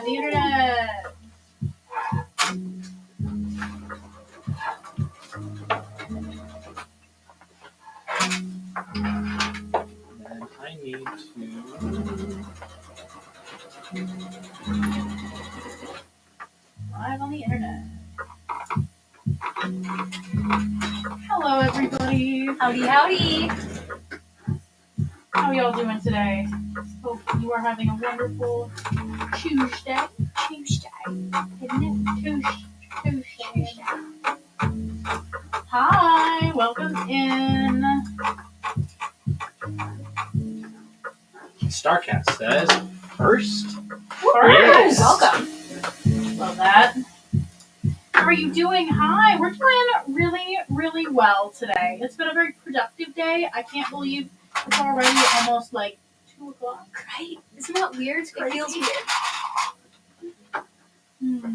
internet, the internet. And I need to... Live on the internet. Hello, everybody. Howdy, howdy. How are y'all doing today? Hope you are having a wonderful Tuesday. Tuesday. Isn't it? Tuesday. Hi, welcome in. StarCat says, first. Yes. Welcome. Love that. How are you doing? Hi, we're doing really, really well today. It's been a very productive day. I can't believe it's already almost like 2 o'clock. Right? Isn't that weird? It feels weird.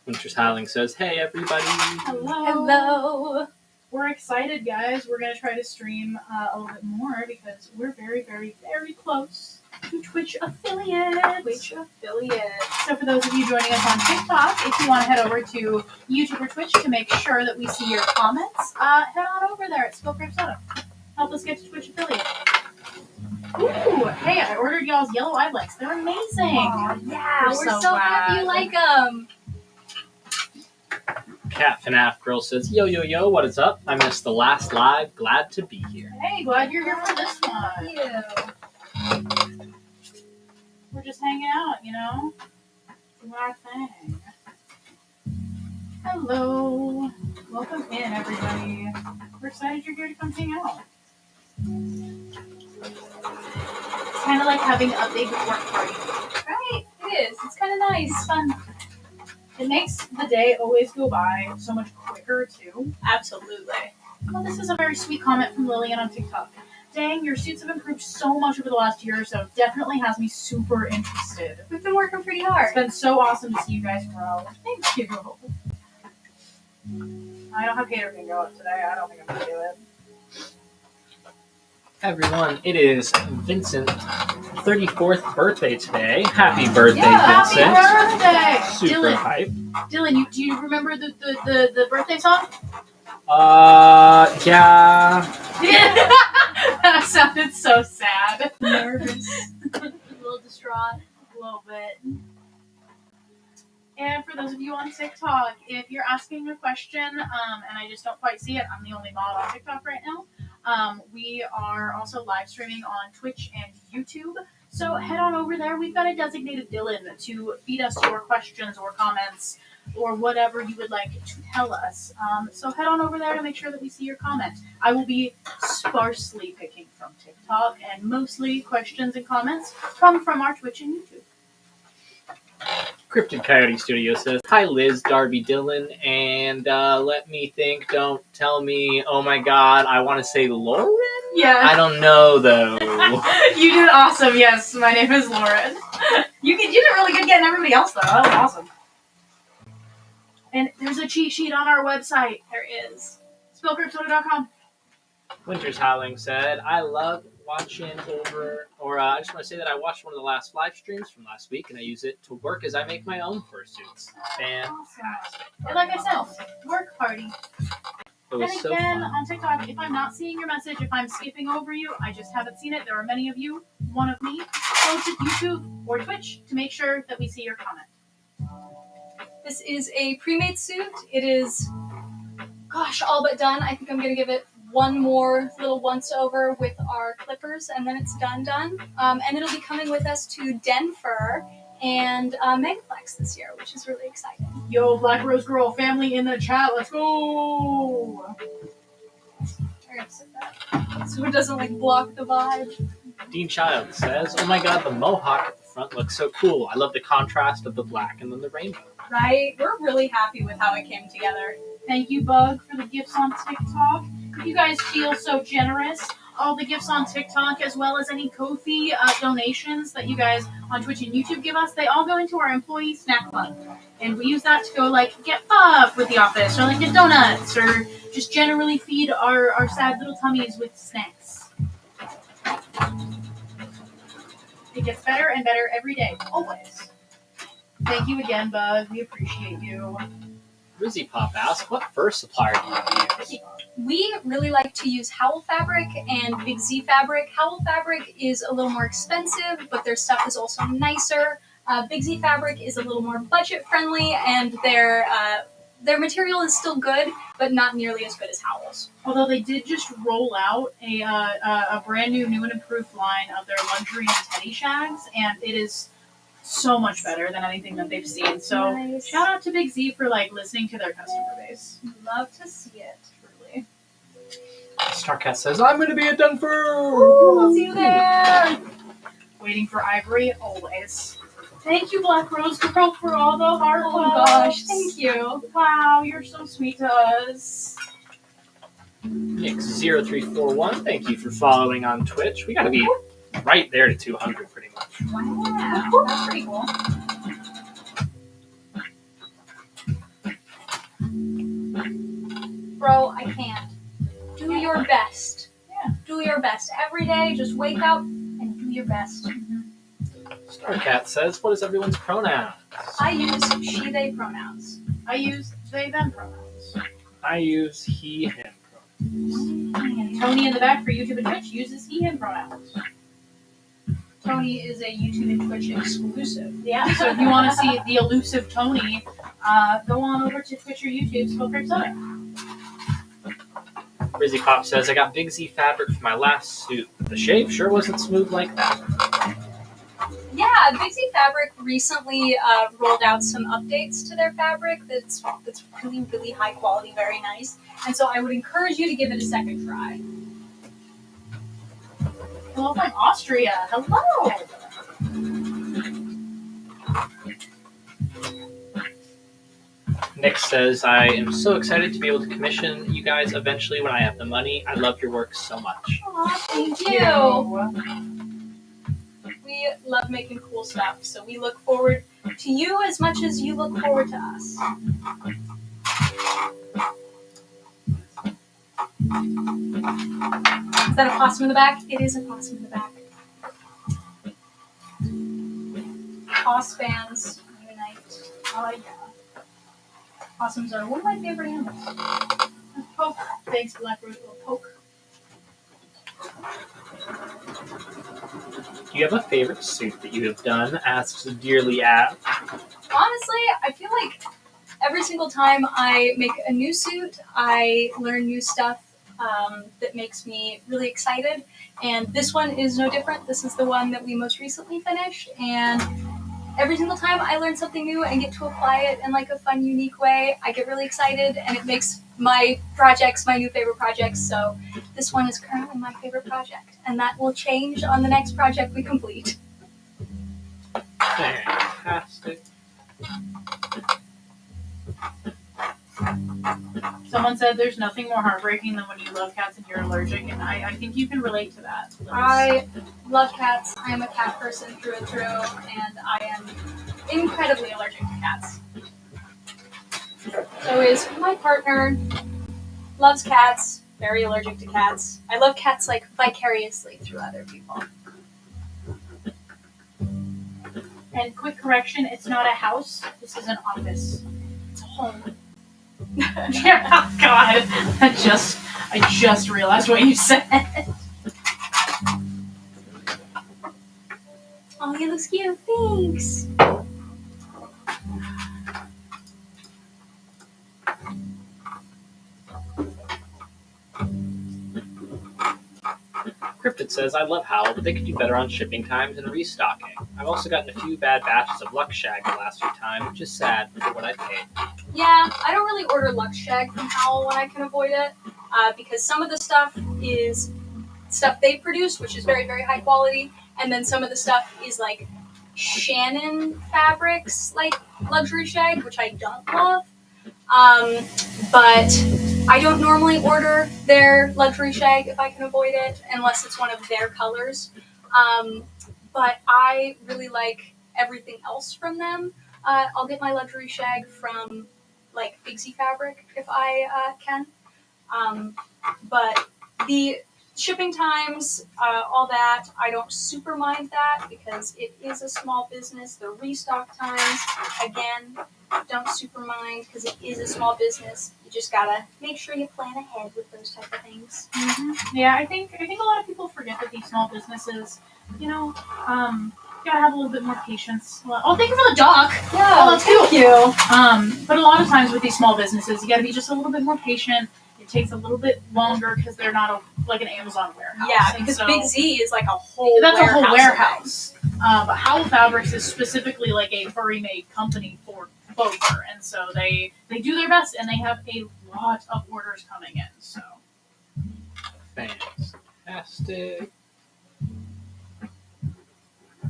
Winter's Howling says, hey, everybody. Hello. Hello. We're excited, guys. We're going to try to stream a little bit more because we're very, very, very close to Twitch affiliate. So for those of you joining us on TikTok, if you want to head over to YouTube or Twitch to make sure that we see your comments, head on over there at Spiltgrapesoda. Help us get to Twitch affiliate. Ooh, hey, I ordered y'all's yellow eye lights. They're amazing. Aw, yeah, we're so glad. happy you like them. Cat FNAF Girl says, yo, yo, yo, what is up? I missed the last live. Glad to be here. Hey, glad you're here for this one. Thank you. We're just hanging out, you know? Doing our thing. Hello. Welcome in, everybody. We're excited you're here to come hang out. It's kind of like having a big work party. Right? It is. It's kind of nice. It's fun. It makes the day always go by so much quicker, too. Absolutely. Well, this is a very sweet comment from Lillian on TikTok. Dang, your suits have improved so much over the last year or so. Definitely has me super interested. We've been working pretty It's hard. been so awesome to see you guys grow. Thank you. I don't have Hater can go up today. I don't think I'm going to do it. Everyone, it is Vincent's 34th birthday today. Happy birthday, Yeah, Vincent. happy birthday! Super Dylan, hype. Dylan, do you remember the birthday song? Yeah. That sounded so sad. Nervous. A little distraught. A little bit. And for those of you on TikTok, if you're asking a question and I just don't quite see it, I'm the only mod on TikTok right now. We are also live streaming on Twitch and YouTube. So head on over there. We've got a designated Dylan to feed us your questions or comments or whatever you would like to tell us. So head on over there to make sure that we see your comment. I will be sparsely picking from TikTok, and mostly questions and comments come from our Twitch and YouTube. Cryptid Coyote Studio says, hi, Liz, Darby, Dylan, and let me think, don't tell me, oh my god, I want to say Lauren? Yeah. I don't know, though. You did awesome. Yes, my name is Lauren. You did really good getting everybody else, though. That was awesome. And there's a cheat sheet on our website. There is. Spiltgrapesoda.com. Winter's Howling said, I love watching I just want to say that I watched one of the last live streams from last week, and I use it to work as I make my own fursuits. Fantastic. And like I said, work party. It was And so again, fun. on TikTok, if I'm not seeing your message, if I'm skipping over you, I just haven't seen it. There are many of you, one of me. Go to YouTube or Twitch to make sure that we see your comment. This is a pre-made suit. It is, all but done. I think I'm going to give it one more little once-over with our clippers, and then it's done. And it'll be coming with us to Denver and Megaplex this year, which is really exciting. Yo, Black Rose Girl family in the chat. Let's go. We're gonna set that so it doesn't block the vibe. Dean Child says, oh my god, the mohawk at the front looks so cool. I love the contrast of the black and then the rainbow. Right? We're really happy with how it came together. Thank you, Bug, for the gifts on TikTok. If you guys feel so generous, all the gifts on TikTok, as well as any Ko-fi donations that you guys on Twitch and YouTube give us, they all go into our employee snack fund. And we use that to go, get puff with the office, or, get donuts, or just generally feed our sad little tummies with snacks. It gets better and better every day, always. Thank you again, Bug. We appreciate you. Rizzy Pop asks, what fur supplier do you use? We really like to use Howl Fabric and Big Z Fabric. Howl Fabric is a little more expensive, but their stuff is also nicer. Big Z Fabric is a little more budget friendly, and their material is still good, but not nearly as good as Howl's. Although they did just roll out a brand new and improved line of their luxury and teddy shags, and it is so much better than anything that they've seen. So Nice. shout out to Big Z for listening to their customer base. Love to see it, truly. Starcat says, I'm going to be at Denver! Ooh, I'll see you there! Waiting for Ivory always. Thank you, Black Rose Girl, for all the heart Oh loves. gosh, thank you. Wow, you're so sweet to us. Nick0341, thank you for following on Twitch. We got to be right there to 200 pretty much. Wow, that's pretty cool. Bro, I can't. Do your best. Yeah. Do your best. Every day, just wake up and do your best. Starcat says, what is everyone's pronouns? I use she, they pronouns. I use they, them pronouns. I use he, him pronouns. And Tony in the back for YouTube and Twitch uses he, him pronouns. Tony is a YouTube and Twitch exclusive. Yeah, so if you want to see the elusive Tony, go on over to Twitch or YouTube, Spiltgrapesoda. Rizzy Pop says, I got Big Z fabric for my last suit. The shave sure wasn't smooth like that. Yeah, Big Z Fabric recently rolled out some updates to their fabric that's really, really high quality, very nice. And so I would encourage you to give it a second try. Hello from Austria. Hello. Nick says, I am so excited to be able to commission you guys eventually when I have the money. I love your work so much. Aw, thank you. We love making cool stuff, so we look forward to you as much as you look forward to us. Is that a possum in the back? It is a possum in the back. Poss fans unite. Oh, yeah. Possums are one of my favorite animals. Poke. Thanks, Black Rose. Poke. Do you have a favorite suit that you have done? Asks Dearly Ab. Honestly, I feel like every single time I make a new suit, I learn new stuff that makes me really excited. And this one is no different. This is the one that we most recently finished. And every single time I learn something new and get to apply it in a fun, unique way, I get really excited, and it makes my projects my new favorite projects. So this one is currently my favorite project, and that will change on the next project we complete. Fantastic. Someone said there's nothing more heartbreaking than when you love cats and you're allergic, and I think you can relate to that. I love cats. I am a cat person through and through, and I am incredibly allergic to cats. So is my partner. Loves cats. Very allergic to cats. I love cats vicariously through other people. And quick correction, it's not a house. This is an office. It's a home. Yeah, oh God. I just realized what you said. Oh, he looks cute. Thanks. Cryptid says, I love Howl, but they could do better on shipping times and restocking. I've also gotten a few bad batches of Lux Shag the last few times, which is sad for what I paid. Yeah, I don't really order Lux Shag from Howl when I can avoid it, because some of the stuff is stuff they produce, which is very, very high quality, and then some of the stuff is Shannon Fabrics, luxury shag, which I don't love. But I don't normally order their luxury shag if I can avoid it, unless it's one of their colors. But I really like everything else from them. I'll get my luxury shag from Big Z Fabric if I can. But the shipping times, all that, I don't super mind that because it is a small business. The restock times, again, don't super mind because it is a small business. You just gotta make sure you plan ahead with those type of things. Yeah, I think a lot of people forget that these small businesses, you know, you gotta have a little bit more patience. Oh, thank you for the doc. Yeah, that's thank cool. you. But a lot of times with these small businesses, you gotta be just a little bit more patient. It takes a little bit longer because they're not like an Amazon warehouse. Yeah, because Big Z is like a whole that's warehouse. a whole warehouse. But Howl Fabrics is specifically like a furry made company for faux fur, and so they do their best, and they have a lot of orders coming in. So fantastic.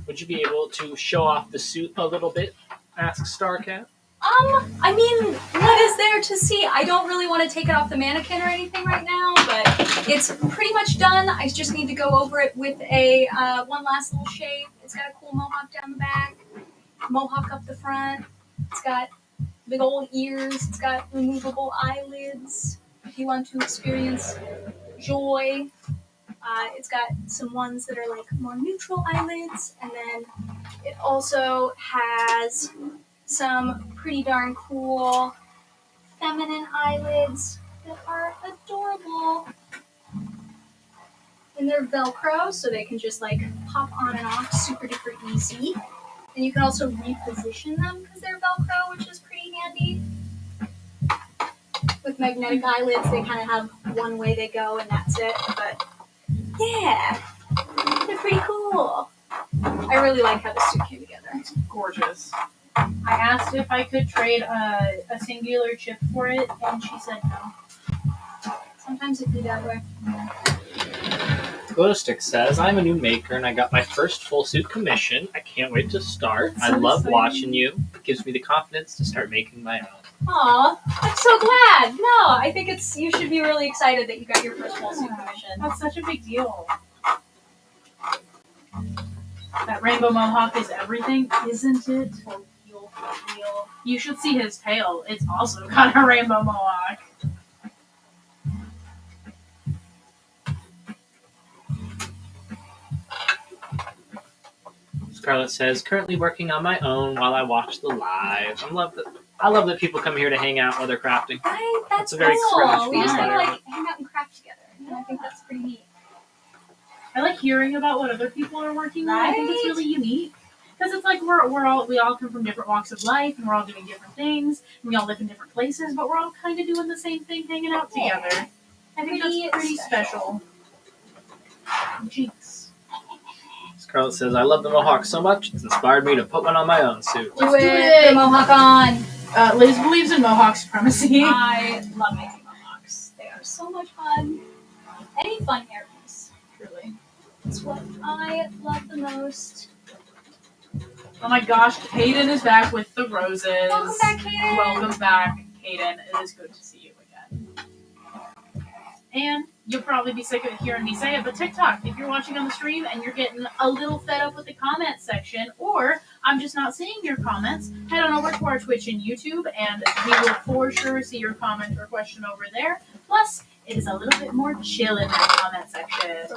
Would you be able to show off the suit a little bit? Asks Starcat. I mean, what is there to see? I don't really want to take it off the mannequin or anything right now, but it's pretty much done. I just need to go over it with a one last little shave. It's got a cool mohawk down the back, mohawk up the front. It's got big old ears. It's got removable eyelids if you want to experience joy. It's got some ones that are like more neutral eyelids, and then it also has some pretty darn cool feminine eyelids that are adorable. And they're Velcro, so they can just like pop on and off super duper easy. And you can also reposition them because they're Velcro, which is pretty handy. With magnetic eyelids, they kind of have one way they go and that's it. But yeah, they're pretty cool. I really like how the suit came together. it's gorgeous. I asked if I could trade a singular chip for it, and she said no. Sometimes it be that way. Glowstick says, I'm a new maker and I got my first full suit commission. I can't wait to start. That's I so love exciting. watching you. It gives me the confidence to start making my own. Aw, I'm so glad. No, I think you should be really excited that you got your first full suit commission. That's such a big deal. That rainbow mohawk is everything, isn't it? You should see his tail. It's also got a rainbow mohawk. Scarlett says, currently working on my own while I watch the live. I love that people come here to hang out while they're crafting. Right, that's It's a very cool. craft We just environment. gotta hang out and craft together. And I think that's pretty neat. I like hearing about what other people are working on. I think it's Right? really unique. Because it's like we all come from different walks of life, and we're all doing different things, and we all live in different places, but we're all kind of doing the same thing, hanging out together. I think that's pretty special. Jinx. Scarlett says, I love the mohawk so much, it's inspired me to put one on my own suit. Do Let's do it. it. The mohawk on. Liz believes in mohawk supremacy. I love making mohawks. They are so much fun. Any fun hair piece. Truly. It's what I love the most. Oh my gosh, Kaden is back with the roses. Welcome back, Kaden. Welcome back, Kaden. It is good to see you again. And you'll probably be sick of hearing me say it, but TikTok, if you're watching on the stream and you're getting a little fed up with the comment section, or I'm just not seeing your comments, head on over to our Twitch and YouTube, and we will for sure see your comment or question over there. Plus, it is a little bit more chill in that comment section.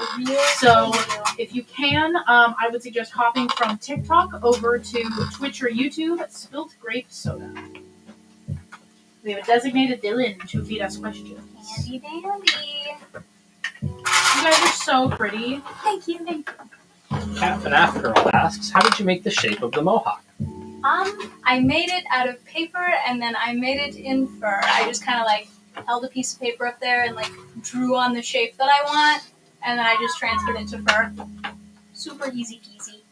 So, if you can, I would suggest hopping from TikTok over to Twitch or YouTube, Spiltgrapesoda. We have a designated Dylan to feed us questions. Handy dandy. You guys are so pretty. Thank you. Cat FNAF Girl asks, how did you make the shape of the mohawk? I made it out of paper and then I made it in fur. I just kind of like held a piece of paper up there and like drew on the shape that I want, and then I just transferred it to fur. Super easy peasy.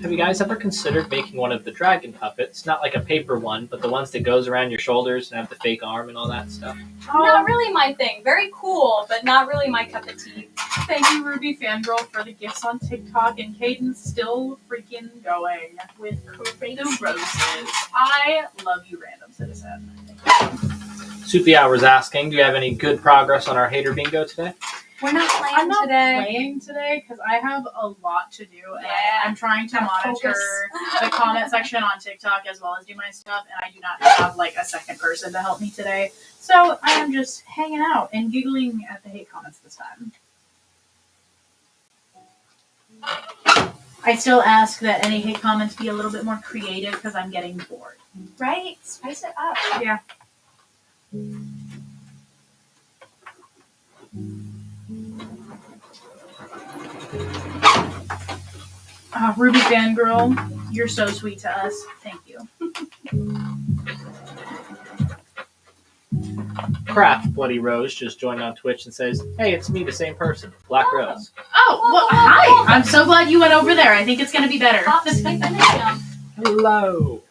Have you guys ever considered making one of the dragon puppets? Not like a paper one, but the ones that goes around your shoulders and have the fake arm and all that stuff. Not really my thing. Very cool, but not really my cup of tea. Thank you, Ruby Fangirl, for the gifts on TikTok, and Caden's still freaking going with the roses. I love you, random citizen. Soupy Hour's asking, do you have any good progress on our hater bingo today? We're not playing I'm not today. playing today because I have a lot to do, and Yeah. I'm trying to Gotta monitor focus. the comment section on TikTok as well as do my stuff, and I do not have like a second person to help me today. So I am just hanging out and giggling at the hate comments this time. I still ask that any hate comments be a little bit more creative because I'm getting bored. Right? Spice it up. Yeah. Ruby Fangirl, you're so sweet to us. Thank you. Craft Bloody Rose just joined on Twitch and says, "Hey, it's me, the same person, Black Rose." Oh, well, hi. I'm so glad you went over there. I think it's going to be better. Pop the spike in the jump. Hello.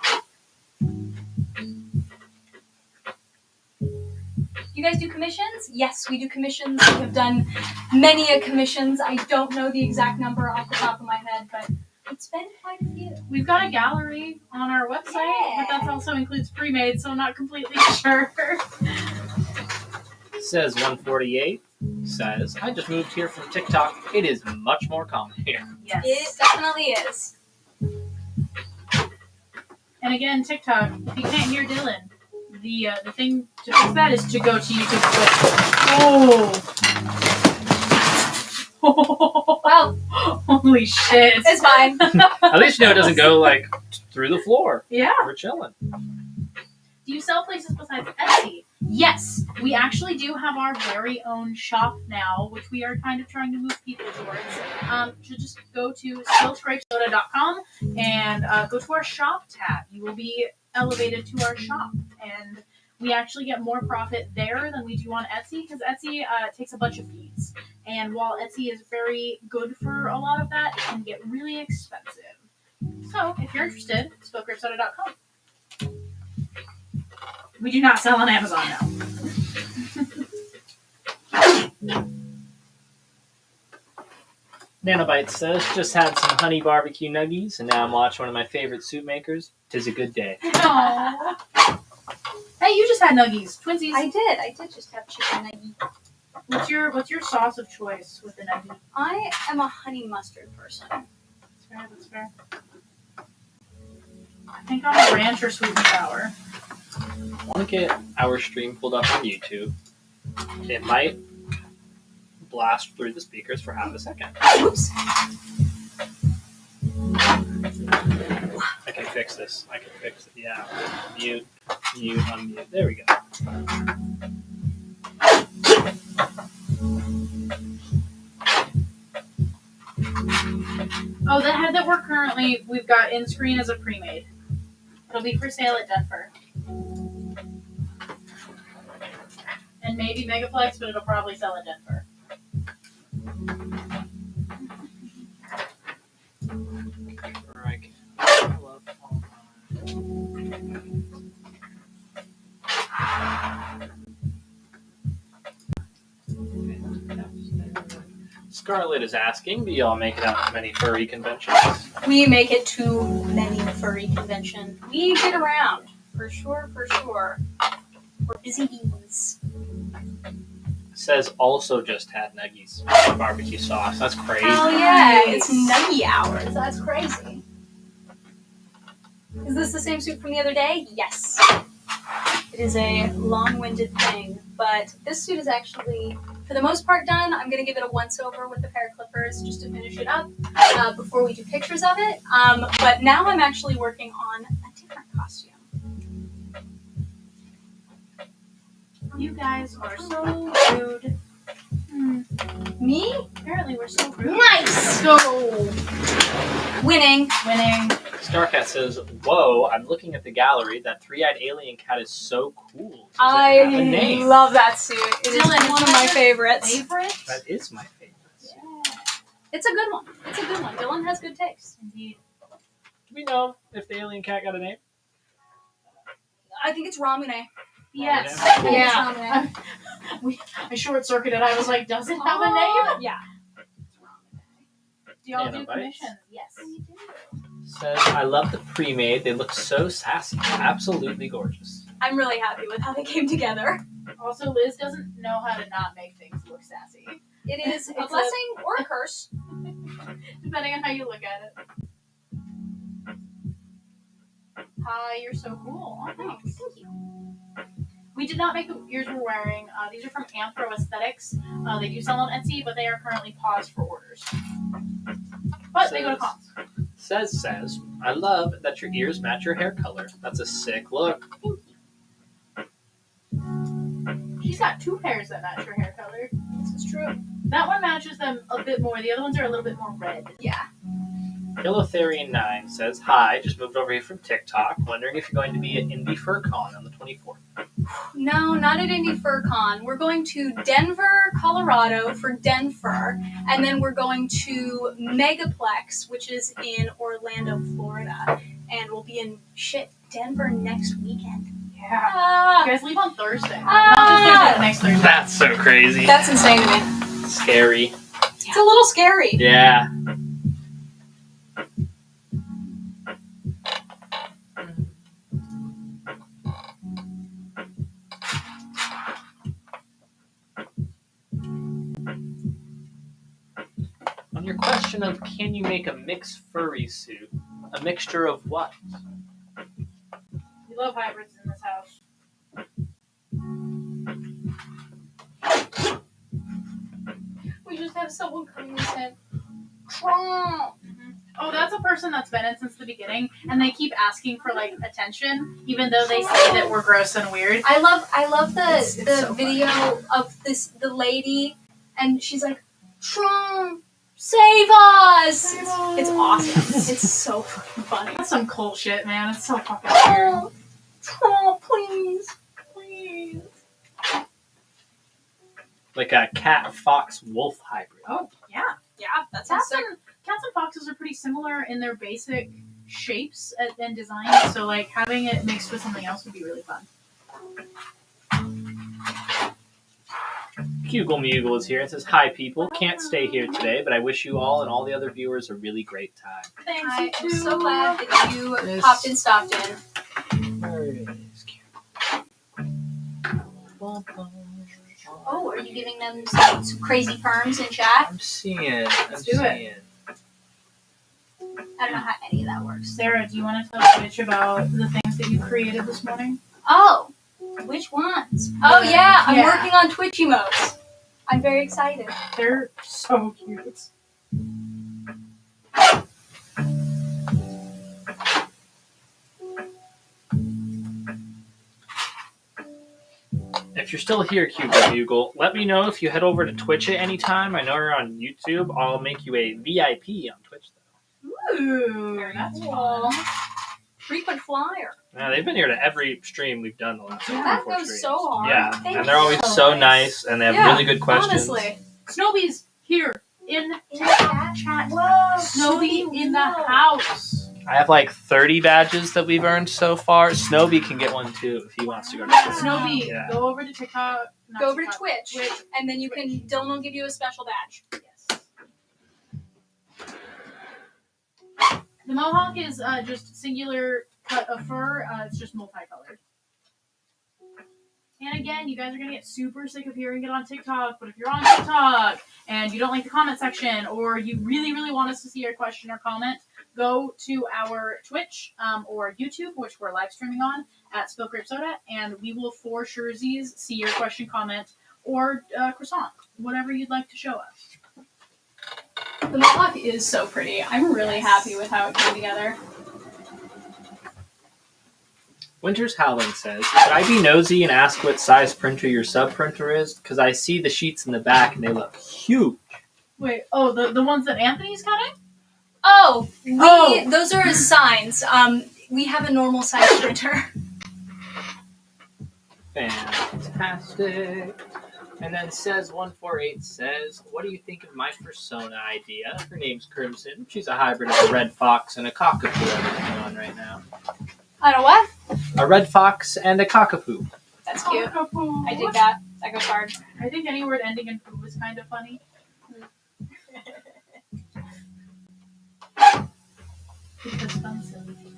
You guys do commissions? Yes, we do commissions. We have done many a commissions. I don't know the exact number off the top of my head, but it's been quite a few. We've got a gallery on our website, but that also includes pre-made, so I'm not completely sure. Says 148. Says, "I just moved here from TikTok. It is much more common here." Yes. It definitely is. And again, TikTok, if you can't hear Dylan, the thing to fix that is to go to YouTube. Oh. Well, Holy shit. it's fine. At least you know it doesn't go like through the floor. Yeah. We're chilling. Do you sell places besides Etsy? Yes, we actually do have our very own shop now, which we are kind of trying to move people towards. So just go to spiltgrapesoda.com and go to our shop tab. You will be elevated to our shop, and we actually get more profit there than we do on Etsy because Etsy takes a bunch of fees. And while Etsy is very good for a lot of that, it can get really expensive. So if you're interested, spiltgrapesoda.com. We do not sell on Amazon now. Nanobyte says, "Just had some honey barbecue nuggies, and now I'm watching one of my favorite soup makers. 'Tis a good day." Aww. Hey, you just had nuggies, twinsies. I did just have chicken nugget. What's your sauce of choice with the nuggie? I am a honey mustard person. That's fair. I think I'm a ranch or sweet and sour. I want to get our stream pulled up on YouTube. It might blast through the speakers for half a second. Oops. I can fix this. Yeah. Mute, unmute. There we go. Oh, the head that we've got in screen is a pre-made. It'll be for sale at Denver. And maybe Megaplex, but it'll probably sell at Denver. Right. Scarlett is asking, "Do y'all make it out to many furry conventions?" We make it to many furry convention. We get around. For sure. We're busy bees. Says also just had nuggies barbecue sauce. That's crazy. Oh yeah, it's nuggy hours. That's crazy. Is this the same soup from the other day? Yes. It is a long-winded thing, but this suit is actually, for the most part, done. I'm going to give it a once-over with a pair of clippers just to finish it up before we do pictures of it. But now I'm actually working on a different costume. You guys are so rude. Me? Apparently we're so rude. Nice! Go! Winning. Starcat says, "Whoa, I'm looking at the gallery. That three-eyed alien cat is so cool. Does it have a name?" I love that suit. It is Dylan, one of my favorites. Favorite? That is my favorite. Yeah. It's a good one. Dylan has good taste. Indeed. Do we know if the alien cat got a name? I think it's Ramune. Yes. Cool. Yeah. I short-circuited. I was like, does it have a name? Yeah. Do y'all Yeah, do no bites. commissions? Yes. We do. Says, "I love the pre-made. They look so sassy. Absolutely gorgeous." I'm really happy with how they came together. Also, Liz doesn't know how to not make things look sassy. It is a It's blessing or a curse. Depending on how you look at it. Hi, you're so cool. Oh, thanks. Thank you. We did not make the ears we're wearing. These are from Anthro Aesthetics. They do sell on Etsy, but they are currently paused for orders. But they go to cons. Says, I love that your ears match your hair color. That's a sick look. She's got 2 pairs that match her hair color. This is true. That one matches them a bit more. The other ones are a little bit more red. Yeah. Yellowtherian9 says, hi, just moved over here from TikTok. Wondering if you're going to be at Indie Fur Con on the 24th. No, not at Indie Fur Con. We're going to Denver, Colorado for Denver, and then we're going to Megaplex, which is in Orlando, Florida, and we'll be in Denver next weekend. Yeah. You guys leave on Thursday. Ah. Not this Thursday, the next Thursday. That's so crazy. That's insane to me. Scary. It's a little scary. Yeah. On your question of can you make a mixed furry suit, a mixture of what? We love hybrids in this house. We just have someone coming and saying, Trump. Oh, that's a person that's been in since the beginning, and they keep asking for like attention, even though they say that we're gross and weird. I love the It's so video of the lady, and she's like, Trump, save us! Save us. It's awesome. It's so fucking funny. That's some cool shit, man. It's so fucking weird. Oh, Trump, please. Please. Like a cat, fox, wolf hybrid. Oh, yeah. Yeah, that's Cats sick. and foxes are pretty similar in their basic shapes and designs, so like having it mixed with something else would be really fun. Hugel Mugel is here and says, hi people, can't stay here today, but I wish you all and all the other viewers a really great time. Thanks, I you am too. so glad that you Yes. popped and stopped in. There it is. Oh, are you giving them some crazy perms in chat? I'm seeing it. Let's do it. I don't know how any of that works. Sarah, do you want to tell Twitch about the things that you created this morning? Oh, which ones? Oh yeah, I'm Yeah. working on Twitch emotes. I'm very excited. They're so cute. If you're still here, Hugel Mugel, let me know if you head over to Twitch at any time. I know you're on YouTube. I'll make you a VIP on Twitch, though. Ooh, that's fun. Frequent flyer. Yeah, they've been here to every stream we've done the last That 24 goes streams. so hard. Yeah, Thank and they're you. always so nice, and they have Yeah, really good questions. Honestly. Snowy's here in In the chat. Whoa. Snowy in the house. I have like 30 badges that we've earned so far. Snowy can get one too if he wants to go to Twitch. Snowy, Yeah. go over to TikTok. not Go over to TikTok, Twitch, and then you can. Dylan will give you a special badge. Yes. The mohawk is just singular cut of fur. It's just multicolored. And again, you guys are gonna get super sick of hearing it on TikTok. But if you're on TikTok and you don't like the comment section, or you really, really want us to see your question or comment, go to our Twitch or YouTube, which we're live streaming on at Spiltgrapesoda, and we will for sure see your question, comment, or croissant, whatever you'd like to show us. The mohawk is so pretty. I'm really happy with how it came together. Winter's Howling says, could I be nosy and ask what size printer your sub printer is? Because I see the sheets in the back and they look huge. Wait, oh, the ones that Anthony's cutting? Oh, Oh. those are his signs. We have a normal size printer. Fantastic. And then says148 says, what do you think of my persona idea? Her name's Crimson. She's a hybrid of a red fox and a cockapoo I'm on right now. I don't know what? A red fox and a cockapoo. That's cute. Oh, I dig that. That goes hard. I think any word ending in poo is kind of funny. Because fun silly.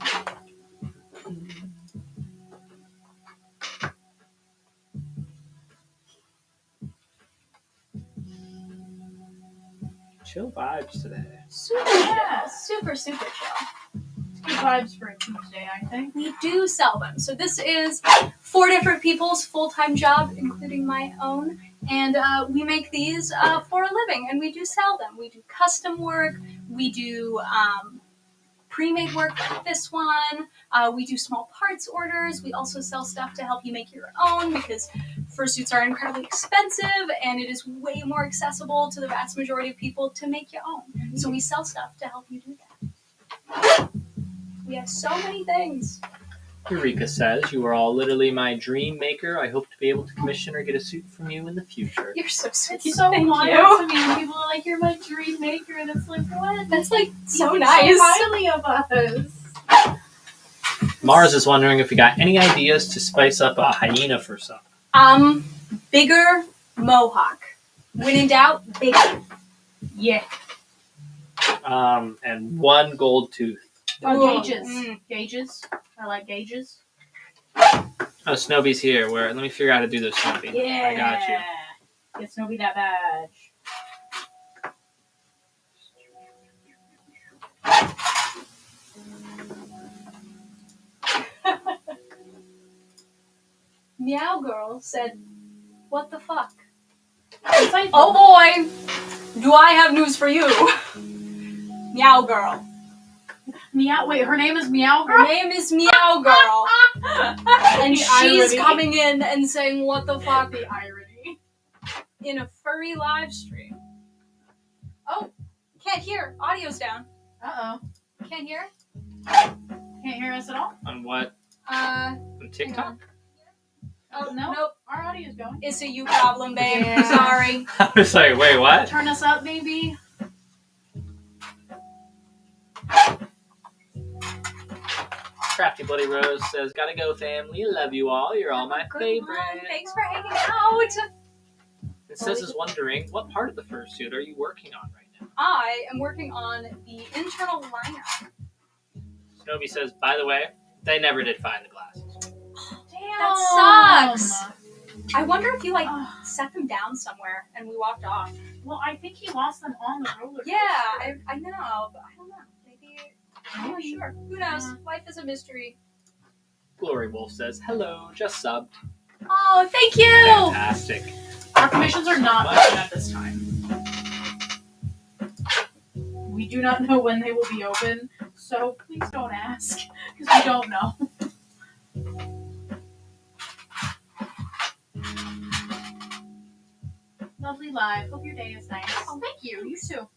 chill vibes today. Super Yeah. chill. Super, super chill. It's good vibes for a Tuesday, I think. We do sell them. So this is 4 different people's full-time job, including my own. And we make these for a living, and we do sell them. We do custom work. We do pre-made work like this one. We do small parts orders. We also sell stuff to help you make your own because fursuits are incredibly expensive, and it is way more accessible to the vast majority of people to make your own. So we sell stuff to help you do that. We have so many things. Eureka says, you are all literally my dream maker. I hope to be able to commission or get a suit from you in the future. You're so sweet. It's so Thank wild you. to me when people are like, "You're my dream maker," and it's like, what? That's like so You think nice. So highly of us. Mars is wondering if we got any ideas to spice up a hyena for some. Bigger mohawk. When in doubt, bigger. Yeah. And 1 gold tooth. Gauges. Mm. Gauges. I like gauges. Oh, Snowby's here. Let me figure out how to do this, Snowby. I got you. Get Snowy that badge. Meow Girl said, "What the fuck?" It's like, Oh boy, do I have news for you. Meow Girl. Meow. Wait, her name is Meow Her Girl. name is Meow Girl. And The she's irony. coming in and saying, "What the fuck?" The irony. in a furry live stream. Oh, can't hear. Audio's down. Uh Can't hear. oh. Can't hear us at all. On what? On TikTok? Oh, No. nope. Our audio's going. It's a you problem, babe. Yeah. Sorry. I was like, wait, what? Turn us up, maybe. Crafty Bloody Rose says, gotta go, family. Love you all. You're all my Good favorite. one. Thanks for hanging out. And Says is wondering, what part of the fursuit are you working on right now? I am working on the internal liner. Snowy says, by the way, they never did find the glasses. Damn. That sucks. I wonder if you Ugh. set them down somewhere and we walked off. Well, I think he lost them on the roller coaster. Yeah, I know, but I don't know. Maybe I'm not Maybe. sure. Who knows? Yeah. Life is a mystery. Glory Wolf says, hello, just subbed. Oh, thank you. Fantastic. Our commissions are not open at this time. We do not know when they will be open, so please don't ask, because we don't know. Lovely live. Hope your day is nice. Oh, thank you. You too.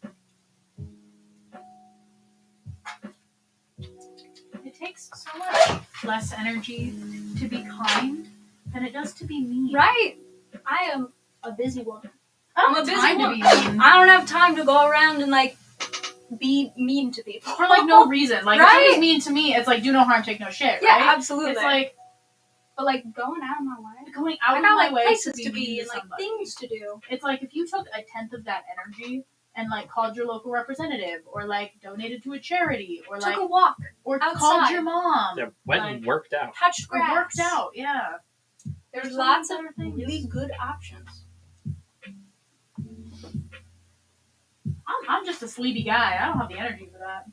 It takes so much less energy to be kind than it does to be mean. Right? I am a busy woman. I'm I'm a a busy time to woman. be mean. I don't have time to go around and be mean to people. For no reason. Like if Right? somebody's mean to me, it's like do no harm, take no shit, Yeah, right? absolutely. It's like but going out of my way. going out I of got my way places to to be be mean and to somebody. things to do. It's like if you took a tenth of that energy and called your local representative or donated to a charity or Took a walk, or outside. called your mom They went and worked out. touched or grass. worked out, yeah. There's so lots many of better things. really good options. I'm just a sleepy guy. I don't have the energy for that.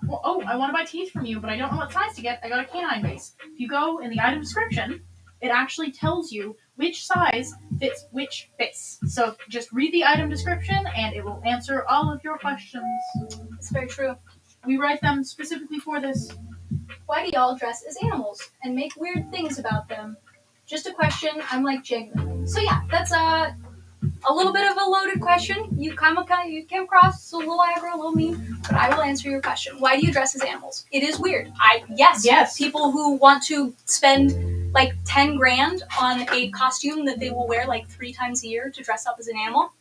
Well, oh, I want to buy teeth from you, but I don't know what size to get. I got a canine base. If you go in the item description, it actually tells you which size fits which face. So just read the item description and it will answer all of your questions. It's very true. We write them specifically for this. Why do y'all dress as animals and make weird things about them? Just a question. I'm genuinely. So yeah, that's a little bit of a loaded question. You you came across a little aggro, a little mean, but I will answer your question. Why do you dress as animals? It is weird. Yes. People who want to spend 10 grand on a costume that they will wear 3 times a year to dress up as an animal.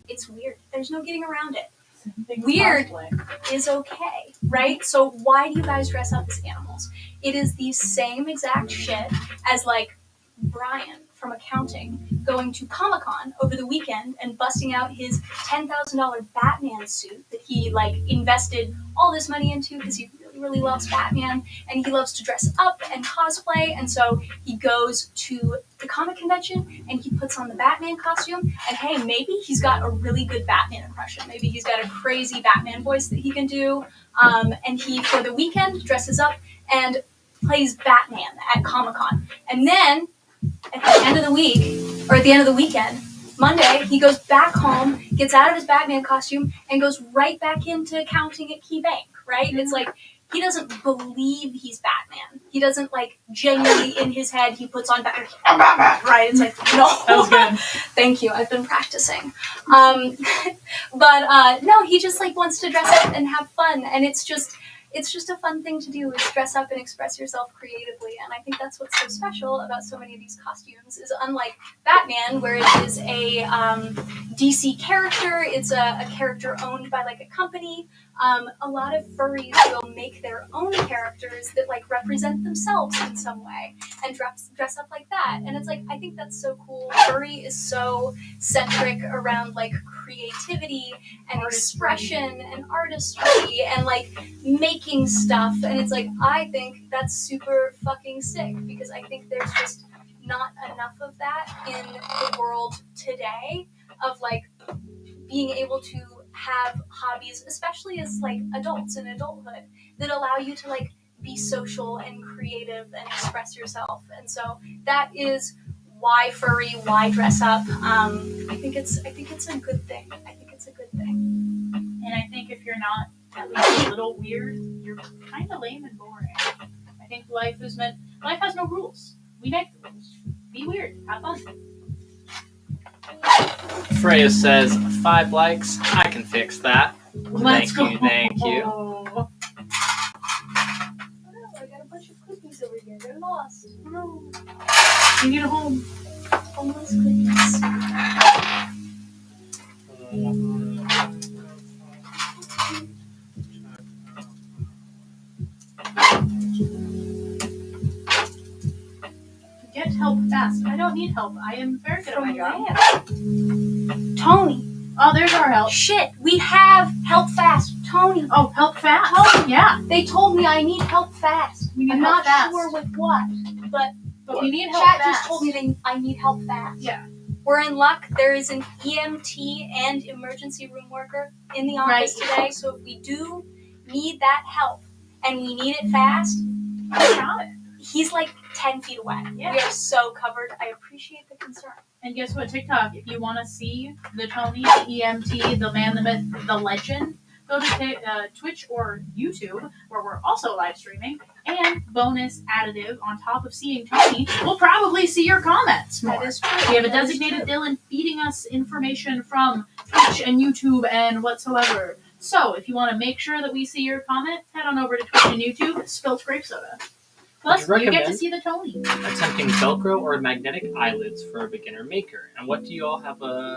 It's weird. There's no getting around it. Weird is okay, right? So why do you guys dress up as animals? It is the same exact shit as Brian from accounting going to Comic-Con over the weekend and busting out his $10,000 Batman suit that he invested all this money into because he really really loves Batman, and he loves to dress up and cosplay, and so he goes to the comic convention and he puts on the Batman costume, and hey, maybe he's got a really good Batman impression. Maybe he's got a crazy Batman voice that he can do, and he, for the weekend, dresses up and plays Batman at Comic-Con. And then, at the end of the week, or at the end of the weekend, Monday, he goes back home, gets out of his Batman costume, and goes right back into accounting at Key Bank, right? Mm-hmm. It's like, he doesn't believe he's Batman. He doesn't, like, genuinely in his head, he puts on Batman, right? It's like, no. That was good. Thank you, I've been practicing. But no, he just, like, wants to dress up and have fun, and it's just a fun thing to do, is dress up and express yourself creatively. And I think that's what's so special about so many of these costumes, is unlike Batman, where it is a DC character, it's a character owned by like a company. A lot of furries will make their own characters that like represent themselves in some way and dress up like that. And it's like, I think that's so cool. Furry is so centric around like creativity and expression and artistry and like making stuff, and it's like, I think that's super fucking sick, because I think there's just not enough of that in the world today, of like being able to have hobbies, especially as like adults in adulthood, that allow you to like be social and creative and express yourself. And so that is why furry, why dress up. I think it's a good thing. I think it's a good thing. And I think if you're not at least a little weird, you're kind of lame and boring. I think life has no rules. We make the rules. Be weird. Have fun. Freya says 5 likes. I can fix that. Let's go. Thank you. Oh, I got a bunch of cookies over here. They're lost. No. You need a home. Homeless cookies. Get help fast. I don't need help. I am very good at my job. Tony. Oh, there's our help. Shit, we have help fast. Tony. Oh, help fast. Tony. Yeah. They told me I need help fast. We need I'm help not fast. sure with what, but we need help chat fast. just told me I need help fast. Yeah. We're in luck. There is an EMT and emergency room worker in the office today, so if we do need that help and we need it fast, I got it. he's like 10 feet away. Yeah. We are so covered. I appreciate the concern. And guess what, TikTok, if you want to see the Tony, the EMT, the man, the myth, the legend, go to Twitch or YouTube, where we're also live streaming. And bonus additive, on top of seeing Tony, we'll probably see your comments more. That is true. We have a designated Dylan feeding us information from Twitch and YouTube and whatsoever. So if you want to make sure that we see your comment, head on over to Twitch and YouTube, Spiltgrapesoda. Plus, you get to see the Tony. Attempting Velcro or magnetic eyelids for a beginner maker. And what do you all have do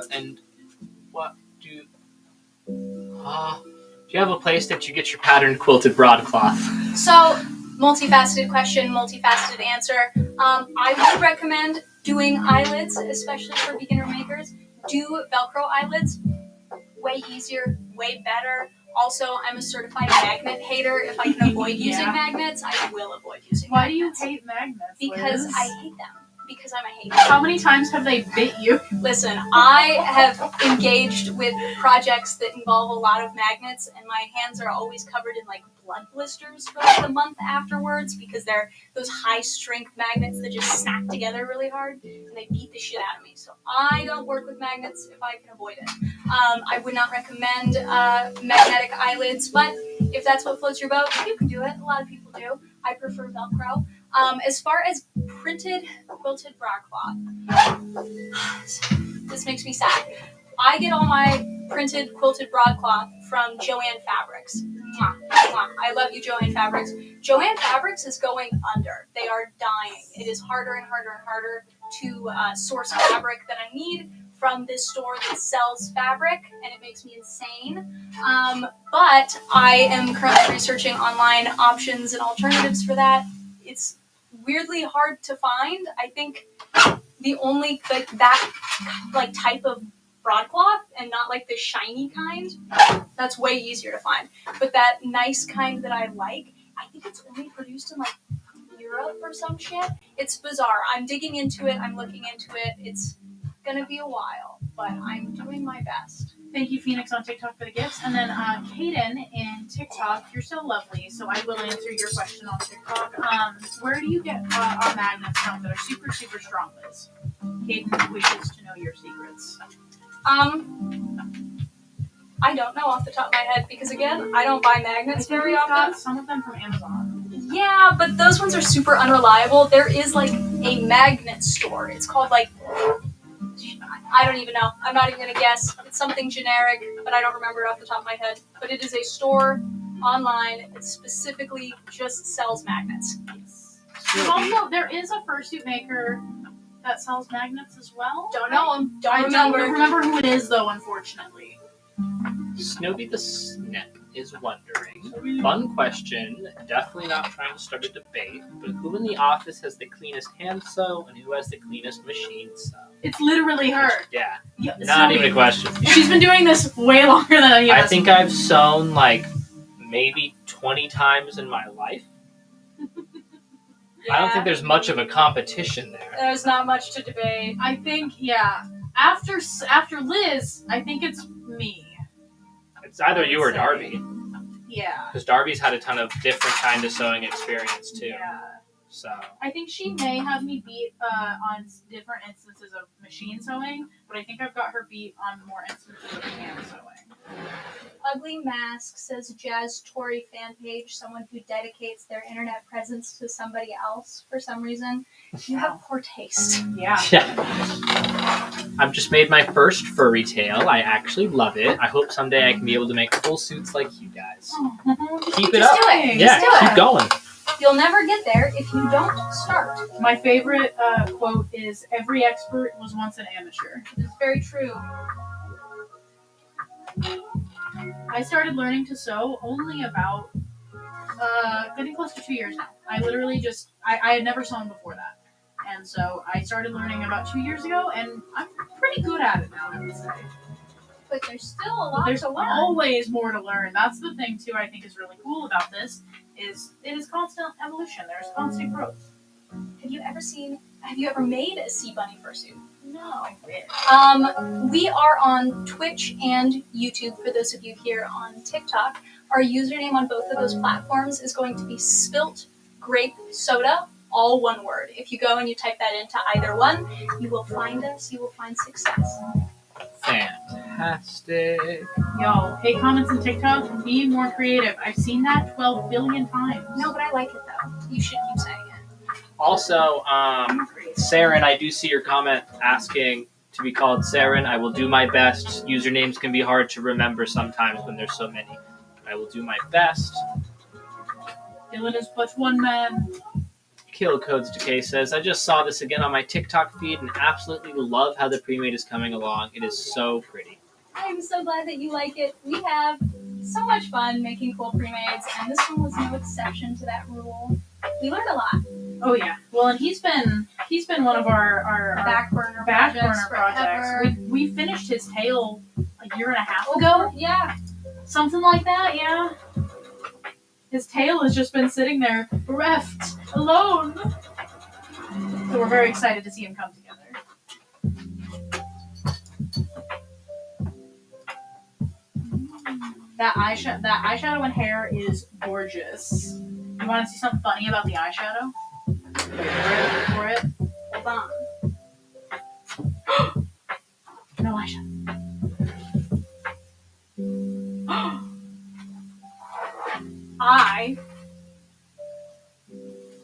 you have a place that you get your patterned quilted broadcloth? So, multifaceted question, multifaceted answer. I would recommend doing eyelids, especially for beginner makers. Do Velcro eyelids. Way easier, way better. Also, I'm a certified magnet hater. If I can avoid using magnets, I will avoid using Why magnets. do you hate magnets, Because Liz? I hate them. Because I'm a hater. How many times have they bit you? Listen, I have engaged with projects that involve a lot of magnets, and my hands are always covered in like blood blisters for like the month afterwards, because they're those high strength magnets that just snap together really hard, and they beat the shit out of me. So I don't work with magnets if I can avoid it. I would not recommend magnetic eyelids, but if that's what floats your boat, you can do it. A lot of people do. I prefer Velcro. As far as printed quilted broadcloth, this makes me sad. I get all my printed quilted broadcloth from Joann Fabrics. Mwah, mwah. I love you, Joann Fabrics. Joann Fabrics is going under. They are dying. It is harder and harder and harder to source fabric that I need from this store that sells fabric, and it makes me insane. But I am currently researching online options and alternatives for that. It's weirdly hard to find. I think the only that type of broadcloth, and not like the shiny kind, that's way easier to find. But that nice kind that I like, think it's only produced in like Europe or some shit. It's bizarre. I'm digging into it. I'm looking into it. It's gonna be a while, but I'm doing my best. Thank you, Phoenix, on TikTok for the gifts. And then Kaden in TikTok, you're so lovely, so I will answer your question on TikTok. Where do you get our magnets from that are super, super strong, Liz? Kaden wishes to know your secrets. I don't know off the top of my head because, again, I don't buy magnets very often. Got some of them from Amazon. Yeah, but those ones are super unreliable. There is like a magnet store. It's called like, I don't even know. I'm not even gonna guess. It's something generic, but I don't remember it off the top of my head. But it is a store online that specifically just sells magnets. Also, there is a fursuit maker that sells magnets as well. Don't know them. I Don't don't remember. remember who it is, though, unfortunately. Snowy the Snip is wondering. Fun question. Definitely not trying to start a debate, but who in the office has the cleanest hand sew and who has the cleanest machine sew? It's literally her. Yeah. Yeah, Not even a question. She's been doing this way longer than any of us. I think I've sewn like maybe 20 times in my life. I don't think there's much of a competition there. There's not much to debate. I think, yeah. After Liz, I think it's me. It's either you or Darby. Yeah. Because Darby's had a ton of different kind of sewing experience too. Yeah. So I think she may have me beat on different instances of machine sewing, but I think I've got her beat on more instances of hand sewing. Ugly Mask says Jazz Tory fan page, someone who dedicates their internet presence to somebody else for some reason. You have poor taste. Yeah. I've just made my first furry tail. I actually love it. I hope someday I can be able to make full suits like you guys. Keep it up. Do it. Yeah, Just do keep it. going. You'll never get there if you don't start. My favorite quote is, "Every expert was once an amateur." It's very true. I started learning to sew only about getting close to 2 years now. I literally I had never sewn before that. And so I started learning about 2 years ago, and I'm pretty good at it now, I would say. But there's still a lot There's to learn. always more to learn. That's the thing, too, I think is really cool about this, is it is constant evolution. There's constant growth. Have you ever made a sea bunny fursuit? No, I wish. We are on Twitch and YouTube for those of you here on TikTok. Our username on both of those platforms is going to be Spiltgrapesoda, all one word. If you go and you type that into either one, you will find us, you will find success. Fantastic. Yo, hate comments on TikTok, be more creative. I've seen that 12 billion times. No, but I like it though. You should keep saying it. Also, Saren, I do see your comment asking to be called Saren. I will do my best. Usernames can be hard to remember sometimes when there's so many. I will do my best. Dylan is but one man. Kill Codes Decay says, I just saw this again on my TikTok feed and absolutely love how the pre-made is coming along. It is so pretty. I'm so glad that you like it. We have so much fun making cool pre-mades, and this one was no exception to that rule. We learned a lot. Oh yeah. Well, and he's been one of our Back burner projects. forever. We finished his tail a year and a half ago. Ago? Yeah. Something like that, yeah. His tail has just been sitting there, bereft, alone. So we're very excited to see him come together. That eyeshadow and hair is gorgeous. You want to see something funny about the eyeshadow? Wait for it. Hold on. No eyeshadow. I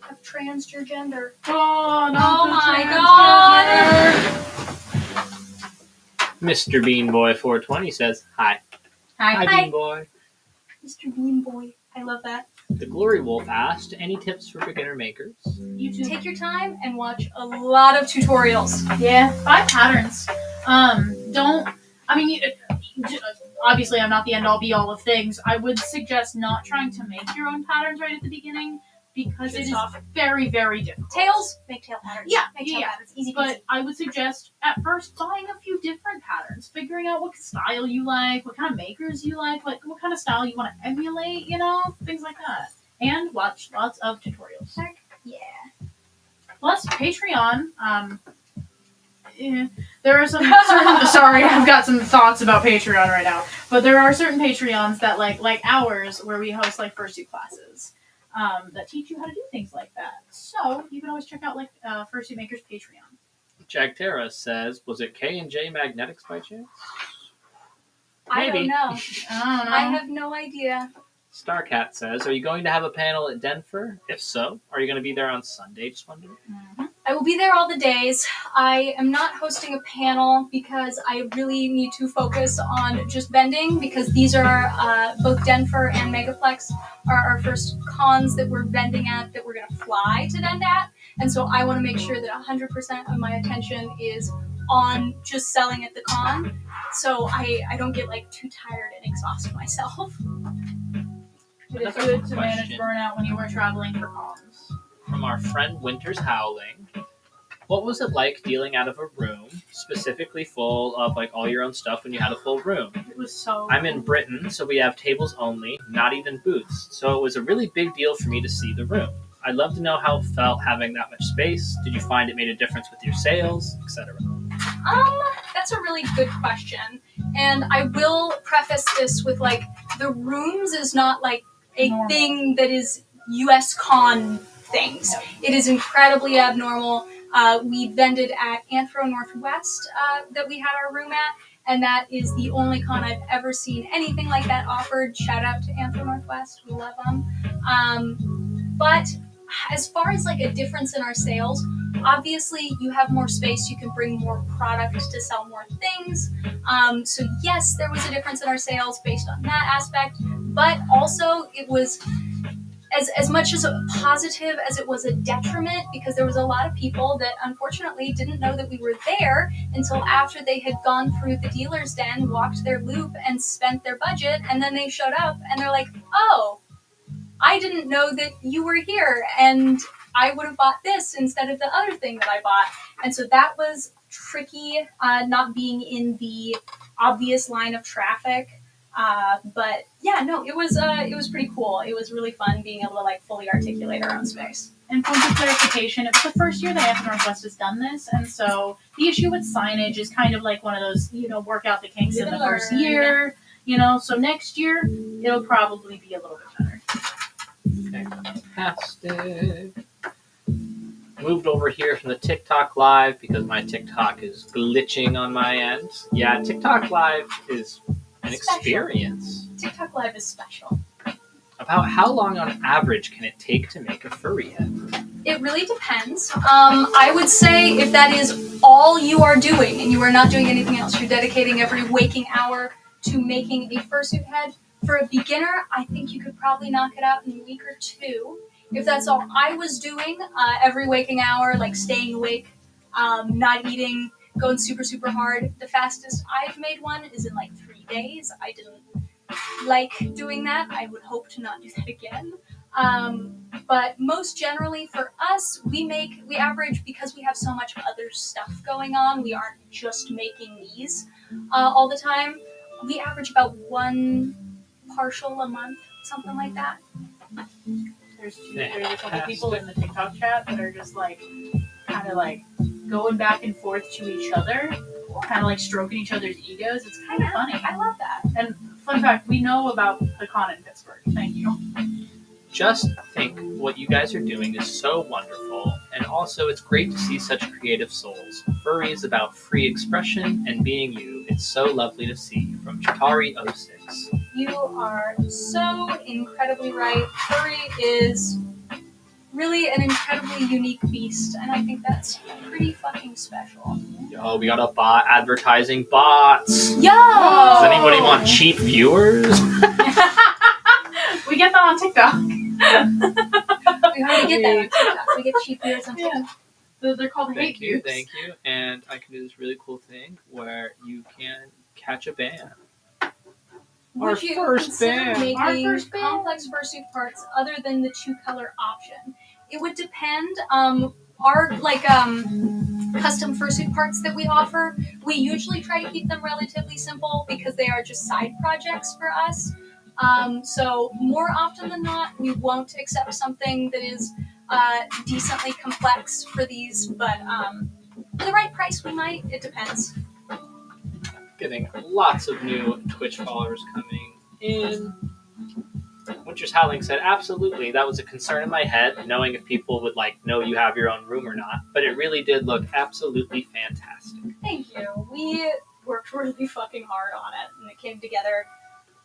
have transgender. Oh, no, Oh my god! Mr. Bean Boy 420 says, Hi. Hi. Bean Boy. Mr. Bean Boy. I love that. The Glory Wolf asked, any tips for beginner makers? YouTube. Take your time and watch a lot of tutorials. Yeah, 5 patterns. Obviously I'm not the end-all be-all of things. I would suggest not trying to make your own patterns right at the beginning, because it is very, very difficult. Tails, make tail patterns. Yeah, Make tail yeah. patterns. Easy peasy. But I would suggest, at first, buying a few different patterns, figuring out what style you like, what kind of makers you like, what kind of style you want to emulate, things like that. and watch lots of tutorials. Heck yeah. Plus Patreon. There are some certain, sorry, I've got some thoughts about Patreon right now. But there are certain Patreons that like ours where we host like fursuit classes that teach you how to do things like that. So you can always check out like Fursuit Maker's Patreon. Jagtera says, was it K&J Magnetics by chance? I don't Maybe. know. I don't know. I have no idea. Starcat says, are you going to have a panel at Denver? If so, are you going to be there on Sunday? Just wondering. Mm-hmm. I will be there all the days. I am not hosting a panel because I really need to focus on just vending, because these are both Denver and Megaplex are our first cons that we're vending at, that we're going to fly to vend at. And so I want to make sure that 100% of my attention is on just selling at the con, so I don't get like too tired and exhaust myself. It is Another good to manage question. burnout when you are traveling for cons. From our friend Winter's Howling, what was it like dealing out of a room specifically full of like all your own stuff when you had a full room? It was so. I'm in Britain, so we have tables only, not even booths. So it was a really big deal for me to see the room. I'd love to know how it felt having that much space. Did you find it made a difference with your sales, etc.? That's a really good question. And I will preface this with like, the rooms is not like a Normal. thing that is US con things. It is incredibly abnormal. We vended at Anthro Northwest that we had our room at, and that is the only con I've ever seen anything like that offered. Shout out to Anthro Northwest, we love them. But as far as like a difference in our sales, obviously you have more space, you can bring more product to sell more things. So yes, there was a difference in our sales based on that aspect, but also it was as much as a positive as it was a detriment, because there was a lot of people that unfortunately didn't know that we were there until after they had gone through the dealer's den, walked their loop, and spent their budget, and then they showed up and they're like, oh, I didn't know that you were here, and I would have bought this instead of the other thing that I bought. And so that was tricky, not being in the obvious line of traffic. But yeah, no, it was pretty cool. It was really fun being able to like fully articulate our own space. And point of clarification, it was the first year that Anthro Northwest has done this, and so the issue with signage is kind of like one of those, work out the kinks in the first year, so next year, it'll probably be a little bit better. Okay, fantastic. Moved over here from the TikTok Live because my TikTok is glitching on my end. Yeah, TikTok Live is an experience. TikTok Live is special. About how long on average can it take to make a furry head? It really depends. I would say if that is all you are doing and you are not doing anything else, you're dedicating every waking hour to making a fursuit head. For a beginner, I think you could probably knock it out in a week or two. If that's all I was doing, every waking hour, like staying awake, not eating, going super, super hard, the fastest I've made one is in like 3 days. I didn't like doing that. I would hope to not do that again. But most generally for us, we average, because we have so much other stuff going on, we aren't just making these all the time. We average about one partial a month, something like that. There's a couple people in the TikTok chat that are just like, kind of like going back and forth to each other, kind of like stroking each other's egos. It's kind of funny. I love that. And fun fact, we know about the con in Pittsburgh. Thank you. Just think what you guys are doing is so wonderful, and also it's great to see such creative souls. Furry is about free expression and being you. It's so lovely to see. From Chitari06. You are so incredibly right. Furry is really an incredibly unique beast, and I think that's pretty fucking special. Yo, we got a bot advertising bots. Yo! Does anybody want cheap viewers? We get that on TikTok. We already get that on TikTok. We get cheap viewers on TikTok. They're called hate views. Thank you. And I can do this really cool thing where you can catch a band. Would you consider making complex fursuit parts other than the 2-color option? It would depend. Our custom fursuit parts that we offer, we usually try to keep them relatively simple because they are just side projects for us. So more often than not, we won't accept something that is decently complex for these, but for the right price, we might. It depends. Getting lots of new Twitch followers coming in. Winter's Howling said, absolutely, that was a concern in my head, knowing if people would know you have your own room or not, but it really did look absolutely fantastic. Thank you. We worked really fucking hard on it, and it came together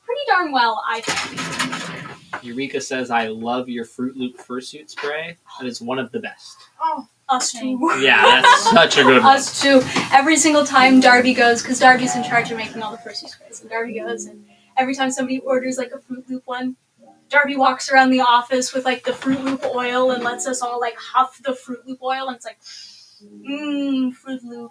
pretty darn well, I think. Eureka says, I love your Fruit Loop fursuit spray. That is one of the best. Oh, us too. Yeah, that's such a good one. Us too. Every single time Darby goes, because Darby's in charge of making all the fursuit sprays, and Darby goes, and every time somebody orders a Fruit Loop one, Darby walks around the office with the Fruit Loop oil and lets us all huff the Fruit Loop oil, and it's Fruit Loop.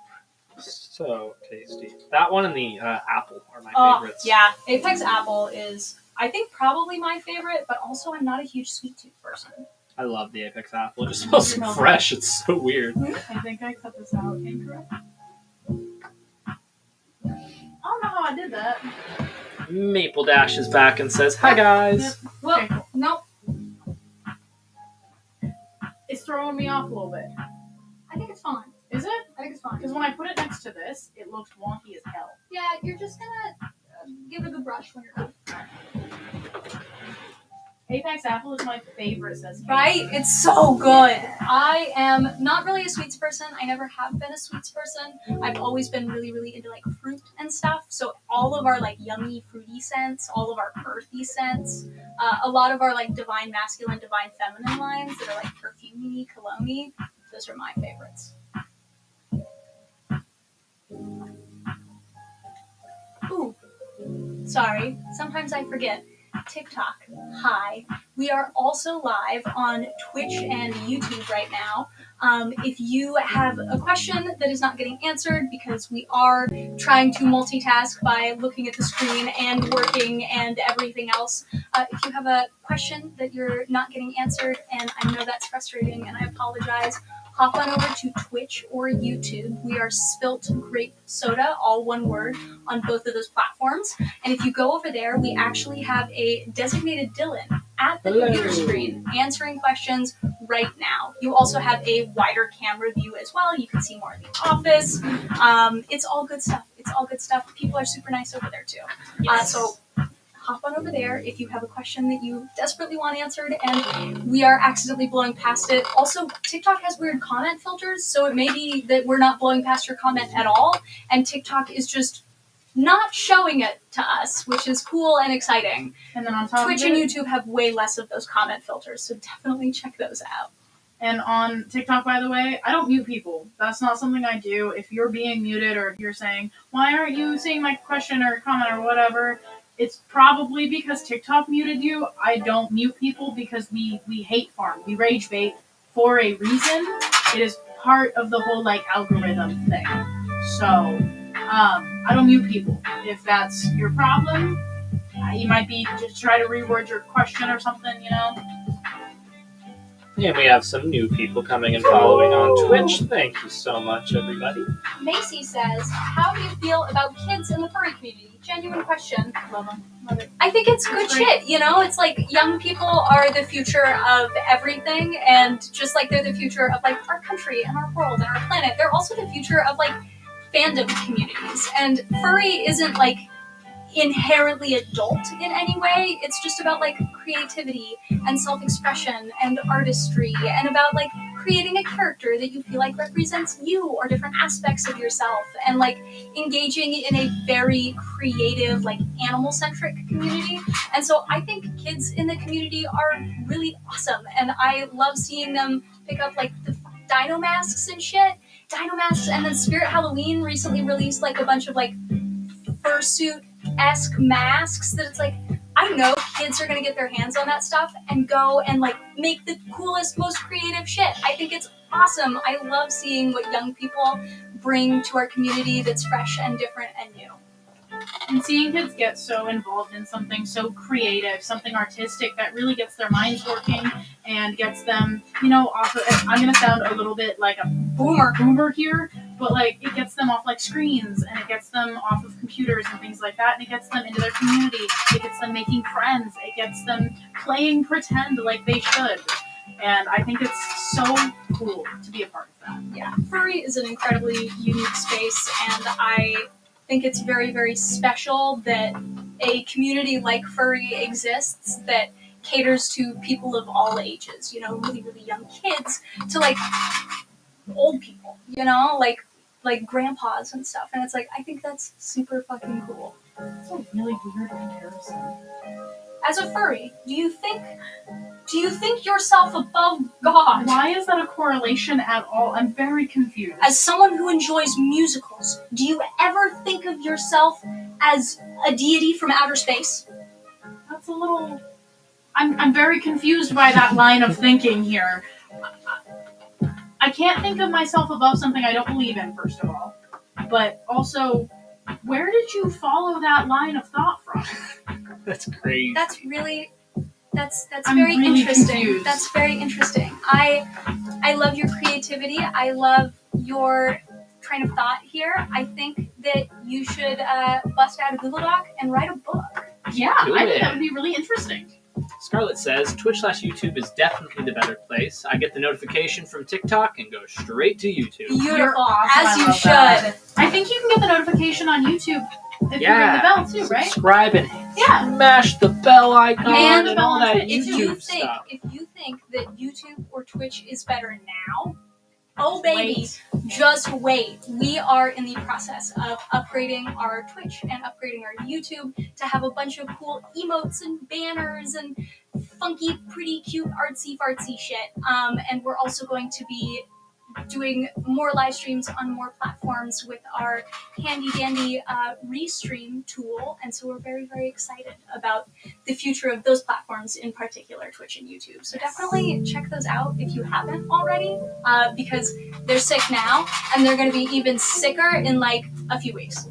So tasty. That one and the apple are my favorites. Yeah, Apex Apple is, I think, probably my favorite, but also I'm not a huge sweet tooth person. I love the Apex Apple. It just smells so fresh. It's so weird. I think I cut this out incorrect. I don't know how I did that. Maple Dash is back and says, hi guys. Well, Okay, cool. nope. It's throwing me off a little bit. I think it's fine. Is it? I think it's fine. Because when I put it next to this, it looks wonky as hell. Yeah, you're just gonna give it a good brush when you're done. Apex Apple is my favorite, says Kate. Right? It's so good. I am not really a sweets person. I never have been a sweets person. I've always been really, really into fruit and stuff. So all of our yummy fruity scents, all of our earthy scents, a lot of our divine masculine, divine feminine lines that are perfumey, cologne-y, those are my favorites. Ooh, sorry. Sometimes I forget. TikTok. Hi. We are also live on Twitch and YouTube right now. If you have a question that is not getting answered, because we are trying to multitask by looking at the screen and working and everything else, if you have a question that you're not getting answered, and I know that's frustrating and I apologize, hop on over to Twitch or YouTube. We are Spiltgrapesoda, all one word, on both of those platforms. And if you go over there, we actually have a designated Dylan at the computer screen answering questions right now. You also have a wider camera view as well. You can see more of the office. It's all good stuff. It's all good stuff. People are super nice over there too. Yes. So hop on over there if you have a question that you desperately want answered and we are accidentally blowing past it. Also, TikTok has weird comment filters, so it may be that we're not blowing past your comment at all, and TikTok is just not showing it to us, which is cool and exciting. And then on top Twitch of it, and YouTube have way less of those comment filters, so definitely check those out. And on TikTok, by the way, I don't mute people. That's not something I do. If you're being muted or if you're saying, why aren't you seeing my question or comment or whatever, it's probably because TikTok muted you. I don't mute people because we hate farm. We rage bait for a reason. It is part of the whole algorithm thing. So, I don't mute people. If that's your problem, you might be just try to reword your question or something, And we have some new people coming and following on Twitch. Thank you so much, everybody. Macy says, how do you feel about kids in the furry community? Genuine question. Love them. Love it. I think it's good shit, It's young people are the future of everything, and just like they're the future of our country and our world and our planet, they're also the future of fandom communities. And furry isn't inherently adult in any way. It's just about creativity and self-expression and artistry, and about creating a character that you feel represents you or different aspects of yourself, and engaging in a very creative animal-centric community. And so I think kids in the community are really awesome, and I love seeing them pick up the dino masks and shit. Dino masks, and then Spirit Halloween recently released a bunch of fursuit-esque masks that it's I know kids are gonna get their hands on that stuff and go and make the coolest, most creative shit. I think it's awesome. I love seeing what young people bring to our community that's fresh and different and new. And seeing kids get so involved in something so creative, something artistic that really gets their minds working and gets them, also, I'm going to sound a little bit like a boomer here, but like it gets them off like screens and it gets them off of computers and things like that, and it gets them into their community. It gets them making friends. It gets them playing pretend like they should. And I think it's so cool to be a part of that. Yeah, furry is an incredibly unique space, and I think it's very, very special that a community like furry exists that caters to people of all ages, you know, really, really young kids to like old people, you know, like grandpas and stuff. And it's like, I think that's super fucking cool. That's a really weird comparison. As a furry, do you think yourself above God? Why is that a correlation at all? I'm very confused. As someone who enjoys musicals, do you ever think of yourself as a deity from outer space? That's a little... I'm very confused by that line of thinking here. I can't think of myself above something I don't believe in, first of all. But also, where did you follow that line of thought from? That's great. That's really... That's I'm very really interesting. confused. That's very interesting. I love your creativity. I love your train of thought here. I think that you should bust out a Google Doc and write a book. Yeah, Do I it. think that would be really interesting. Scarlett says, Twitch/YouTube is definitely the better place. I get the notification from TikTok and go straight to YouTube. Beautiful, You're awesome. as I you love should. that. I think you can get the notification on YouTube if you ring the bell too, right? Subscribe and Yeah. smash the bell icon And and all that if you YouTube think stuff. that YouTube or Twitch is better now, oh baby, Wait. just wait. We are in the process of upgrading our Twitch and upgrading our YouTube to have a bunch of cool emotes and banners and funky, pretty, cute, artsy, fartsy shit. And we're also going to be doing more live streams on more platforms with our handy dandy restream tool, and so we're very, very excited about the future of those platforms, in particular Twitch and YouTube. So definitely check those out if you haven't already, because they're sick now and they're going to be even sicker in like a few weeks.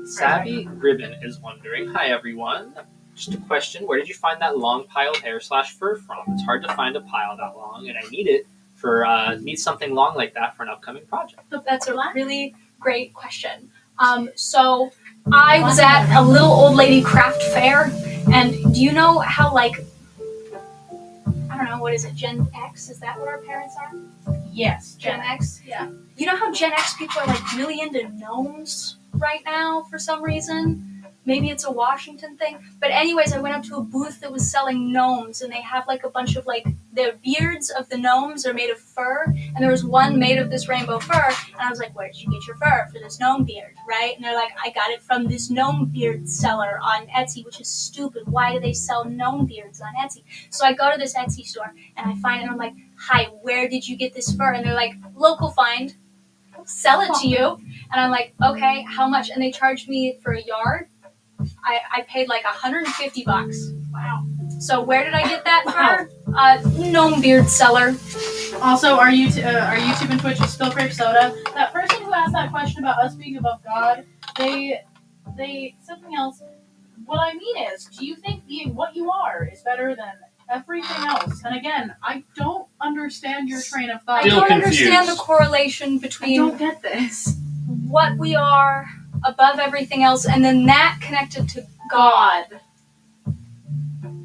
Savvy Ribbon is wondering, hi everyone. Just a question, where did you find that long pile of hair/fur from? It's hard to find a pile that long, and I need it for need something long like that for an upcoming project. That's a really great question. So I was at a little old lady craft fair, and do you know how, like, I don't know, what is it, Gen X? Is that what our parents are? Yes, Gen X? Yeah. You know how Gen X people are like really into gnomes right now for some reason? Maybe it's a Washington thing. But anyways, I went up to a booth that was selling gnomes, and they have like a bunch of like, the beards of the gnomes are made of fur, and there was one made of this rainbow fur, and I was like, where did you get your fur for this gnome beard, right? And they're like, I got it from this gnome beard seller on Etsy, which is stupid. Why do they sell gnome beards on Etsy? So I go to this Etsy store, and I find it, and I'm like, hi, where did you get this fur? And they're like, local find, sell it to you. And I'm like, okay, how much? And they charged me for a yard. I paid like $150. Wow. So where did I get that from? Gnome beard seller. Also, our YouTube and Twitch is Spiltgrapesoda. That person who asked that question about us being above God, they something else. What I mean is, do you think being what you are is better than everything else? And again, I don't understand your train of thought. I don't confused. understand the correlation I between don't get this. what we are above everything else and then that connected to God.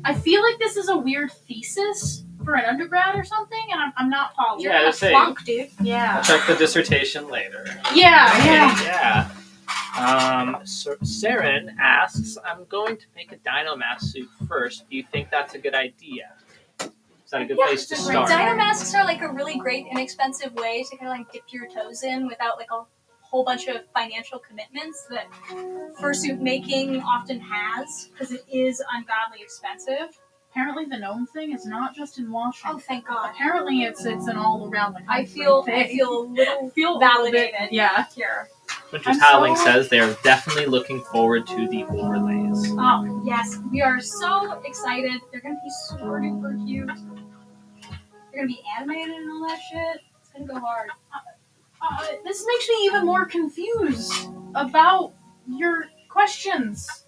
I feel like this is a weird thesis for an undergrad or something, and I'm not following. You're Yeah, gonna to say. flunk, dude. Yeah. I'll check the dissertation later. Yeah. So Saren asks, I'm going to make a dino mask suit first. Do you think that's a good idea? Is that a good place to it's a great start? Dino masks are like a really great, inexpensive way to kind of like dip your toes in without like a whole bunch of financial commitments that fursuit making often has, because it is ungodly expensive. Apparently, the gnome thing is not just in Washington. Oh, thank God. Apparently, it's an all around the country I feel thing. a little feel validated. Yeah. Here. Winter's I'm Howling so- says they're definitely looking forward to the overlays. Oh, yes. We are so excited. They're going to be super duper cute. They're going to be animated and all that shit. It's going to go hard. This makes me even more confused about your questions.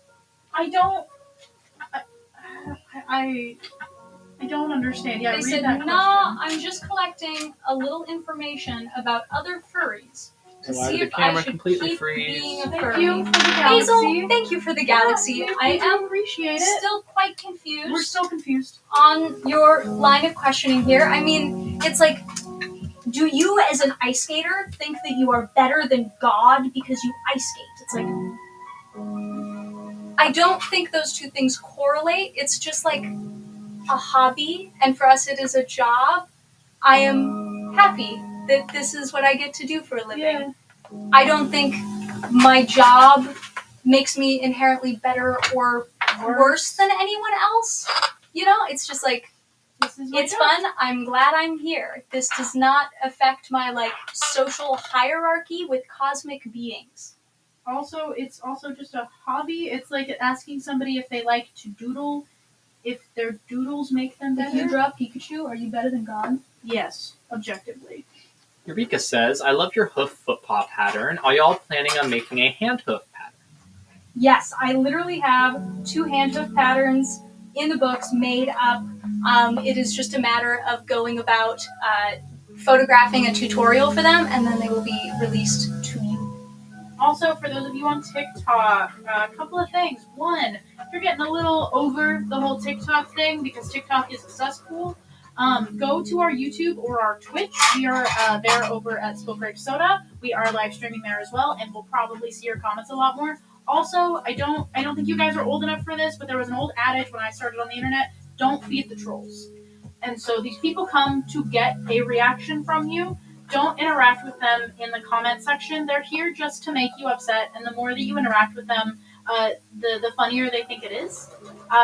I I don't understand. Yeah, They read said, that "Nah, question. I'm just collecting a little information about other furries to Why see did if the I camera should completely keep freeze? being a Thank furry." you for the Hazel, galaxy. thank you for the galaxy. Yeah, I we do am appreciate it. still quite We're confused still confused. on your line of questioning here. I mean, it's like, do you as an ice skater think that you are better than God because you ice skate? It's like, I don't think those two things correlate. It's just like a hobby, and for us it is a job. I am happy that this is what I get to do for a living. Yeah. I don't think my job makes me inherently better or worse than anyone else. You know, it's just like, This is my it's job. fun. I'm glad I'm here. This does not affect my like social hierarchy with cosmic beings. Also, it's also just a hobby. It's like asking somebody if they like to doodle, if their doodles make them better. If you draw Pikachu, are you better than God? Yes, objectively. Eureka says, I love your hoof foot paw pattern. Are y'all planning on making a hand hoof pattern? Yes, I literally have 2 hand hoof patterns in the books made up. It is just a matter of going about photographing a tutorial for them, and then they will be released to you. Also, for those of you on TikTok, a couple of things. One, if you're getting a little over the whole TikTok thing because TikTok is a cesspool, go to our YouTube or our Twitch. We are there over at Spiltgrapesoda. We are live streaming there as well, and we'll probably see your comments a lot more. Also, I don't think you guys are old enough for this, but there was an old adage when I started on the internet: don't feed the trolls. And so these people come to get a reaction from you. Don't interact with them in the comment section. They're here just to make you upset, and the more that you interact with them, the funnier they think it is.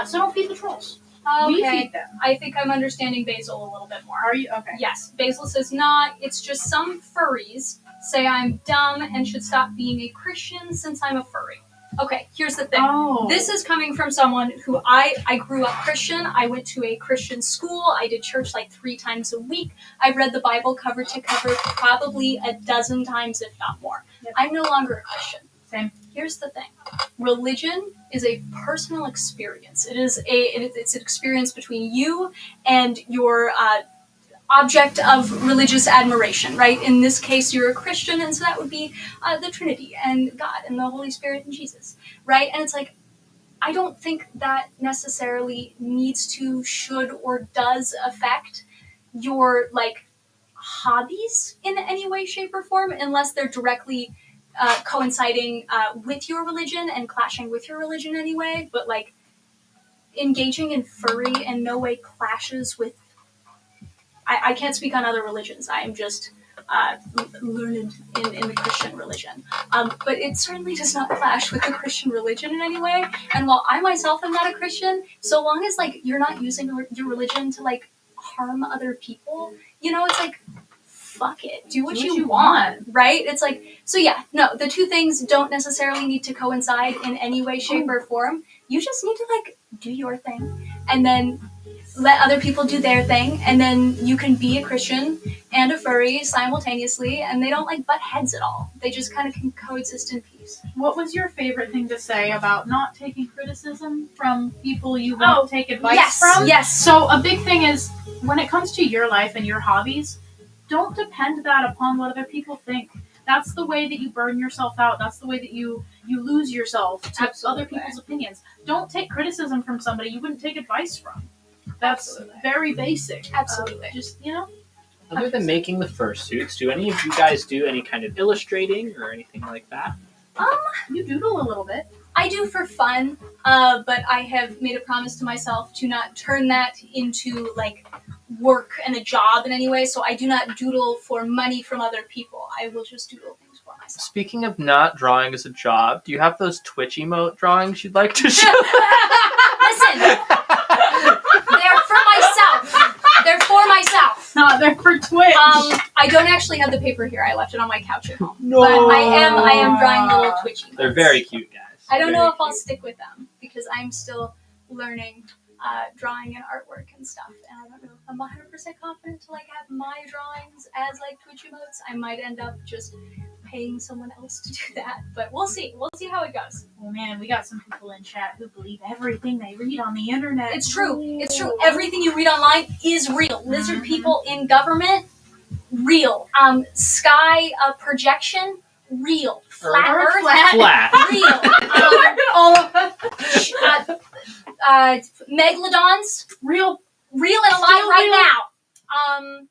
So don't feed the trolls. We Okay, feed them. I think I'm understanding Basil a little bit more. Are you okay? Yes, Basil says, nah, it's just some furries say I'm dumb and should stop being a Christian since I'm a furry. Okay, here's the thing. Oh. This is coming from someone who I grew up Christian. I went to a Christian school. I did church like 3 times a week. I've read the Bible cover to cover probably a dozen times, if not more. Yep. I'm no longer a Christian. Same. Here's the thing. Religion is a personal experience. It's an experience between you and your object of religious admiration, right? In this case, you're a Christian, and so that would be the Trinity and God and the Holy Spirit and Jesus, right? And it's like, I don't think that necessarily needs to, should, or does affect your like hobbies in any way, shape, or form, unless they're directly coinciding with your religion and clashing with your religion anyway. But like engaging in furry in no way clashes with. I can't speak on other religions. I am just learned in the Christian religion. But it certainly does not clash with the Christian religion in any way. And while I myself am not a Christian, so long as like you're not using your religion to like harm other people, you know, it's like, fuck it. Do what you want, right? It's like, so yeah, no, the two things don't necessarily need to coincide in any way, shape, or form. You just need to like do your thing and then let other people do their thing, and then you can be a Christian and a furry simultaneously, and they don't like butt heads at all. They just kind of can coexist in peace. What was your favorite thing to say about not taking criticism from people you won't take advice from? Yes. So a big thing is, when it comes to your life and your hobbies, don't depend that upon what other people think. That's the way that you burn yourself out. That's the way that you lose yourself to Absolutely. other people's opinions. Don't take criticism from somebody you wouldn't take advice from. That's Absolutely. very basic. Absolutely. Just, you know? Other than making the fursuits, do any of you guys do any kind of illustrating or anything like that? You doodle a little bit. I do for fun, but I have made a promise to myself to not turn that into like work and a job in any way. So I do not doodle for money from other people. I will just doodle things for myself. Speaking of not drawing as a job, do you have those Twitch emote drawings you'd like to show? Listen, they're for myself. They're for myself. No, they're for Twitch. I don't actually have the paper here. I left it on my couch at home. No. But I am drawing little Twitch emotes. They're very cute, guys. I don't know Very if I'll cute. stick with them because I'm still learning drawing and artwork and stuff, and I don't know if I'm 100% confident to like have my drawings as like Twitch emotes. I might end up just paying someone else to do that. But we'll see. We'll see how it goes. Oh man, we got some people in chat who believe everything they read on the internet. It's true. It's true. Everything you read online is real. Lizard people in government, real. Sky projection, real. Flat Earth, Flat. real. All of us. Megalodons, Real. real and alive right now.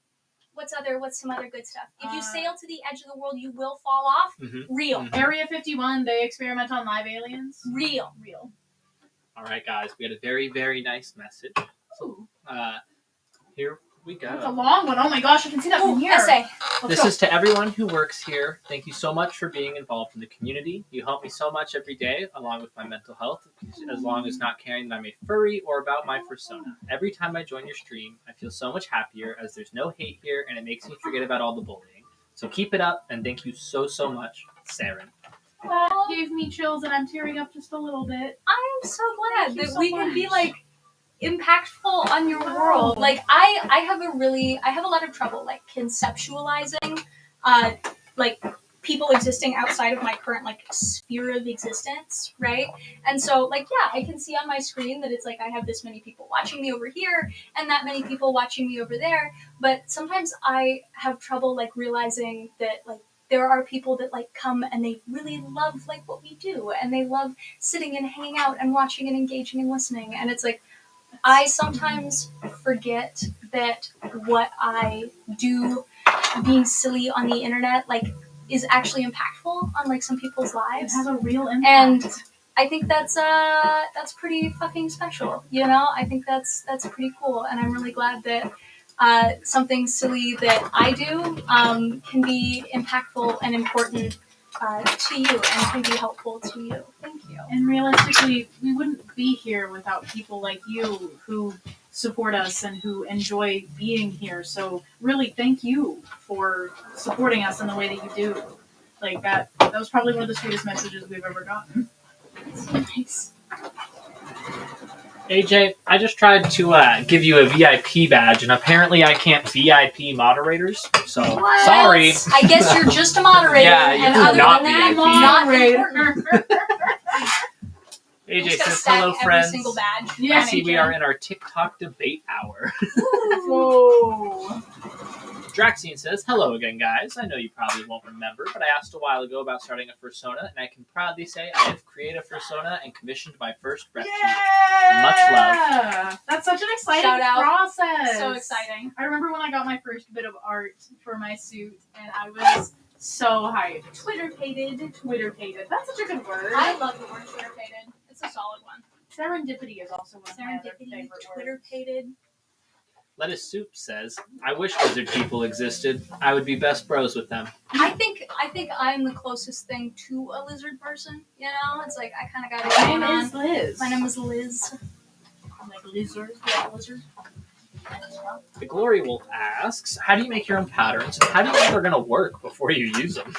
What's some other good stuff? If you sail to the edge of the world, you will fall off. Real. Area 51, they experiment on live aliens. Real. All right, guys, we had a very, very nice message. Ooh. Here we go. That's a long one. Oh my gosh, I can see that from here. Essay. This is to everyone who works here. Thank you so much for being involved in the community. You help me so much every day, along with my mental health, as long as not caring that I'm a furry or about my persona. Every time I join your stream, I feel so much happier as there's no hate here, and it makes me forget about all the bullying. So keep it up, and thank you so, so much, Saren. That gave me chills, and I'm tearing up just a little bit. I am so glad Thank you that so we can be much. like impactful on your world. Like I have a lot of trouble like conceptualizing like people existing outside of my current like sphere of existence, right? And so like yeah, I can see on my screen that it's like I have this many people watching me over here and that many people watching me over there, but sometimes I have trouble like realizing that like there are people that like come and they really love like what we do and they love sitting and hanging out and watching and engaging and listening, and it's like I sometimes forget that what I do being silly on the internet like is actually impactful on like some people's It lives. has a real impact. And I think that's pretty fucking special, you know? I think that's pretty cool, and I'm really glad that something silly that I do can be impactful and important to you and can be helpful to you. Thank you. And realistically, we wouldn't be here without people like you who support us and who enjoy being here. So really, thank you for supporting us in the way that you do. Like that was probably one of the sweetest messages we've ever gotten. That's so nice. AJ, I just tried to give you a VIP badge, and apparently I can't VIP moderators, so What? sorry. I guess you're just a moderator, Yeah, you and do other not than that, VIP. not Moderator. important. AJ Just gotta says, stack hello, every friends. single badge. Yeah, I see we AJ. are in our TikTok debate hour. Whoa. Draxian says, hello again, guys. I know you probably won't remember, but I asked a while ago about starting a fursona, and I can proudly say I have created a fursona and commissioned my first rep sheet. Yeah! Much love. That's such an exciting Shout out. process. So exciting. I remember when I got my first bit of art for my suit, and I was so hyped. Twitter-pated. That's such a good word. I love the word Twitter-pated. It's a solid one. Serendipity is also one of my other Serendipity, favorite words. Twitter-pated. Lettuce Soup says, I wish lizard people existed. I would be best bros with them. I think I'm the closest thing to a lizard person. You know, it's like I kind of got it My going name on. is Liz. My name is Liz. Like lizard. Yeah, lizard. The Glory Wolf asks, how do you make your own patterns, and how do you know they're going to work before you use them?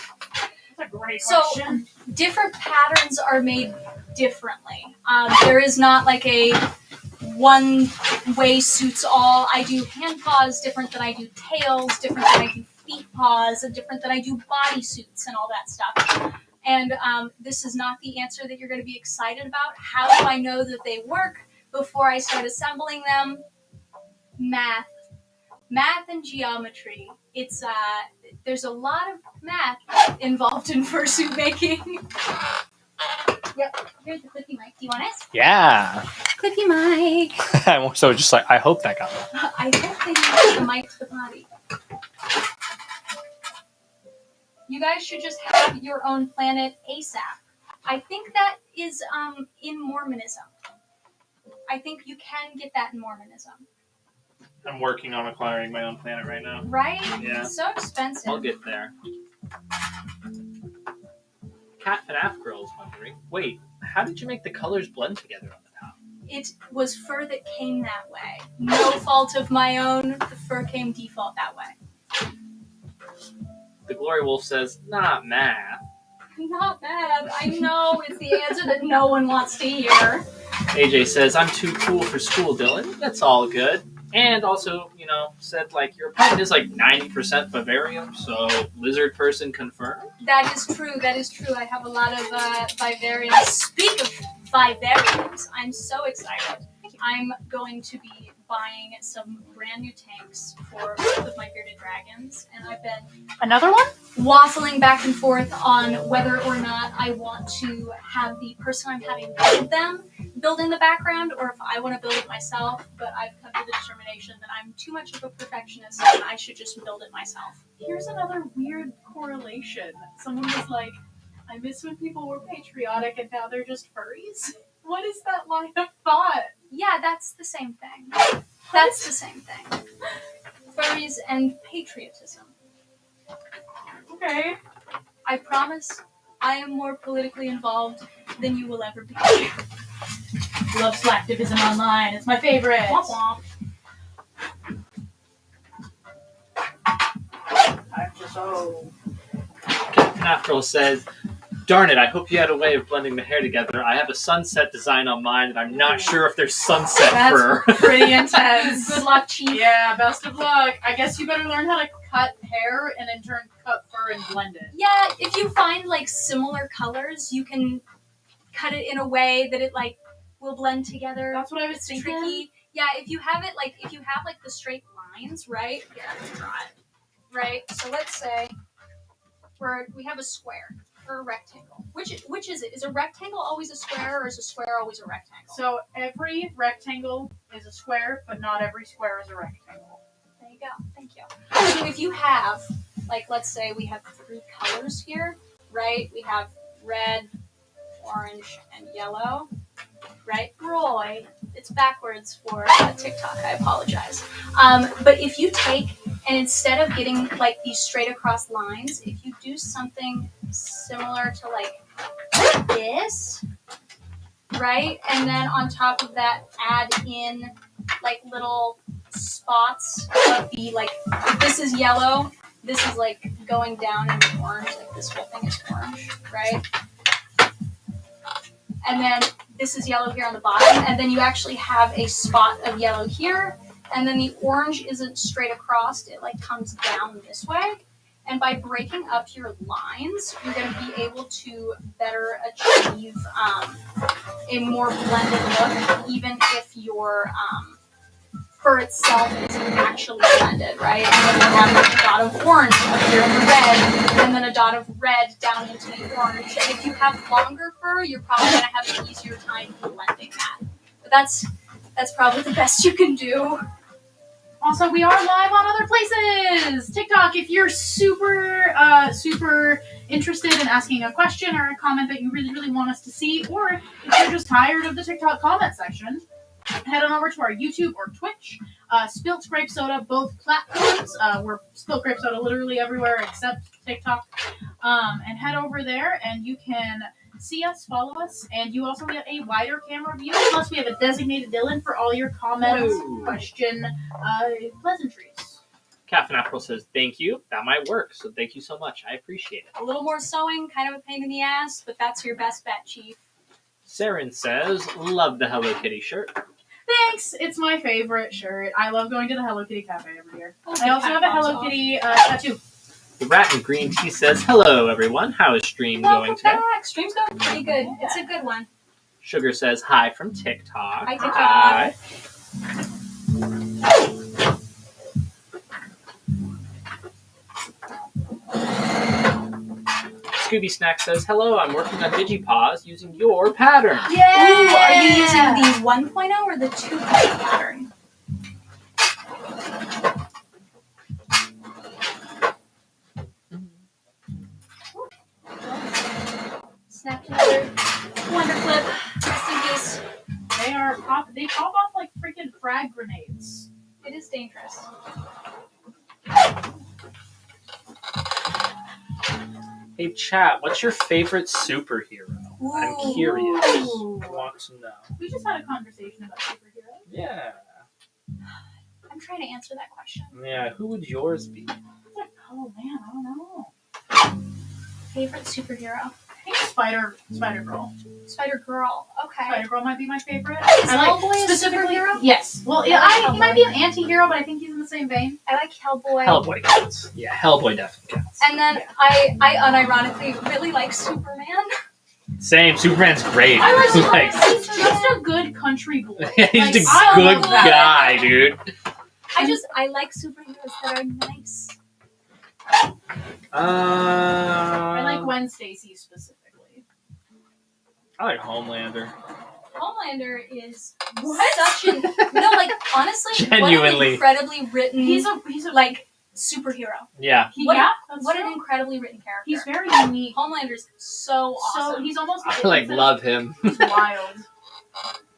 That's a great So- question. Different patterns are made differently. There is not like a one way suits all. I do hand paws different than I do tails, different than I do feet paws, and different than I do body suits and all that stuff. And this is not the answer that you're going to be excited about. How do I know that they work before I start assembling them? Math and geometry. It's there's a lot of math involved in fursuit making. Yep, here's the clippy mic. Do you want it? Yeah. Clippy mic. So just like, I hope that got me. I hope they use the mic to the body. You guys should just have your own planet ASAP. I think that is in Mormonism. I think you can get that in Mormonism. I'm working on acquiring my own planet right now. Right? Yeah. It's so expensive. I'll get there. Cat FNAF Girl is wondering, wait, how did you make the colors blend together on the top? It was fur that came that way. No fault of my own. The fur came default that way. The Glory Wolf says, not math. Not bad. I know it's the answer that no one wants to hear. AJ says, I'm too cool for school, Dylan. That's all good. And also, said like your apartment is like 90% vivarium, so lizard person confirmed. That is true. That is true. I have a lot of vivariums. Speak of vivariums, I'm so excited. I'm going to be buying some brand new tanks for both of my bearded dragons, and I've been Another one? waffling back and forth on whether or not I want to have the person I'm having build them build in the background, or if I want to build it myself. But I've come to the determination that I'm too much of a perfectionist and I should just build it myself. Here's another weird correlation. Someone was like, I miss when people were patriotic and now they're just furries. What is that line of thought? Yeah, that's the same thing. That's the same thing. Furries and patriotism. Okay. I promise I am more politically involved than you will ever be. Love slacktivism online. It's my favorite. Womp womp. I'm just so... Natural says, darn it, I hope you had a way of blending the hair together. I have a sunset design on mine, and I'm not sure if there's sunset fur. That's pretty intense. Good luck, Chief. Yeah, best of luck. I guess you better learn how to cut hair and in turn cut fur and blend it. Yeah, if you find like similar colors, you can cut it in a way that it like will blend together. That's what I was It's thinking. tricky. Yeah, if you have the straight lines, right? Here, let's draw it. Right. So let's say we have a square or a rectangle. Which is it? Is a rectangle always a square, or is a square always a rectangle? So every rectangle is a square, but not every square is a rectangle. There you go. Thank you. So if you have, like, let's say we have 3 colors here, right? We have red, orange, and yellow, right? Roy, it's backwards for TikTok. I apologize. But if you take, and instead of getting like these straight across lines, if you do something similar to like this, right? And then on top of that, add in like little spots of the, like, if this is yellow, this is like going down into orange, like this whole thing is orange, right? And then this is yellow here on the bottom, and then you actually have a spot of yellow here, and then the orange isn't straight across, it like comes down this way. And by breaking up your lines, you're going to be able to better achieve a more blended look, even if your fur itself isn't actually blended, right? And then you have a dot of orange up here in the red, and then a dot of red down into the orange. And if you have longer fur, you're probably going to have an easier time blending that. But that's probably the best you can do. Also, we are live on other places. TikTok, if you're super interested in asking a question or a comment that you really, really want us to see, or if you're just tired of the TikTok comment section, head on over to our YouTube or Twitch. Spiltgrapesoda, both platforms. We're Spiltgrapesoda literally everywhere except TikTok. And head over there and you can see us, follow us, and you also get a wider camera view. Plus, we have a designated Dylan for all your comments, question, pleasantries. Captain April says, thank you. That might work, so thank you so much. I appreciate it. A little more sewing, kind of a pain in the ass, but that's your best bet, Chief. Saren says, love the Hello Kitty shirt. Thanks! It's my favorite shirt. I love going to the Hello Kitty Cafe every year. I also have a Hello Kitty tattoo. The Rat in Green Tea says, hello, everyone. How is stream going today? Back. Stream's going pretty good. Yeah. It's a good one. Sugar says, hi from TikTok. Hi, TikTok. Hi. Scooby Snack says, hello, I'm working on Digipaws using your pattern. Yeah! Ooh, are you using the 1.0 or the 2.0 pattern? Snap another wonder clip, just in case. They pop off like freaking frag grenades. It is dangerous. Hey, chat, what's your favorite superhero? Ooh. I'm curious. I want to know. We just had a conversation about superheroes. Yeah. I'm trying to answer that question. Yeah, who would yours be? Oh man, I don't know. Favorite superhero? think Spider Girl. Spider Girl. Okay. Spider Girl might be my favorite. Is I like Hellboy a specifically. superhero? Yes. Well, I like he might Hellboy. be an anti-hero, but I think he's in the same vein. I like Hellboy. Hellboy counts. Yeah, Hellboy definitely counts. And then I unironically really like Superman. Same. Superman's great. I like Superman. Like, He's just a good country boy. he's Like, a I good love that. guy, dude. I like superheroes that are nice. I like Gwen Stacy specifically. I like Homelander. Homelander is What? such an honestly, what Genuinely. an incredibly written He's a like superhero. Yeah. What, yeah. That's what true. an incredibly written character. He's very unique. Homelander's so awesome. So he's almost I like love him. He's wild.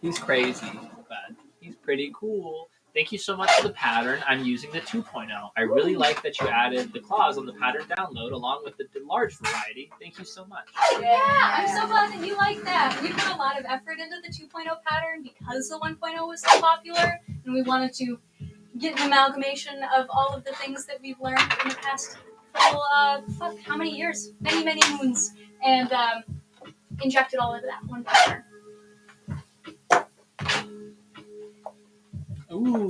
He's crazy, but he's pretty cool. Thank you so much for the pattern. I'm using the 2.0. I really like that you added the claws on the pattern download along with the large variety. Thank you so much. Yeah, I'm so glad that you like that. We put a lot of effort into the 2.0 pattern because the 1.0 was so popular, and we wanted to get an amalgamation of all of the things that we've learned in the past couple, how many years? Many, many moons, and injected all into that one pattern. Ooh,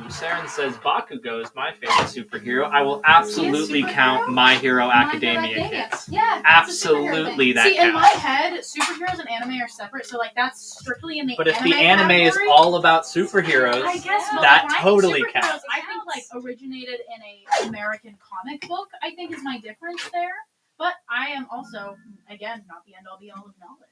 Saren says Bakugo is my favorite superhero. I will absolutely count My Hero Academia kids. Yeah, Absolutely, that See, in my counts. head, superheroes and anime are separate, so like that's strictly in the But if anime the anime category. is all about superheroes, I guess but that like, when I think totally superheroes, counts. I think like originated in a American comic book. I think is my difference there. But I am also, again, not the end all be all of knowledge.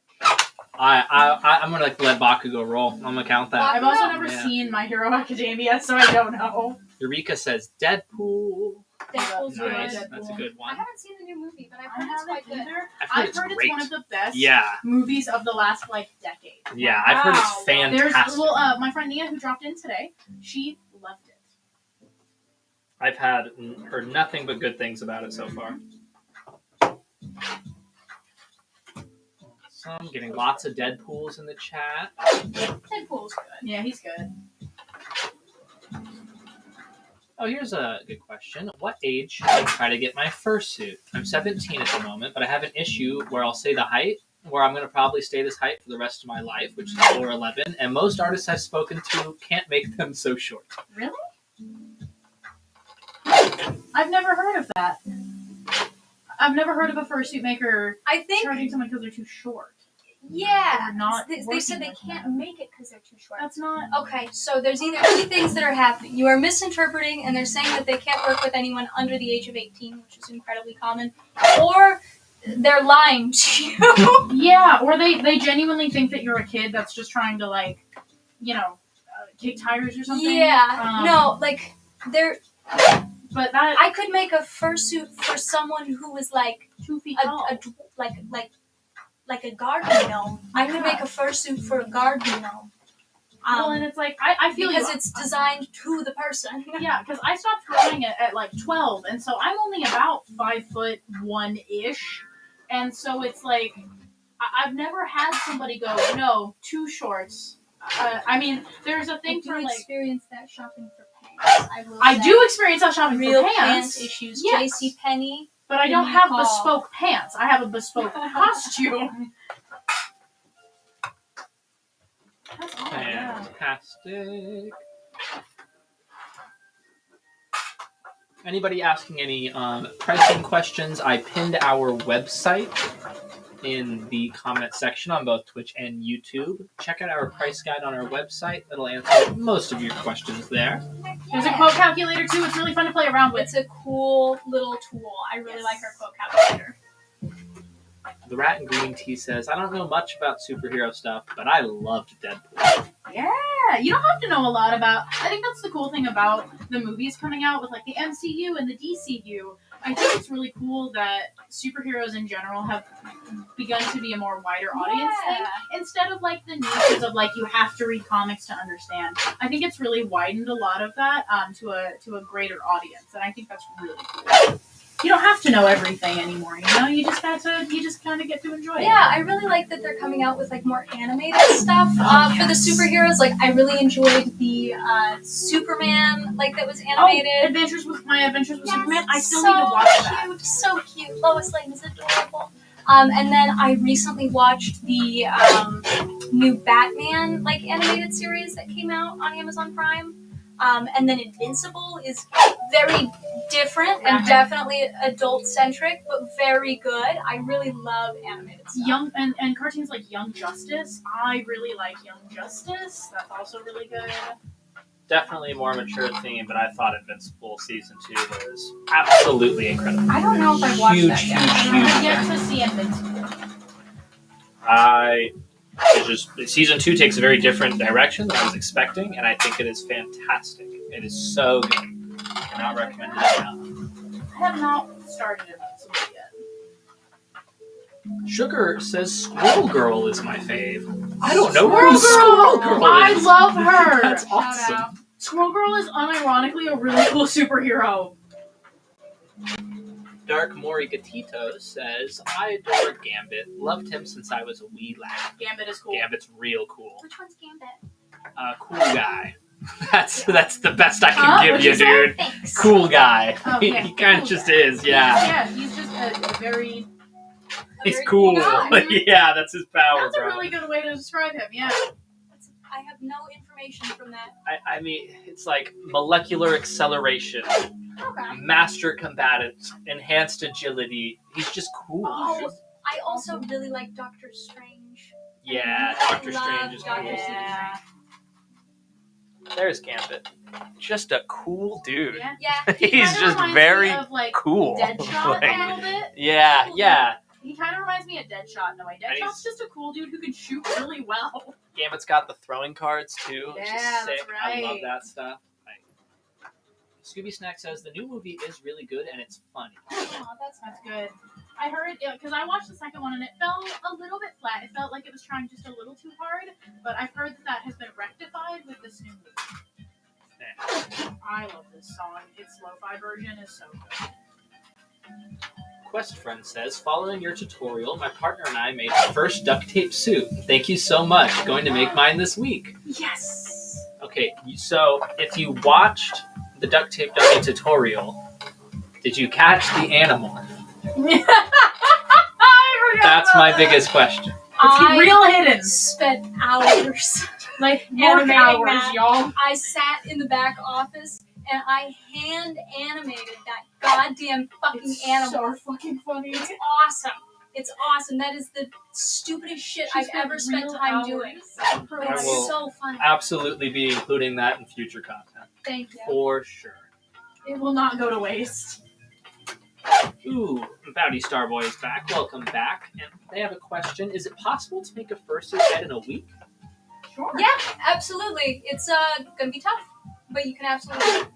I'm gonna let Bakugo roll. I'm gonna count that. I've also never Yeah. seen My Hero Academia, so I don't know. Eureka says Deadpool. Deadpool's Nice, good. that's a good I one. haven't seen the new movie, but I've I heard it's quite haven't good. either. I've heard it's great. one of the best Yeah, movies of the last like decade. yeah, I've heard it's Wow. fantastic. My friend Nia, who dropped in today, she loved it. I've heard nothing but good things about it so far. So I'm getting lots of Deadpools in the chat. Deadpool's good. Yeah, he's good. Oh, here's a good question. What age should I try to get my fursuit? I'm 17 at the moment, but I have an issue where I'll say the height, where I'm going to probably stay this height for the rest of my life, which is 4'11", and most artists I've spoken to can't make them so short. Really? I've never heard of that. I've never heard of a fursuit maker I think, charging someone because they're too short. yeah. They're not They working said they with can't them. make it because they're too short. That's not. Okay, so there's either two things that are happening. You are misinterpreting, and they're saying that they can't work with anyone under the age of 18, which is incredibly common, or they're lying to you. Yeah, or they genuinely think that you're a kid that's just trying to like, kick tires or something. Yeah, no, like they're. But that I could make a fursuit for someone who was like 2 feet a tall. like a garden gnome. I could make a fursuit for a garden gnome. Well, and it's like I feel because you. it's designed to the person. Yeah, because I stopped growing at like 12, and so I'm only about 5'1" ish, and so it's like I've never had somebody go, no, too shorts. I mean, there's a thing I do for like experience that shopping for pants. I do experience that shopping real for pants, issues. Yes. JC Penney. but I Give don't me a have call. bespoke pants. I have a bespoke costume. That's all. Yeah. Fantastic. Anybody asking any pricing questions? I pinned our website in the comment section on both Twitch and YouTube. Check out our price guide on our website. It'll answer most of your questions there. There's a quote calculator too. It's really fun to play around with. It's a cool little tool. I really like our quote calculator. The Rat and Green Tea says, I don't know much about superhero stuff, but I loved Deadpool. Yeah, you don't have to know a lot about. I think that's the cool thing about the movies coming out with like the MCU and the DCU. I think it's really cool that superheroes in general have begun to be a more wider audience thing instead of like the niches of like you have to read comics to understand. I think it's really widened a lot of that to a greater audience, and I think that's really cool. You don't have to know everything anymore, You just kind of get to enjoy it. Yeah, I really like that they're coming out with like more animated stuff for the superheroes. Like I really enjoyed the Superman that was animated. Adventures with Superman. I still so need to watch that. So cute. Lois Lane is adorable. And then I recently watched the new Batman animated series that came out on Amazon Prime. And then Invincible is very different and definitely adult-centric, but very good. I really love animated stuff. And cartoons like Young Justice. I really like Young Justice. That's also really good. Definitely a more mature theme, but I thought Invincible season 2 was absolutely incredible. I don't know if I've watched that yet. I've yet to see Invincible. Season 2 takes a very different direction than I was expecting, and I think it is fantastic. It is so good. I cannot recommend it enough. I have not started Invincible yet. Sugar says Squirrel Girl is my fave. I don't know Squirrel who Squirrel Girl I is. love her. That's Shout awesome. out. Squirrel Girl is unironically a really cool superhero. Dark Mori Gatito says, I adore Gambit. Loved him since I was a wee lad. Gambit is cool. Gambit's real cool. Which one's Gambit? Cool guy. That's the best I can give What'd you, you say? dude. Thanks. Cool guy. Okay, He kind of cool just guy. is, yeah. Yeah, he's just a very... He's very cool. guy. Yeah, that's his power, That's a bro. really good way to describe him, yeah. I have no information from that. I mean, it's like molecular acceleration, Okay. master combatant, enhanced agility. He's just cool. Oh, I also really like Doctor Strange. Yeah, I Doctor love Strange is Doctor cool. Strange. There's Gambit. Just a cool dude. Yeah. Yeah. He He's kinda just reminds very me of, like, cool. Deadshot Like, a little bit. yeah. He kind of reminds me of Deadshot in a way. And Deadshot's just a cool dude who can shoot really well. Gambit's got the throwing cards too, which Yeah, is that's sick. I love right. that stuff. Scooby Snack says the new movie is really good and it's funny. Oh, that's good. I heard it because I watched the second one and it fell a little bit flat. It felt like it was trying just a little too hard, but I've heard that has been rectified with this new movie. Yeah. I love this song. Its lo-fi version is so good. Quest Friend says, following your tutorial, my partner and I made our first duct tape suit. Thank you so much. Going to make mine this week. Yes. Okay, so if you watched the duct tape dummy tutorial, did you catch the animal? That's my biggest question. It's real hidden. Spent hours Like Animating hours, that. y'all. I sat in the back office and I hand animated that goddamn fucking It's animal. so fucking funny. It's awesome. It's awesome. That is the stupidest shit I've ever spent time doing. But I it's will- so funny. Absolutely be including that in future content. Thank you. For sure. It will not go to waste. Ooh, Bounty Starboy is back. Welcome back. And they have a question. Is it possible to make a fursuit head in a week? Sure. Yeah, absolutely. It's gonna be tough, but you can absolutely.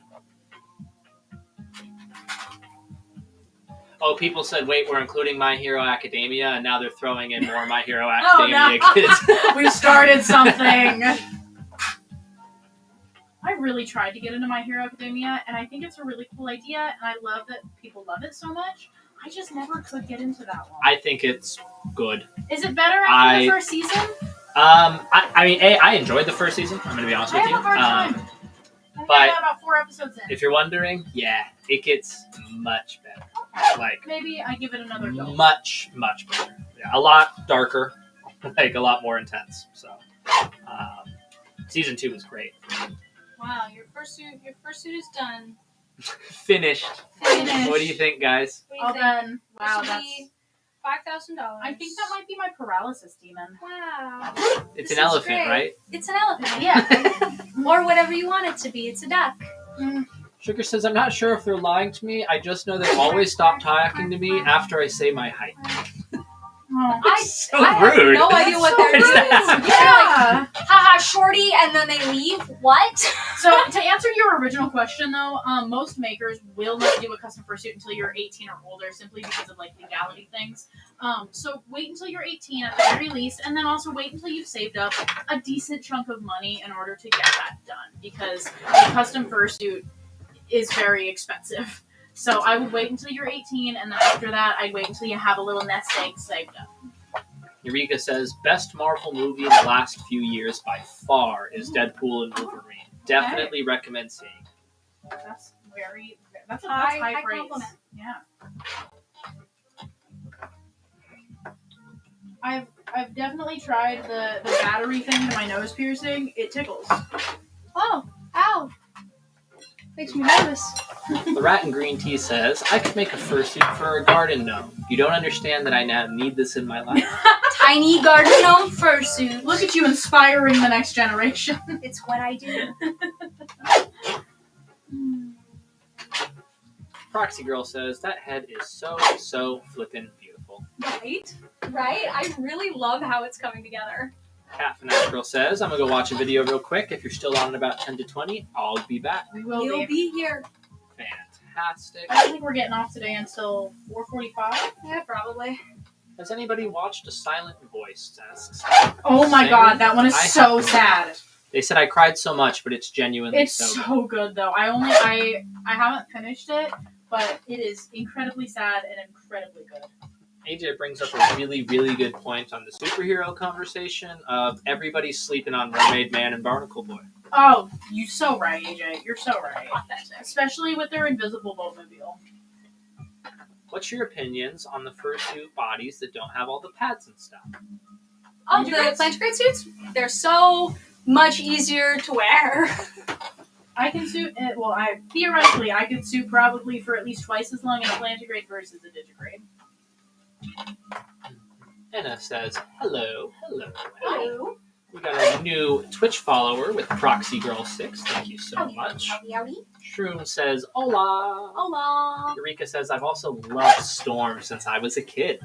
Oh, people said, wait, we're including My Hero Academia, and now they're throwing in more My Hero Oh, Academia no. kids. We started something. I really tried to get into My Hero Academia, and I think it's a really cool idea, and I love that people love it so much. I just never could get into that one. I think it's good. Is it better after the first season? I mean, I enjoyed the first season. I'm going to be honest I with you. have a hard time. I but- got about 4 episodes in. If you're wondering, yeah, it gets much better. Like, Maybe I give it another go. much better. Yeah, a lot darker, like a lot more intense. So, season 2 was great. Wow, your fursuit is done. Finished. Finished. What do you think, guys? What do you All think? done. Wow, This will that's. be $5,000. I think that might be my paralysis demon. Wow. It's This an is elephant, great. right? It's an elephant. Yeah. Or whatever you want it to be. It's a duck. Sugar says, I'm not sure if they're lying to me. I just know they always stop talking to me after I say my height. Oh. So I have rude. no idea what they're It's doing. that- They're like, haha, shorty, and then they leave? What? So to answer your original question, though, most makers will not do a custom fursuit until you're 18 or older, simply because of like legality things. So wait until you're 18 at the very least, and then also wait until you've saved up a decent chunk of money in order to get that done, because a custom fursuit is very expensive. So I would wait until you're 18, and then after that, I'd wait until you have a little nest egg saved up. Eureka says, best Marvel movie in the last few years by far is Deadpool and Wolverine. Definitely recommend seeing. That's that's High high praise. compliment. Yeah. I've definitely tried the battery thing to my nose piercing. It tickles. Oh, ow. Makes me nervous. The Rat in Green Tea says, I could make a fursuit for a garden gnome. You don't understand that I now need this in my life. Tiny garden gnome fursuit. Look at you inspiring the next generation. It's what I do. Proxy Girl says, that head is so flippin' beautiful. Right? Right? I really love how it's coming together. Cat Fanatic Girl says, I'm gonna go watch a video real quick. If you're still on in about 10 to 20, I'll be back. We will You'll be here. Fantastic. I don't think we're getting off today until 4:45. Yeah, probably. Has anybody watched A Silent Voice? Oh my Same. god, that one is I so have- sad. They said I cried so much, but it's genuinely It's so good. so good though. I haven't finished it, but it is incredibly sad and incredibly good. AJ brings up a really good point on the superhero conversation of everybody sleeping on Mermaid Man and Barnacle Boy. Oh, you're so right, AJ. You're so right. Authentic. Especially with their invisible boatmobile. What's your opinions on the fursuit bodies that don't have all the pads and stuff? Oh, the Spiltgrape suits? They're so much easier to wear. I can suit it. Well, theoretically I could suit probably for at least twice as long in a plantigrade versus a digigrade. Anna says, hello. Hello. We got a new Twitch follower with Proxy Girl 6. Thank you so much. Howdy. Shroom says, hola. Hola. Eureka says, I've also loved Storm since I was a kid.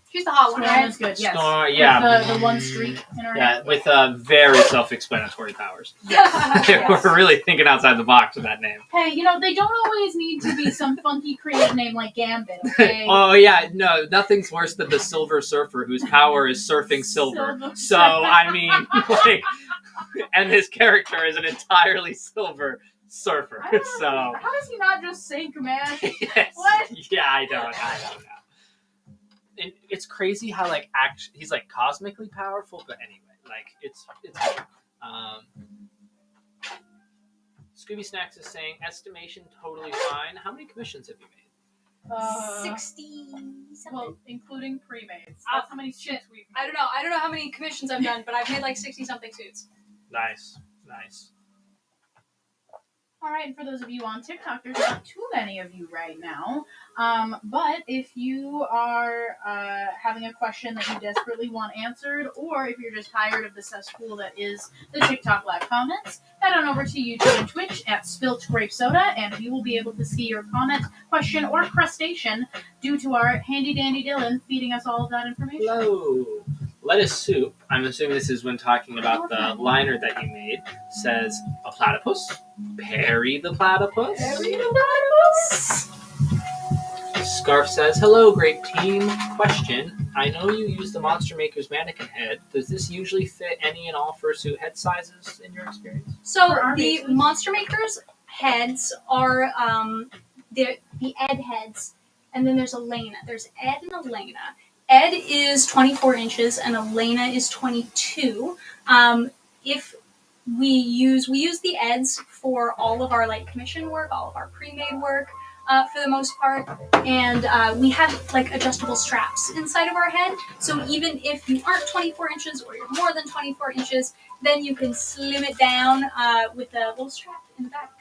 She's the hot one, Storm right? is good, yes. Storm, yeah. With the one streak in her Yeah, hand. with very self-explanatory powers. Yes. We're really thinking outside the box with that name. Hey, they don't always need to be some funky creative name like Gambit, okay? Oh yeah, no, nothing's worse than the Silver Surfer whose power is surfing silver. Silver. So I mean, like, and his character is an entirely silver surfer. I don't know. So How does he not just sink, man? yes, What? yeah, I don't know. And it's crazy how he's like cosmically powerful, but anyway, it's good. Scooby Snacks is saying estimation totally fine. How many commissions have you made? 60 something. Well, including pre-mades. That's how many shit. suits we've made. I don't know how many commissions I've done, but I've made like 60 something suits. Nice. All right, and for those of you on TikTok, there's not too many of you right now. But if you are having a question that you desperately want answered, or if you're just tired of the cesspool that is the TikTok live comments, head on over to YouTube and Twitch at Spiltgrapesoda, and we will be able to see your comment, question, or crustacean due to our handy dandy Dylan feeding us all of that information. Hello. Lettuce Soup, I'm assuming this is when talking about the liner that you made, says a platypus. Perry the platypus. Scarf says, hello, great team. Question, I know you use the Monster Maker's mannequin head. Does this usually fit any and all fursuit head sizes in your experience? So For our the bases. Monster Maker's heads are the Ed heads, and then there's Elena. There's Ed and Elena. Ed is 24 inches and Elena is 22. If we use the Eds for all of our commission work, all of our pre-made work, for the most part, and we have adjustable straps inside of our head. So even if you aren't 24 inches or you're more than 24 inches, then you can slim it down with a little strap in the back.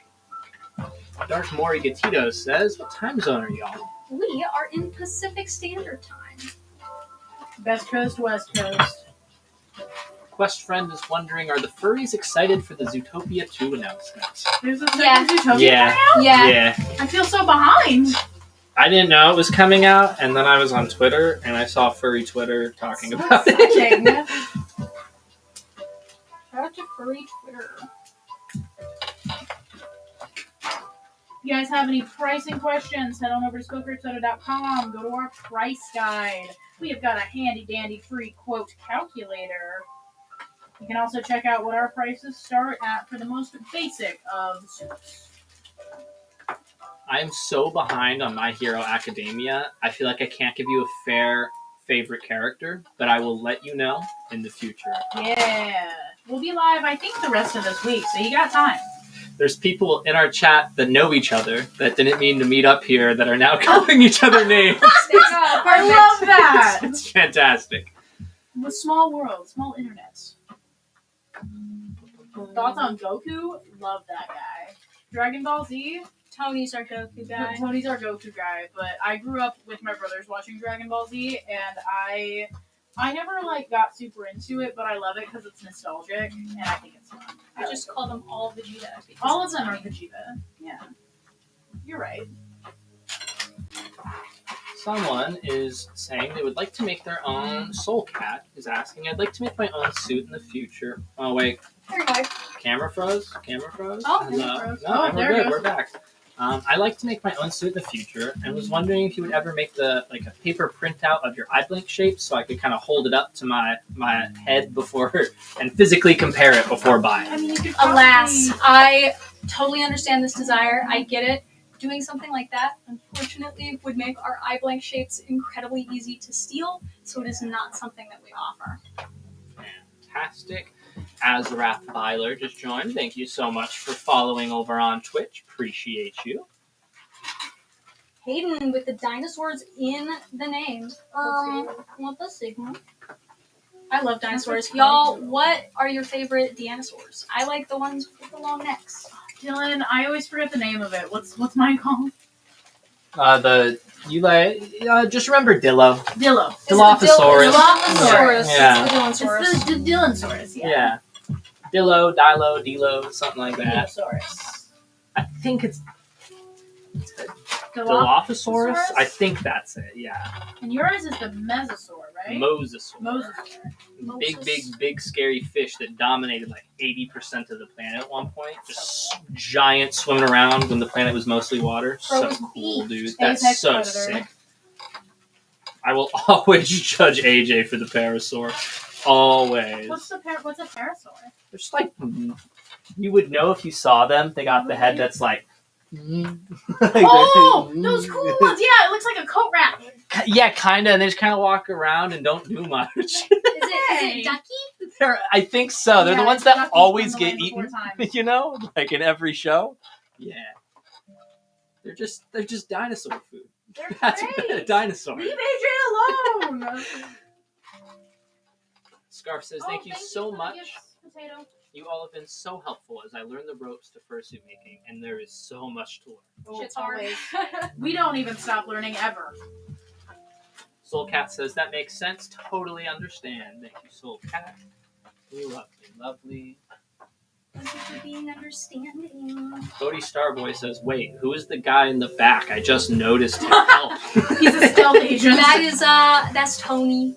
Dark Mori Gatito says, what time zone are y'all? We are in Pacific Standard Time. Best Coast, West Coast. Quest Friend is wondering, are the furries excited for the Zootopia 2 announcements? There's a Yeah. second Zootopia Yeah. coming out? Yeah. I feel so behind. I didn't know it was coming out, and then I was on Twitter, and I saw Furry Twitter talking So about it. exciting. Shout out to Furry Twitter. If you guys have any pricing questions, head on over to spiltgrapesoda.com. Go to our price guide. We have got a handy dandy free quote calculator. You can also check out what our prices start at for the most basic of suits. I'm so behind on My Hero Academia. I feel like I can't give you a fair favorite character, but I will let you know in the future. Yeah. We'll be live, I think, the rest of this week, so you got time. There's people in our chat that know each other that didn't mean to meet up here that are now calling each other names. I love that. It's fantastic. With small world, small internets. Thoughts on Goku? Love that guy. Dragon Ball Z? Tony's our Goku guy. Tony's our Goku guy, but I grew up with my brothers watching Dragon Ball Z, and I never like got super into it, but I love it because it's nostalgic, and I think it's fun. I just call them all Vegeta. All of them are Vegeta. Yeah. You're right. Someone is saying they would like to make their own. Soul Cat is asking, I'd like to make my own suit in the future. Oh, wait. There you go. Camera froze? Camera froze? Oh, camera froze. No, Oh, we're there it good. goes. We're back. I like to make my own suit in the future, and was wondering if you would ever make a paper printout of your eye blink shape, so I could kind of hold it up to my head before and physically compare it before buying. I mean, you could Alas, I totally understand this desire. I get it. Doing something like that, unfortunately, would make our eye blank shapes incredibly easy to steal, so it is not something that we offer. Fantastic. Azarath Byler just joined. Thank you so much for following over on Twitch. Appreciate you. Hayden with the dinosaurs in the name. What the signal? I love dinosaurs. Y'all, what are your favorite dinosaurs? I like the ones with the long necks. Dylan, I always forget the name of it. What's mine called? Just remember Dillo. Dillo. Dilophosaurus. Dilophosaurus. Yeah. It's the Dillosaurus. It's the Dylansaurus, Yeah. Dillo, Dilo, Dilo, something like that. Dilophosaurus. I think it's Dilophosaurus? I think that's it, yeah. And yours is the Mesosaur, right? Mosasaur. Mosasaur. Big, scary fish that dominated like 80% of the planet at one point. Just giant swimming around when the planet was mostly water. So cool, dude. That's Apex so predator. sick. I will always judge AJ for the parasaur. Always. What's a parasaur? They're just like, you would know if you saw them. They got the head that's like, oh, those cool ones. Yeah, it looks like a coat rack. yeah, kind of. And they just kind of walk around and don't do much. Is it ducky? I think so. They're the ones that Ducky always from the get Land Before eaten. Time. You know, like in every show. Yeah, they're just dinosaur food. They're That's great. a dinosaur. Leave AJ alone. Scarf says, "Thank you so for the much. gifts, Potato. You all have been so helpful as I learn the ropes to fursuit making, and there is so much to learn." Oh, Shit's hard. always. We don't even stop learning ever. Soul Cat says, "That makes sense. Totally understand." Thank you, Soul Cat. You lovely. Thank you for being understanding. Bodhi Starboy says, "Wait, who is the guy in the back? I just noticed him." Help. He's a stealth agent. That's Tony.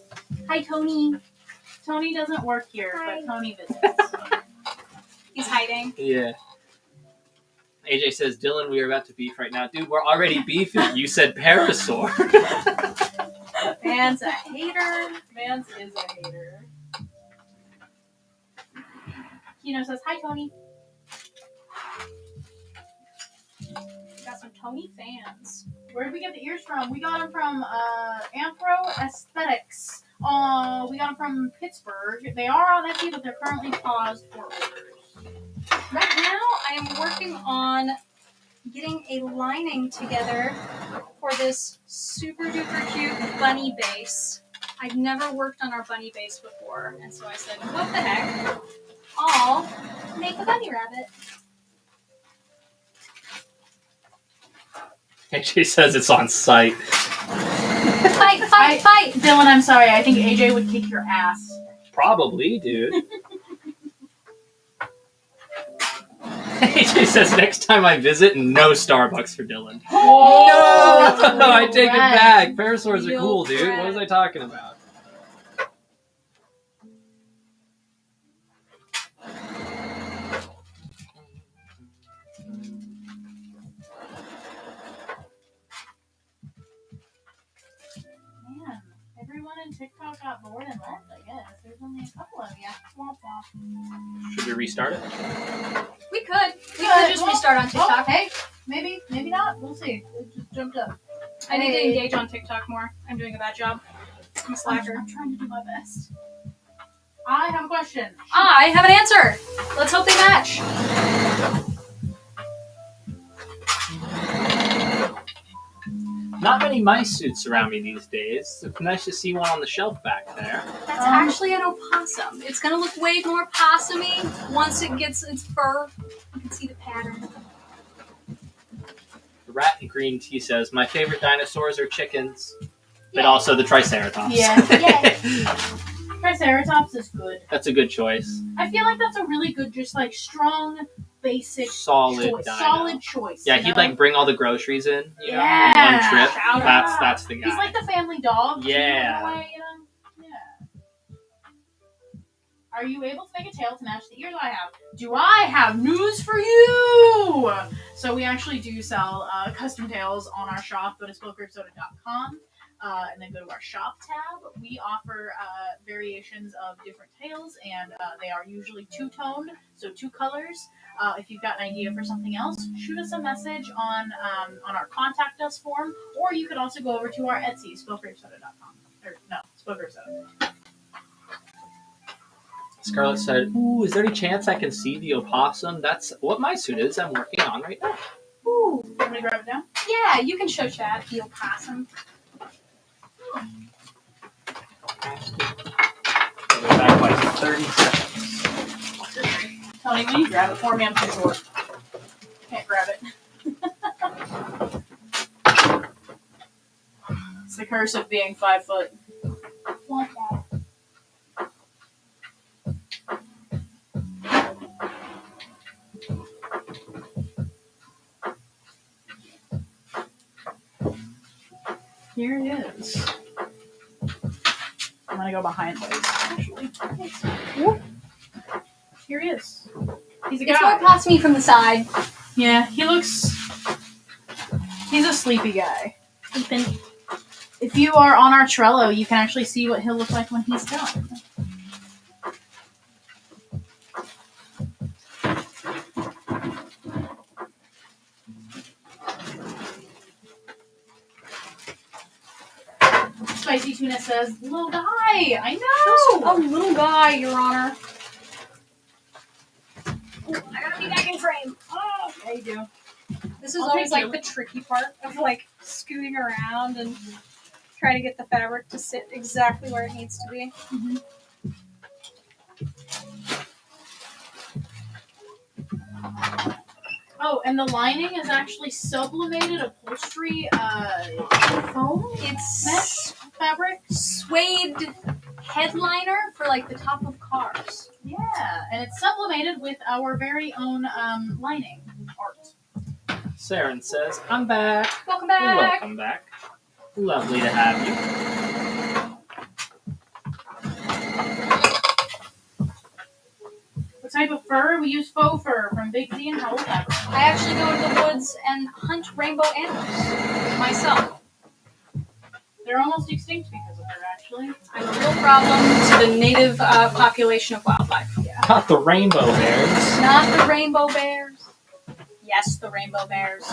Hi, Tony. Tony doesn't work here, Hi. but Tony visits. He's hiding. Yeah. AJ says, "Dylan, we are about to beef right now." Dude, we're already beefing. You said parasaur. Vance a hater. Vance is a hater. Kino says, hi, Tony. Got some Tony fans. Where did we get the ears from? We got them from Ampro Aesthetics. We got them from Pittsburgh. They are on Etsy, but they're currently paused for orders. Right now, I am working on getting a lining together for this super duper cute bunny base. I've never worked on our bunny base before, and so I said, what the heck? I'll make a bunny rabbit. AJ says it's on site. Fight, fight, fight! Dylan, I'm sorry. I think AJ would kick your ass. Probably, dude. AJ says, "Next time I visit, no Starbucks for Dylan." Oh, No, I take it back. Parasaurs are Real cool, dude. threat. What was I talking about? Man, everyone in TikTok got bored and left, I guess. There's only a couple of you. Womp womp. Should we restart it? We could just restart on Well, TikTok. hey, maybe not. We'll see. It just jumped up. I need to Hey. engage on TikTok more. I'm doing a bad job. I'm a slacker. I'm trying to do my best. I have a question. I have an answer. Let's hope they match. Not many mice suits around me these days. It's nice to see one on the shelf back there. That's actually an opossum. It's gonna look way more possumy once it gets its fur. You can see the pattern. The rat in green tea says, my favorite dinosaurs are chickens. But Yeah. also the Triceratops. Yeah. Triceratops is good. That's a good choice. I feel like that's a really good, just like strong, basic Solid choice. dino. Solid choice. Yeah, you he'd know? like bring all the groceries in, you know, Yeah. in one trip. Shout out. That's the guy. He's like the family dog. Yeah. In a way, you know? Yeah. Are you able to make a tail to match the ears I have? Do I have news for you? So we actually do sell custom tails on our shop. Go to spiltgrapesoda.com. And then go to our shop tab. We offer variations of different tails, and they are usually two-toned, so 2 colors. If you've got an idea for something else, shoot us a message on our contact us form, or you could also go over to our Etsy, spiltgrapesoda.com. Or no, Spiltgrapesoda. Scarlett said, ooh, is there any chance I can see the opossum? That's what my suit is I'm working on right now. Ooh, want me to grab it down? Yeah, you can show Chad the opossum. Go back like 30 seconds. Tony, will you grab it for me? I'm too short. Can't grab it. It's the curse of being 5 foot. Here it is. I'm gonna go behind ways, actually. Here he is. He's a It's more guy. possumy from the side. Yeah, he's a sleepy guy. Sleeping. If you are on our Trello, you can actually see what he'll look like when he's done. Spicy Tuna says, little guy, I know! Oh, little guy, Your Honor. Ooh, I gotta be back in frame. Oh, yeah, you do. This is I'll always take like you. the tricky part of like scooting around and trying to get the fabric to sit exactly where it needs to be. Mm-hmm. Oh, and the lining is actually sublimated upholstery foam It's mesh fabric. suede headliner for like the top of cars. Yeah, and it's sublimated with our very own lining art. Saren says, I'm back. Welcome back. Welcome back. Lovely to have you. What type of fur? We use faux fur from Big Z and Howell Fabric. I actually go to the woods and hunt rainbow antlers myself. They're almost extinct because of her, actually. I'm a real problem to the native population of wildlife. Yeah. Not the rainbow bears. Not the rainbow bears. Yes, the rainbow bears.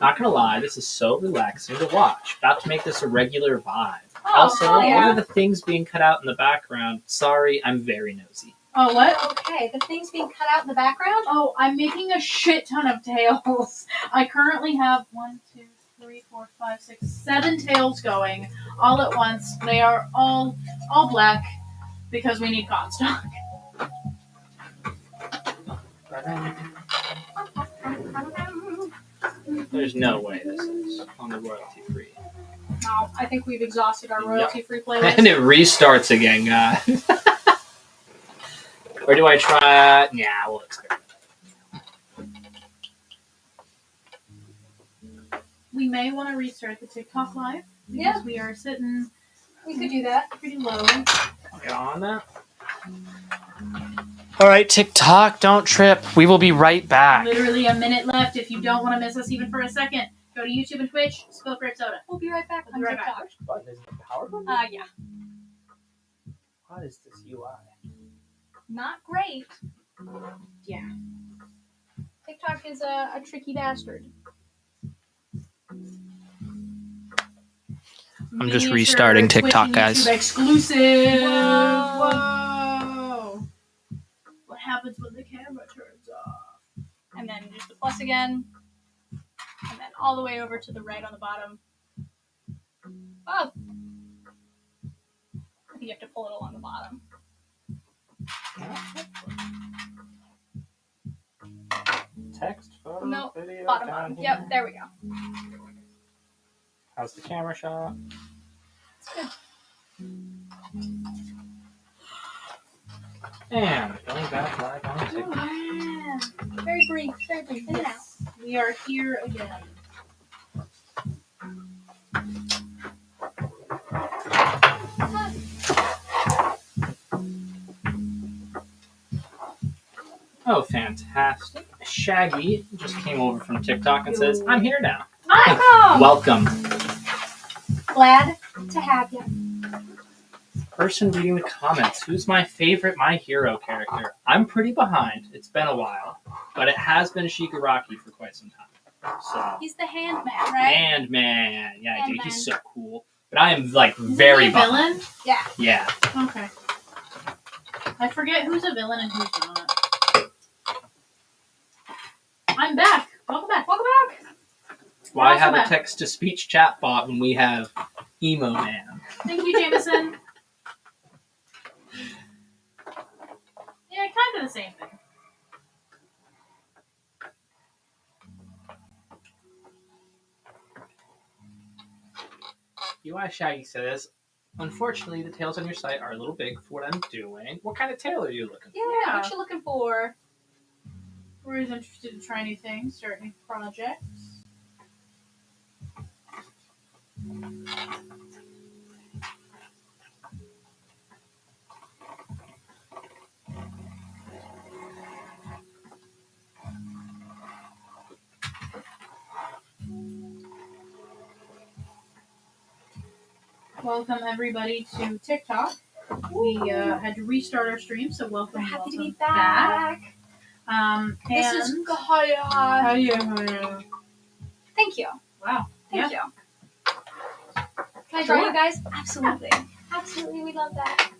Not gonna lie, this is so relaxing to watch. About to make this a regular vibe. Oh, Also, hell yeah. what are the things being cut out in the background? Sorry, I'm very nosy. Oh, what? Okay, the things being cut out in the background. Oh, I'm making a shit ton of tails. I currently have 1, 2, 3, 4, 5, 6, 7 tails going all at once. They are all black because we need cotton stock. There's no way this is on the royalty free. No, I think we've exhausted our royalty-free playlist. And it restarts again, guys. Or do I try? Yeah, we'll experiment. We may want to restart the TikTok live because Yeah. we are sitting We could do that. pretty low. Get on that. All right, TikTok, don't trip. We will be right back. Literally a minute left. If you don't want to miss us even for a second, Go to YouTube and Twitch, Spiltgrapesoda. We'll be right back We'll on be right back. TikTok. Which button is the power button? Yeah. What is this UI? Not great. Yeah. TikTok is a tricky bastard. I'm just Miniature restarting Twitch TikTok, and guys. YouTube exclusive. Whoa. Whoa. What happens when the camera turns off? And then just the plus again. And then all the way over to the right on the bottom. Oh! I think you have to pull it along the bottom. Text, photo, No, video, bottom. down here. Yep, there we go. How's the camera shot? It's good. And going back live on TikTok. Wow. Very brief, in and out. We are here again. Oh, fantastic. Shaggy just came over from TikTok and says, I'm here now. Welcome! Welcome. Glad to have you. Person reading the comments. Who's my favorite My Hero character? I'm pretty behind. It's been a while. But it has been Shigaraki for quite some time. So, He's the handman, right? Handman. Yeah, dude, Handman. he's so cool. But I am, like, Isn't very he a behind. villain? Yeah. Yeah. Okay. I forget who's a villain and who's not. I'm back. Welcome back. Welcome back. Why also have a back. text-to-speech chat bot when we have Emo Man? Thank you, Jameson. Yeah, kind of the same thing. UI Shaggy says, unfortunately, the tails on your site are a little big for what I'm doing. What kind of tail are you looking for? Yeah, what you looking for? We're always interested to try new things, start new projects. Welcome everybody to TikTok. We had to restart our stream, so welcome. We're happy to welcome be back. This is and Gaia. Hiya. Thank you. Wow. Thank you. Can I draw you guys? Absolutely. Absolutely, we love that.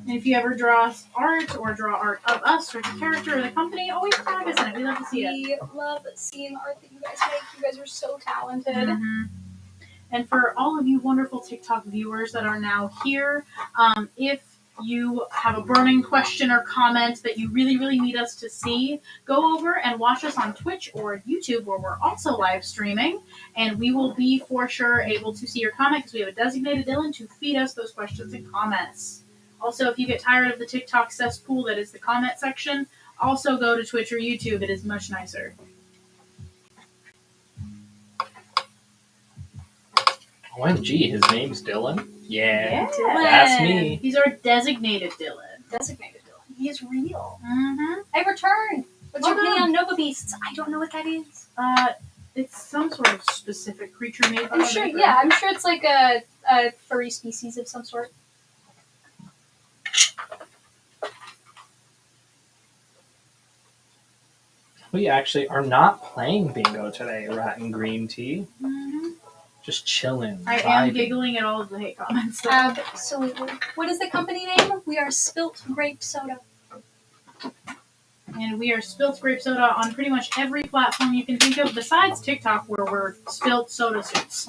And if you ever draw art or draw art of us or the character or the company, always tag us in it. We love to see it. We love seeing art that you guys make. You guys are so talented. Mm-hmm. And for all of you wonderful TikTok viewers that are now here, if you have a burning question or comment that you really, really need us to see, go over and watch us on Twitch or YouTube, where we're also live streaming, and we will be for sure able to see your comment because we have a designated Dylan to feed us those questions and comments. Also, if you get tired of the TikTok cesspool that is the comment section, also go to Twitch or YouTube. It is much nicer. OMG, his name's Dylan? Yeah. Dylan. That's me. He's our designated Dylan. Designated Dylan. He is real. Mm-hmm. I returned. What's your Welcome. opinion on Nova Beasts? I don't know what that is. It's some sort of specific creature made by I'm sure. nature. Yeah, I'm sure it's like a furry species of some sort. We actually are not playing bingo today, Rat and Green Tea. Mm-hmm. Just chilling. I am vibing. giggling at all of the hate comments. Though. Absolutely. What is the company name? We are Spiltgrapesoda. And we are Spiltgrapesoda on pretty much every platform you can think of, besides TikTok, where we're Spilt Soda Suits.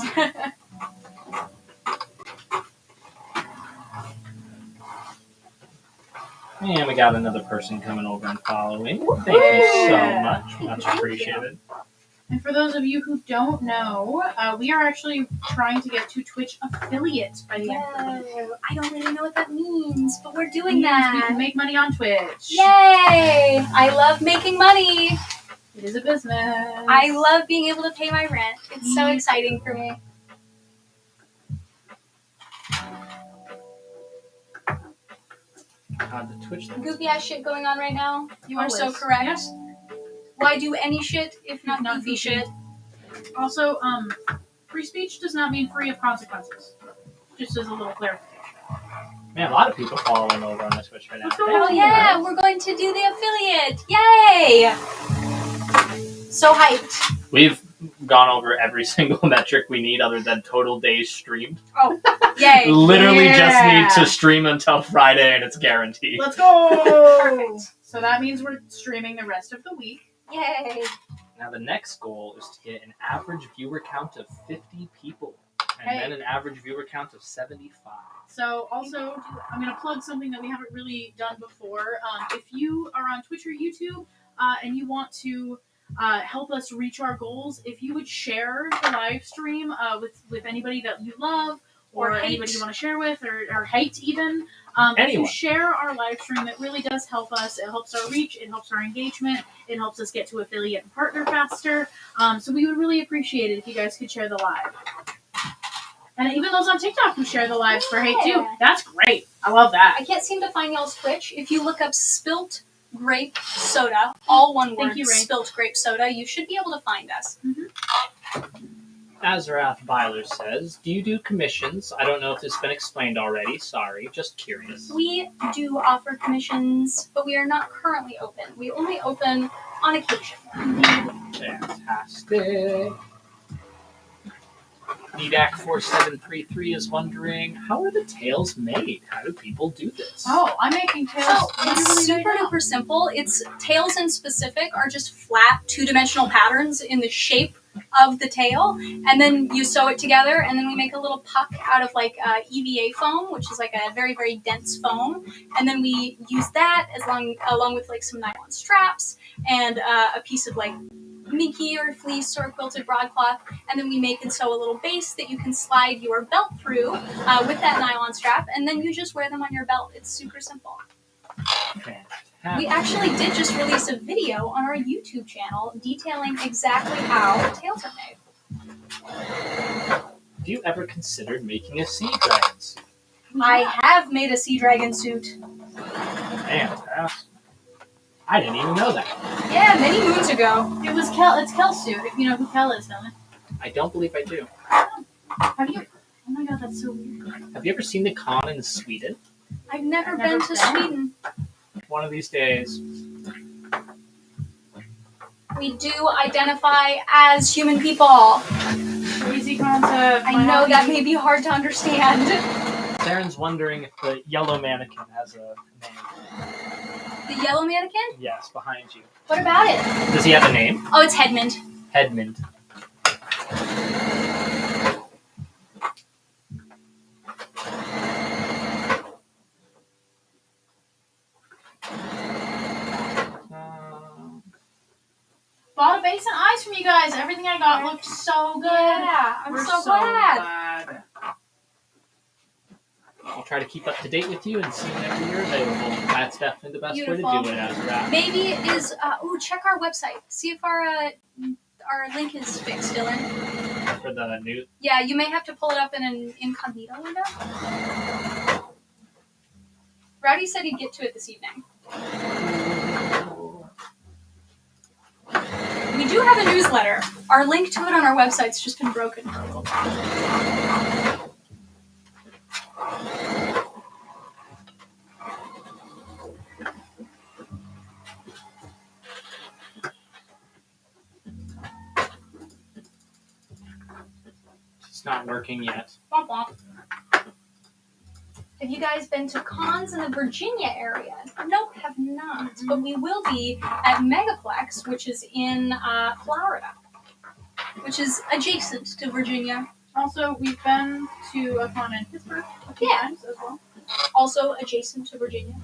And we got another person coming over and following. Thank you so much. Much appreciated. And for those of you who don't know, we are actually trying to get to Twitch affiliate by the end of the week. I don't really know what that means, but we're doing We that. can make money on Twitch. Yay! I love making money. It is a business. I love being able to pay my rent. It's so exciting for me. God, the Twitch thing. Goofy ass shit going on right now. You are so Always. correct. Yes. Why do any shit if not goofy shit? Also, free speech does not mean free of consequences. Just as a little clarification. Man, a lot of people following over on the Twitch right now. What's going Oh on? yeah, we're going to do the affiliate. Yay! So hyped. We've gone over every single metric we need other than total days streamed. Oh, yay. Literally Yeah. just need to stream until Friday and it's guaranteed. Let's go! Perfect. So that means we're streaming the rest of the week. Yay. Now the next goal is to get an average viewer count of 50 people. And Hey. then an average viewer count of 75. So also, I'm going to plug something that we haven't really done before. If you are on Twitch or YouTube and you want to help us reach our goals, if you would share the live stream with anybody that you love or Or hate. anybody you want to share with or hate even. If you Anyone. share our live stream, it really does help us. It helps our reach. It helps our engagement. It helps us get to affiliate and partner faster. So we would really appreciate it if you guys could share the live. And even those on TikTok who share the lives for hate too. Yeah. That's great. I love that. I can't seem to find y'all's Twitch. If you look up Spiltgrapesoda, all one word, Thank you, Ray. Spiltgrapesoda, you should be able to find us. Azarath Byler says, do you do commissions? I don't know if this has been explained already. Sorry, just curious. We do offer commissions, but we are not currently open. We only open on occasion. Fantastic. Nedak4733 is wondering, how are the tails made? How do people do this? Oh, I'm making tails. So it's literally super right now. duper simple. It's tails in specific are just flat two-dimensional patterns in the shape of the tail, and then you sew it together, and then we make a little puck out of like EVA foam, which is like a very, very dense foam, and then we use that along with like some nylon straps and a piece of like minky or fleece or quilted broadcloth, and then we make and sew a little base that you can slide your belt through with that nylon strap, and then you just wear them on your belt. It's super simple. Fantastic. We actually did just release a video on our YouTube channel detailing exactly how tails are made. Have you ever considered making a sea dragon suit? I have made a sea dragon suit. Fantastic. I didn't even know that. Yeah, many moons ago. It was Kel. It's Kel's suit. If you know who Kel is, don't you? I don't believe I do. Have you? Oh my god, that's so weird. Have you ever seen the con in Sweden? I've never I've been never to been. Sweden. One of these days. We do identify as human people. Crazy concept. I know that may be hard to understand. Darren's wondering if the yellow mannequin has a name. The yellow mannequin? Yes, behind you. What about it? Does he have a name? Oh, it's Headmond. Edmund. Bought a base and eyes from you guys. Everything I got looked so good. Yeah, I'm We're so glad. glad. I'll try to keep up to date with you and see whenever you're available. That's definitely the best Beautiful. way to do it, Azarath. Maybe it is. Check our website. See if our link is fixed, Dylan. For the new. Yeah, you may have to pull it up in an incognito window. Rowdy said he'd get to it this evening. We do have a newsletter. Our link to it on our website's just been broken for a little while. It's not working yet. Womp womp. Have you guys been to cons in the Virginia area? Nope, have not. But we will be at Megaplex, which is in Florida, which is adjacent to Virginia. Also, we've been to a con in Pittsburgh a few Yeah. times as well. Also adjacent to Virginia.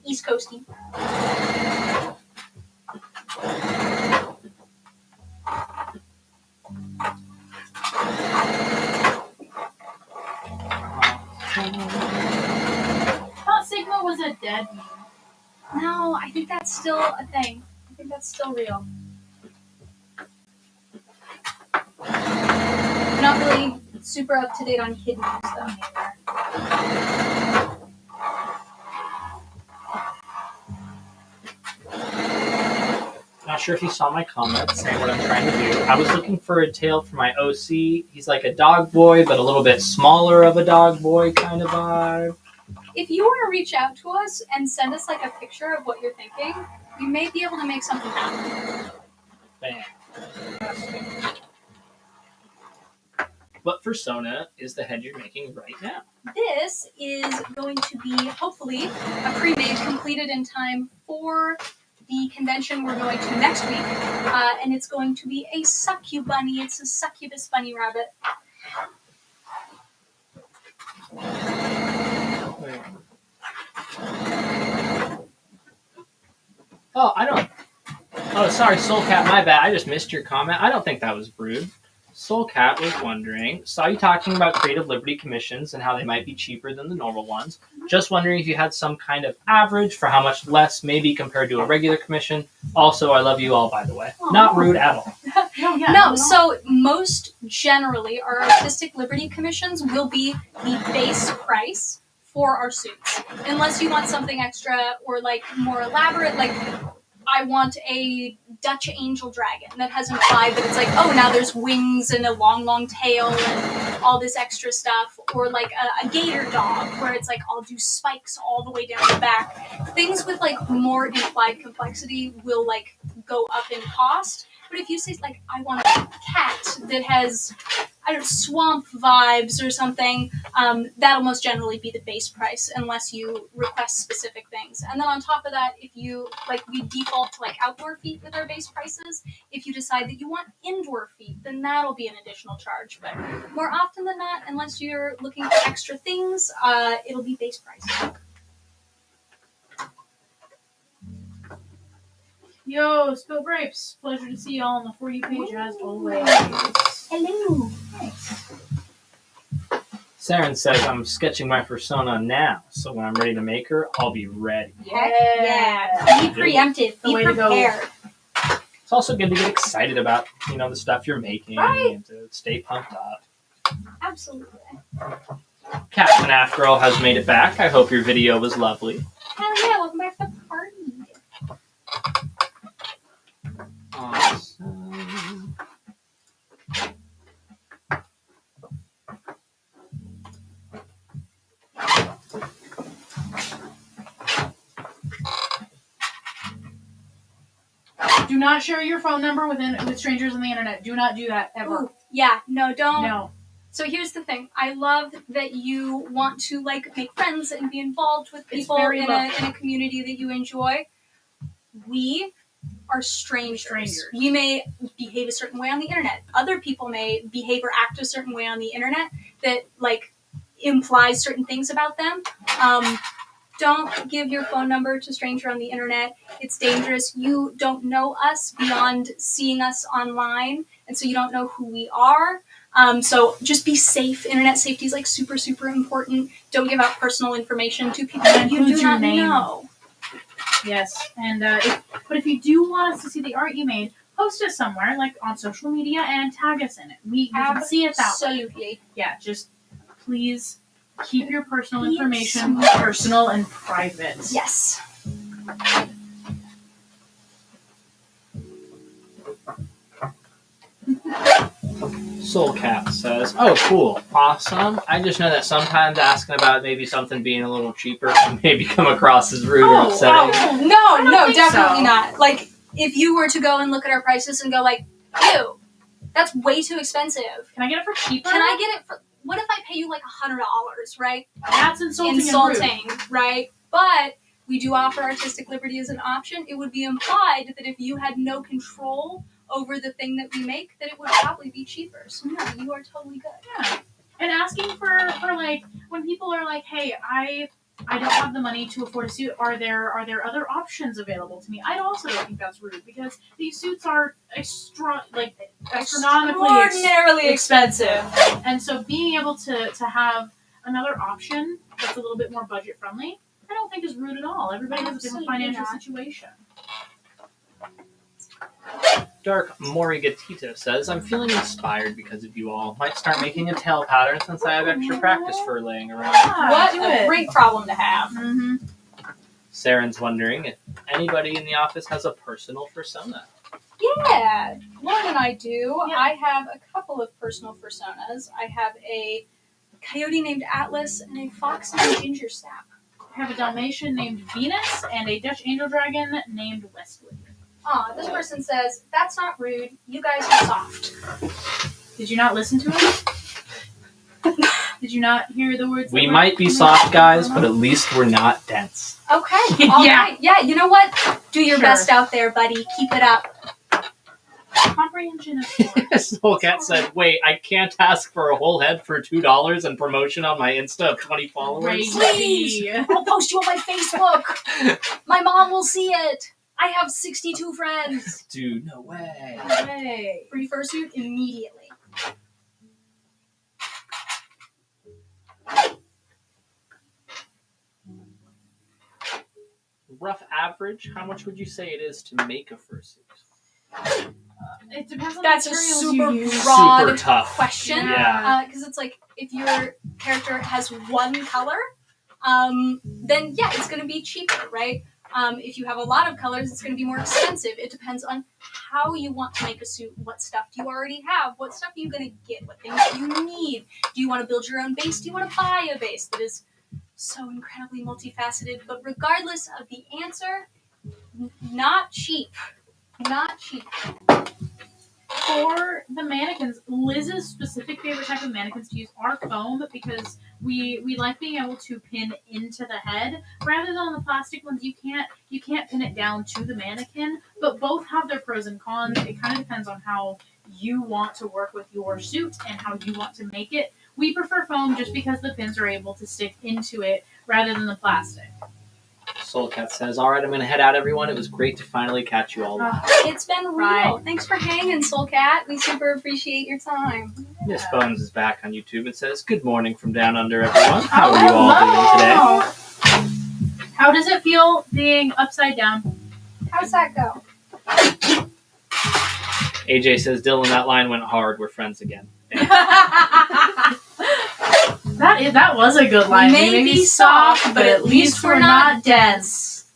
East Coasty. I thought Sigma was a dead meme. No, I think that's still a thing. I think that's still real. I'm not really super up to date on hidden stuff. Not not sure if you saw my comment saying what I'm trying to do. I was looking for a tail for my OC. He's like a dog boy, but a little bit smaller of a dog boy kind of vibe. If you want to reach out to us and send us like a picture of what you're thinking, we may be able to make something happen. Fantastic. What persona is the head you're making right now? This is going to be, hopefully, a pre-made completed in time for the convention we're going to next week. And it's going to be a succubunny. It's a succubus bunny rabbit. Wait. Oh, I don't. Oh, sorry, Soulcat, my bad. I just missed your comment. I don't think that was rude. Soulcat was wondering, saw you talking about Creative Liberty commissions and how they might be cheaper than the normal ones. Just wondering if you had some kind of average for how much less, maybe compared to a regular commission. Also, I love you all, by the way. Aww. Not rude at all. No, so most generally, our Artistic Liberty commissions will be the base price for our suits. Unless you want something extra or like more elaborate, like I want a Dutch angel dragon that has implied that it's like, oh, now there's wings and a long tail and all this extra stuff. Or like a gator dog where it's like, I'll do spikes all the way down the back. Things with like more implied complexity will like go up in cost. But if you say like, I want a cat that has, I don't know, swamp vibes or something, that'll most generally be the base price unless you request specific things. And then on top of that, if you, like, we default to like outdoor feet with our base prices. If you decide that you want indoor feet, then that'll be an additional charge. But more often than not, unless you're looking for extra things, it'll be base price. Yo, Spill Grapes. Pleasure to see you all on the For You page as always. Hello. Thanks. Saren says, I'm sketching my persona now, so when I'm ready to make her, I'll be ready. Heck yeah. Be preemptive. The Be way to go. prepared. It's also good to get excited about, the stuff you're making Right. and to stay pumped up. Absolutely. Cat FNAF Girl has made it back. I hope your video was lovely. Hell yeah. Welcome back to the party. Awesome. Do not share your phone number with strangers on the internet. Do not do that ever. Ooh, yeah, no, don't. No. So here's the thing. I love that you want to like make friends and be involved with It's people very in a community that you enjoy. We are strangers. We may behave a certain way on the internet. Other people may behave or act a certain way on the internet that like implies certain things about them. Don't give your phone number to a stranger on the internet. It's dangerous. You don't know us beyond seeing us online, and so you don't know who we are. So just be safe. Internet safety is like super, super important. Don't give out personal information to people that you do not know. Yes, and if you do want us to see the art you made, post us somewhere, like on social media, and tag us in it. We can see it that way. Absolutely. Yeah, just please keep your personal information personal and private. Yes. Soulcat says, oh, cool, awesome. I just know that sometimes asking about maybe something being a little cheaper can maybe come across as rude or upsetting. No, think definitely so. not. Like, if you were to go and look at our prices and go like, ew, that's way too expensive. Can I get it for cheaper? Can I get it for, what if I pay you like $100, right? That's insulting. And rude. Right? But we do offer artistic liberty as an option. It would be implied that if you had no control over the thing that we make, that it would probably be cheaper. So no, you are totally good. Yeah. And asking for like when people are like, hey, I don't have the money to afford a suit. Are there other options available to me? I also don't think that's rude because these suits are astronomically Extraordinarily expensive. And so being able to have another option that's a little bit more budget friendly, I don't think is rude at all. Everybody has a different Absolutely financial not. situation. Dark Morigatito says, I'm feeling inspired because of you all. Might start making a tail pattern since I have extra practice for laying around. What do a it. great problem to have. Mm-hmm. Saren's wondering if anybody in the office has a personal persona. Yeah, Lauren and I do. Yeah. I have a couple of personal personas. I have a coyote named Atlas and a fox named Gingersnap. I have a Dalmatian named Venus and a Dutch angel dragon named Westwood. This person says, that's not rude. You guys are soft. Did you not listen to it? Did you not hear the words? We might be soft guys, but at least we're not dense. Okay. All Yeah. right. Yeah, you know what? Do your Sure. best out there, buddy. Keep it up. Comprehension of Soulcat said, wait, I can't ask for a whole head for $2 and promotion on my Insta of 20 followers? Please. I'll post you on my Facebook. My mom will see it. I have 62 friends. Dude, no way. Hey. Free fursuit immediately. Rough average, how much would you say it is to make a fursuit? It depends on That's the a materials super you use. broad Super tough. question. Yeah. Because it's like, if your character has one color, then yeah, it's going to be cheaper, right? If you have a lot of colors, it's going to be more expensive. It depends on how you want to make a suit. What stuff do you already have? What stuff are you going to get? What things do you need? Do you want to build your own base? Do you want to buy a base that is so incredibly multifaceted? But regardless of the answer, not cheap. Not cheap. For the mannequins, Liz's specific favorite type of mannequins to use are foam because we like being able to pin into the head rather than on the plastic ones. You can't pin it down to the mannequin, but both have their pros and cons. It kind of depends on how you want to work with your suit and how you want to make it. We prefer foam just because the pins are able to stick into it rather than the plastic. Soulcat says, alright, I'm going to head out, everyone. It was great to finally catch you all. It's been real. Right. Thanks for hanging, Soulcat. We super appreciate your time. Miss Bones is back on YouTube and says, good morning from down under, everyone. How are you all doing today? How does it feel being upside down? How does that go? AJ says, Dylan, that line went hard. We're friends again. That was a good line. We may be soft, but at least we're not dense.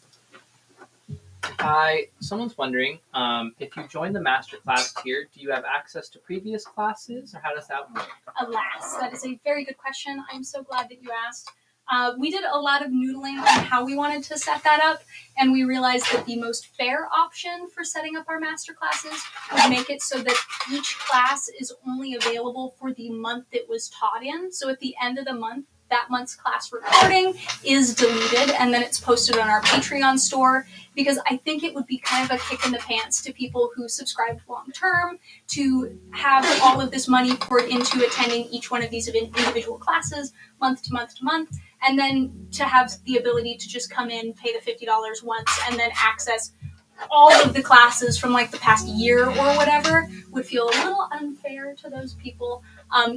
Hi. Someone's wondering, if you join the masterclass tier, do you have access to previous classes, or how does that work? Alas, that is a very good question. I'm so glad that you asked. We did a lot of noodling on how we wanted to set that up, and we realized that the most fair option for setting up our master classes would make it so that each class is only available for the month it was taught in. So at the end of the month, that month's class recording is deleted, and then it's posted on our Patreon store, because I think it would be kind of a kick in the pants to people who subscribed long term to have all of this money poured into attending each one of these individual classes month to month to month, and then to have the ability to just come in, pay the $50 once, and then access all of the classes from like the past year or whatever would feel a little unfair to those people.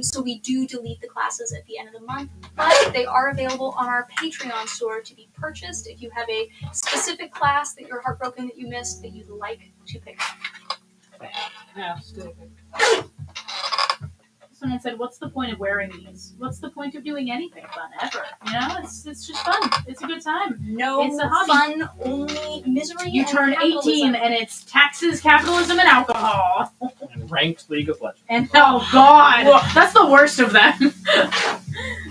So we do delete the classes at the end of the month, but they are available on our Patreon store to be purchased if you have a specific class that you're heartbroken that you missed that you'd like to pick up. Fantastic. Someone said, what's the point of wearing these? What's the point of doing anything fun ever? You know, it's just fun. It's a good time. No It's a hobby. fun, only misery. You and turn capitalism. 18 and it's taxes, capitalism, and alcohol. And ranked League of Legends. And oh god, that's the worst of them.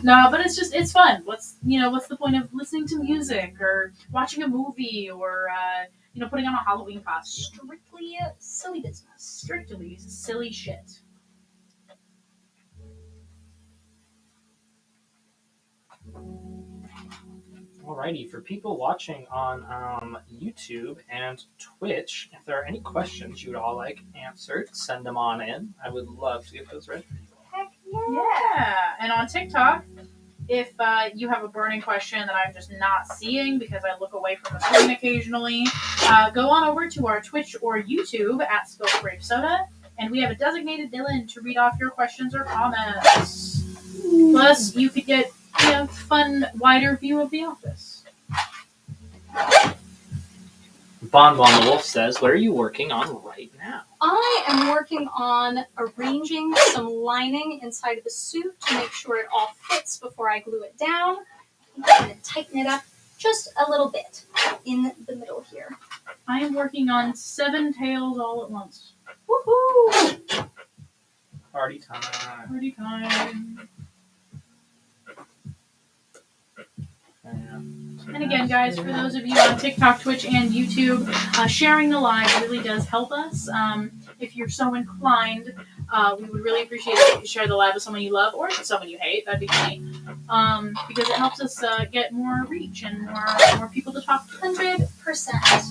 No, but it's fun. What's the point of listening to music or watching a movie or putting on a Halloween costume? Strictly silly business. Strictly silly shit. Alrighty, for people watching on YouTube and Twitch, if there are any questions you would all like answered, send them on in. I would love to get those read. Heck Yeah, and on TikTok, if you have a burning question that I'm just not seeing because I look away from the screen occasionally, go on over to our Twitch or YouTube at Spiltgrapesoda, and we have a designated Dylan to read off your questions or comments. Plus, you could get fun, wider view of the office. Bon Bon the Wolf says, what are you working on right now? I am working on arranging some lining inside of the suit to make sure it all fits before I glue it down. I'm going to tighten it up just a little bit in the middle here. I am working on 7 tails all at once. Woohoo! Party time. Party time. And again, guys, for those of you on TikTok, Twitch, and YouTube, sharing the live really does help us. If you're so inclined, we would really appreciate it if you share the live with someone you love or someone you hate. That'd be funny. Because it helps us get more reach and more people to talk to. 100%.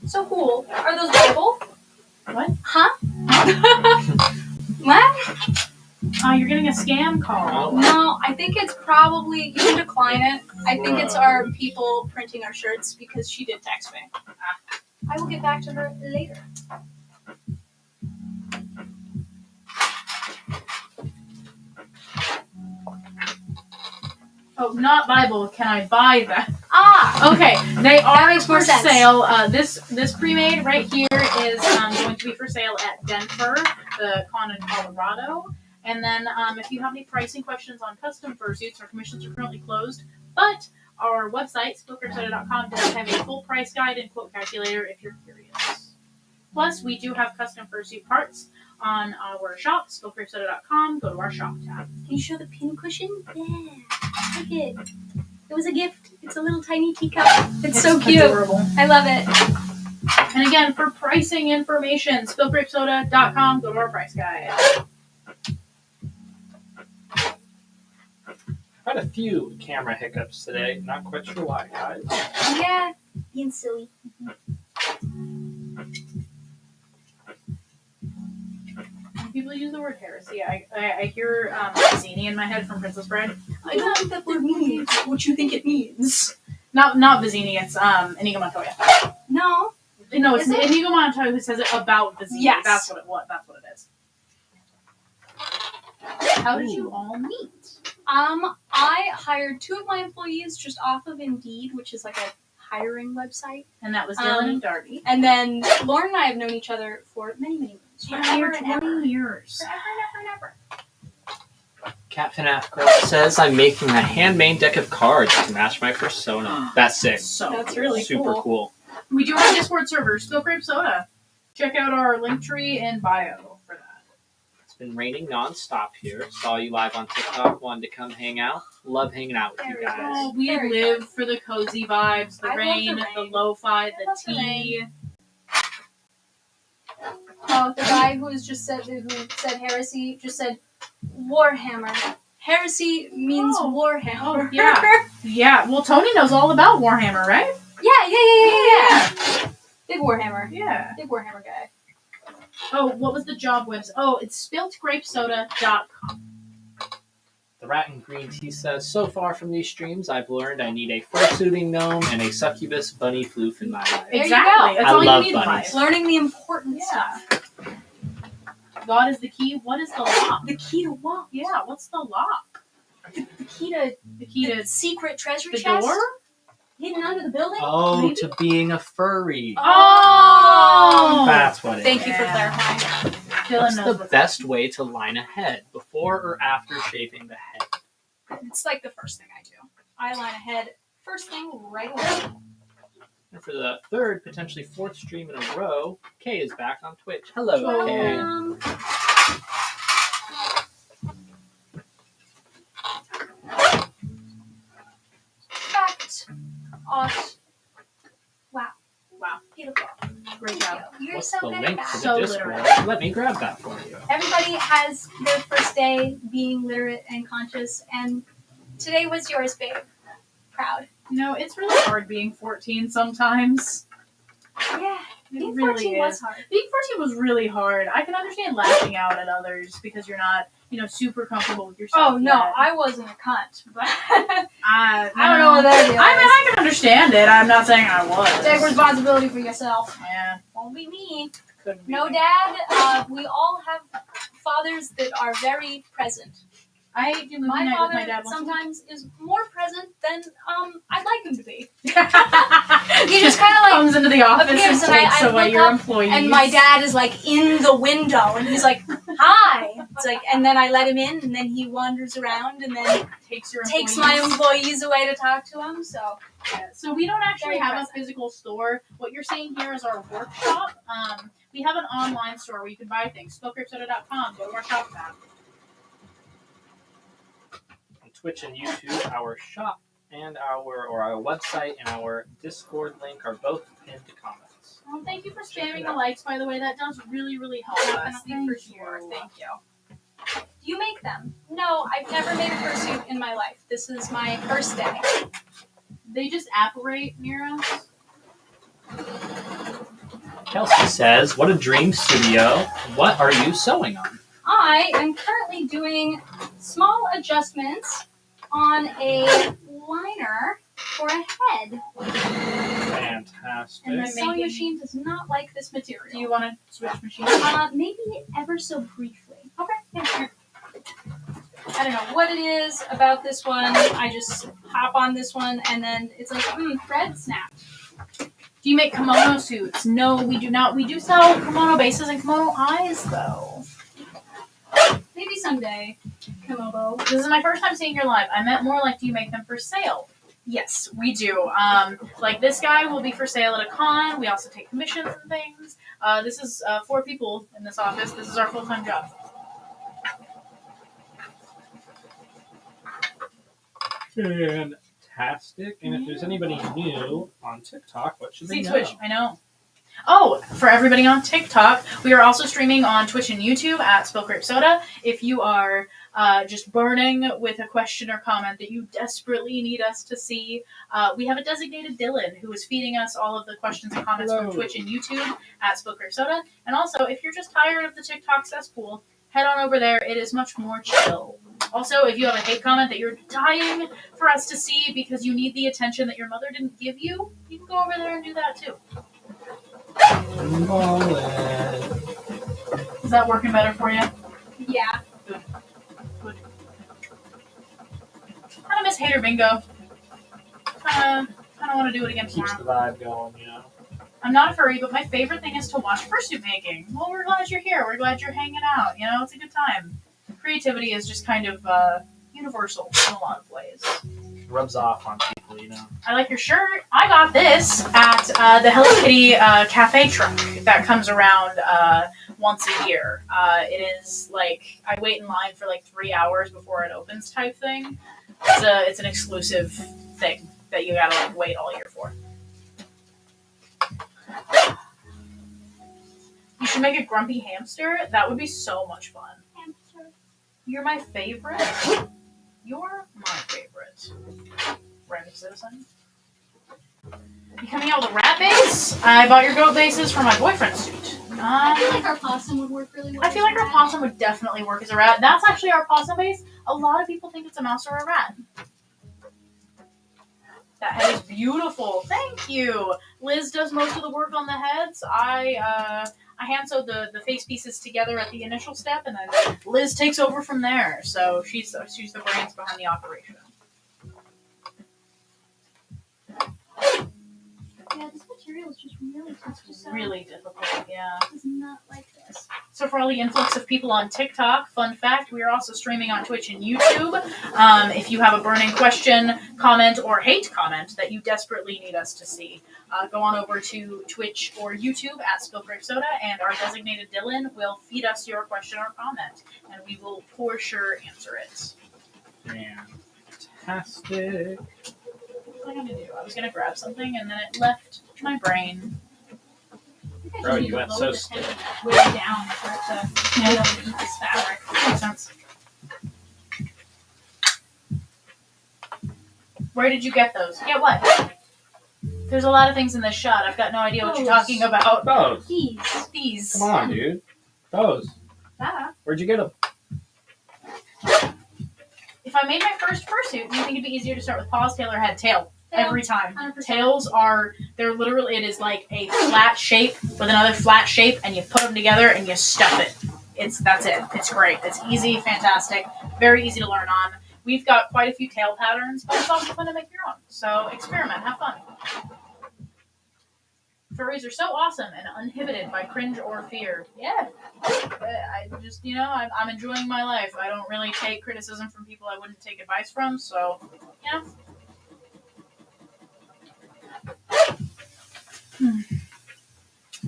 So cool. Are those Bible? What? Huh? What? You're getting a scam call. No, I think it's probably, you can decline it. I think it's our people printing our shirts because she did text me. I will get back to her later. Oh, not Bible. Can I buy that? Ah! Okay, they are makes more for sense. sale. This pre-made right here is going to be for sale at Denver, the con in Colorado. And then if you have any pricing questions on custom fursuits, our commissions are currently closed. But our website, Spiltgrapesoda.com, does have a full price guide and quote calculator if you're curious. Plus, we do have custom fursuit parts on our shop, Spiltgrapesoda.com. Go to our shop tab. Can you show the pin cushion? Yeah. Look it. It was a gift. It's a little tiny teacup. It's so cute. Adorable. I love it. And again, for pricing information, Spiltgrapesoda.com. Go to our price guide. Had a few camera hiccups today. Not quite sure why, guys. Yeah. Being silly. When people use the word heresy, I hear Vizzini in my head from Princess Bride. I don't think that word means what you think it means. Not Vizzini, it's Inigo Montoya. No. No, it's Is it? Inigo Montoya who says it about Vizzini. Yes. That's what it is. How did you all meet? I hired 2 of my employees just off of Indeed, which is like a hiring website. And that was Dylan and Darby. And then Lauren and I have known each other for many, many years. Forever and 20 years. Forever and ever and ever. Captain Afro says I'm making a handmade deck of cards to match my persona. That's sick. So That's really Super cool. We do have a Discord server, Spiltgrapesoda. Check out our link tree and bio for that. It's been raining nonstop here. Saw you live on TikTok. Wanted to come hang out. Love hanging out with There you we guys. Oh, we Very live fun. for the cozy vibes, the I love the rain, rain. the lo-fi, the love the tea. Oh, the guy who said heresy just said Warhammer. Heresy means Oh. Warhammer. Oh, yeah. Yeah, well, Tony knows all about Warhammer, right? Yeah. Big Warhammer. Yeah. Big Warhammer guy. Oh, what was the job website? Oh, it's spiltgrapesoda.com. The Rat and Green Tea says, so far from these streams, I've learned I need a fur-soothing gnome and a succubus bunny floof in my life. There you Exactly. go. That's I all love you need in bunnies. life. Learning the important Yeah. stuff. God is the key. What is the lock? The key to what? Yeah, what's the lock? The key to The key to secret treasure the chest door? hidden under the building. Oh, Maybe? to being a furry. Oh! That's what it is. Thank you for Yeah. clarifying. Dylan What's knows the what's best way to line a head? Before or after shaving the head? It's like the first thing I do. I line ahead first thing right away. And for the third, potentially fourth stream in a row, Kay is back on Twitch. Hello, Kay. Fact. Ought. Wow. Wow. Beautiful. Great job. You're What's so the good link at to that. the So Discord? literate. Let me grab that for you. Everybody has their first day being literate and conscious, and today was yours, babe. Proud. You know, it's really hard being 14 sometimes. Yeah. It Being really 14 is. was hard. Being 14 was really hard. I can understand lashing out at others because you're not, super comfortable with yourself. Oh, no, yet. I wasn't a cunt, but I I don't know what that is. I can understand it. I'm not saying I was. Take responsibility for yourself. Yeah, Won't be me. couldn't be. No, Dad. We all have fathers that are very present. I do movie My night with father my dad once. sometimes is more present than I'd like him to be. He just kinda, like, comes into the office and appears, and I takes look away your up, employees. And my dad is like in the window, and he's like, hi. It's like, and then I let him in, and then he wanders around, and then takes my employees away to talk to him. So, yeah. So we don't actually Very have present. a physical store. What you're seeing here is our workshop. We have an online store where you can buy things. Spiltgrapesoda.com. Go to our shop tab. On Twitch and YouTube, our shop and our website and our Discord link are both pinned to comments. Well, thank you for Check spamming it the out. likes, by the way. That does really, really help us. Thank For you. sure. Thank you. do you make them? No, I've never made a fursuit in my life. This is my first day. They just apparate near us. Kelsey says, "What a dream studio! What are you sewing on?" I am currently doing small adjustments on a liner for a head. Fantastic. And the Am I sewing making- machine does not like this material. Do you want to switch machines? Maybe ever so briefly. Okay. Yeah. I don't know what it is about this one. I just hop on this one and then it's like, thread snap. Do you make kimono suits? No, we do not. We do sell kimono bases and kimono eyes, though. Maybe someday. Kimobo. This is my first time seeing your live. I meant more like, do you make them for sale? Yes, we do. Like this guy will be for sale at a con. We also take commissions and things. This is 4 people in this office. This is our full-time job. Fantastic. And if there's anybody new on TikTok, what should they See know? Twitch, I know. Oh, for everybody on TikTok, we are also streaming on Twitch and YouTube at Spiltgrapesoda. If you are just burning with a question or comment that you desperately need us to see, we have a designated Dylan who is feeding us all of the questions and comments Hello. from Twitch and YouTube at Spiltgrapesoda. And also, if you're just tired of the TikTok cesspool, head on over there. It is much more chill. Also, if you have a hate comment that you're dying for us to see because you need the attention that your mother didn't give you, you can go over there and do that too. Is that working better for you? Yeah. Good. Kind of miss Hater Bingo. Kind of want to do it again Keeps tomorrow. the vibe going, you know. I'm not a furry, but my favorite thing is to watch fursuit making. Well, we're glad you're here. We're glad you're hanging out. You know, it's a good time. Creativity is just kind of universal in a lot of ways. Rubs off on people, you know. I like your shirt. I got this at the Hello Kitty cafe truck that comes around once a year. It is like I wait in line for like 3 hours before it opens type thing. It's an exclusive thing that you gotta like wait all year for. You should make a grumpy hamster. That would be so much fun. Hamster. You're my favorite. You're my favorite. Random citizen. You coming out with a rat base? I bought your goat bases for my boyfriend's suit. I feel like our possum would work really well. I feel like our possum would definitely work as a rat. That's actually our possum base. A lot of people think it's a mouse or a rat. That head is beautiful. Thank you. Liz does most of the work on the heads. I hand sewed the face pieces together at the initial step, and then Liz takes over from there. So she's the brains behind the operation. Yeah, this material is just really tough to sew. Really difficult, yeah. It does not like this. So for all the influx of people on TikTok, fun fact, we are also streaming on Twitch and YouTube. If you have a burning question, comment, or hate comment that you desperately need us to see, go on over to Twitch or YouTube at Spiltgrapesoda, and our designated Dylan will feed us your question or comment, and we will for sure answer it. Fantastic. What was I going to do? I was going to grab something, and then it left my brain. Bro, you went so stiff. Way down for it to be able to eat this fabric. Makes sense. Where did you get those? Get what? There's a lot of things in this shot. I've got no idea what you're talking about. Those. These. Come on, dude. Those. Ah. Where'd you get them? If I made my first fursuit, do you think it'd be easier to start with paws, tail, or head? Tail. Every time. 100%. Tails they're literally, it is like a flat shape with another flat shape, and you put them together and you stuff it. That's it. It's great. It's easy, fantastic, very easy to learn on. We've got quite a few tail patterns, but it's also fun to make your own. So experiment, have fun. Furries are so awesome and uninhibited by cringe or fear. Yeah. I just, I'm enjoying my life. I don't really take criticism from people I wouldn't take advice from, so,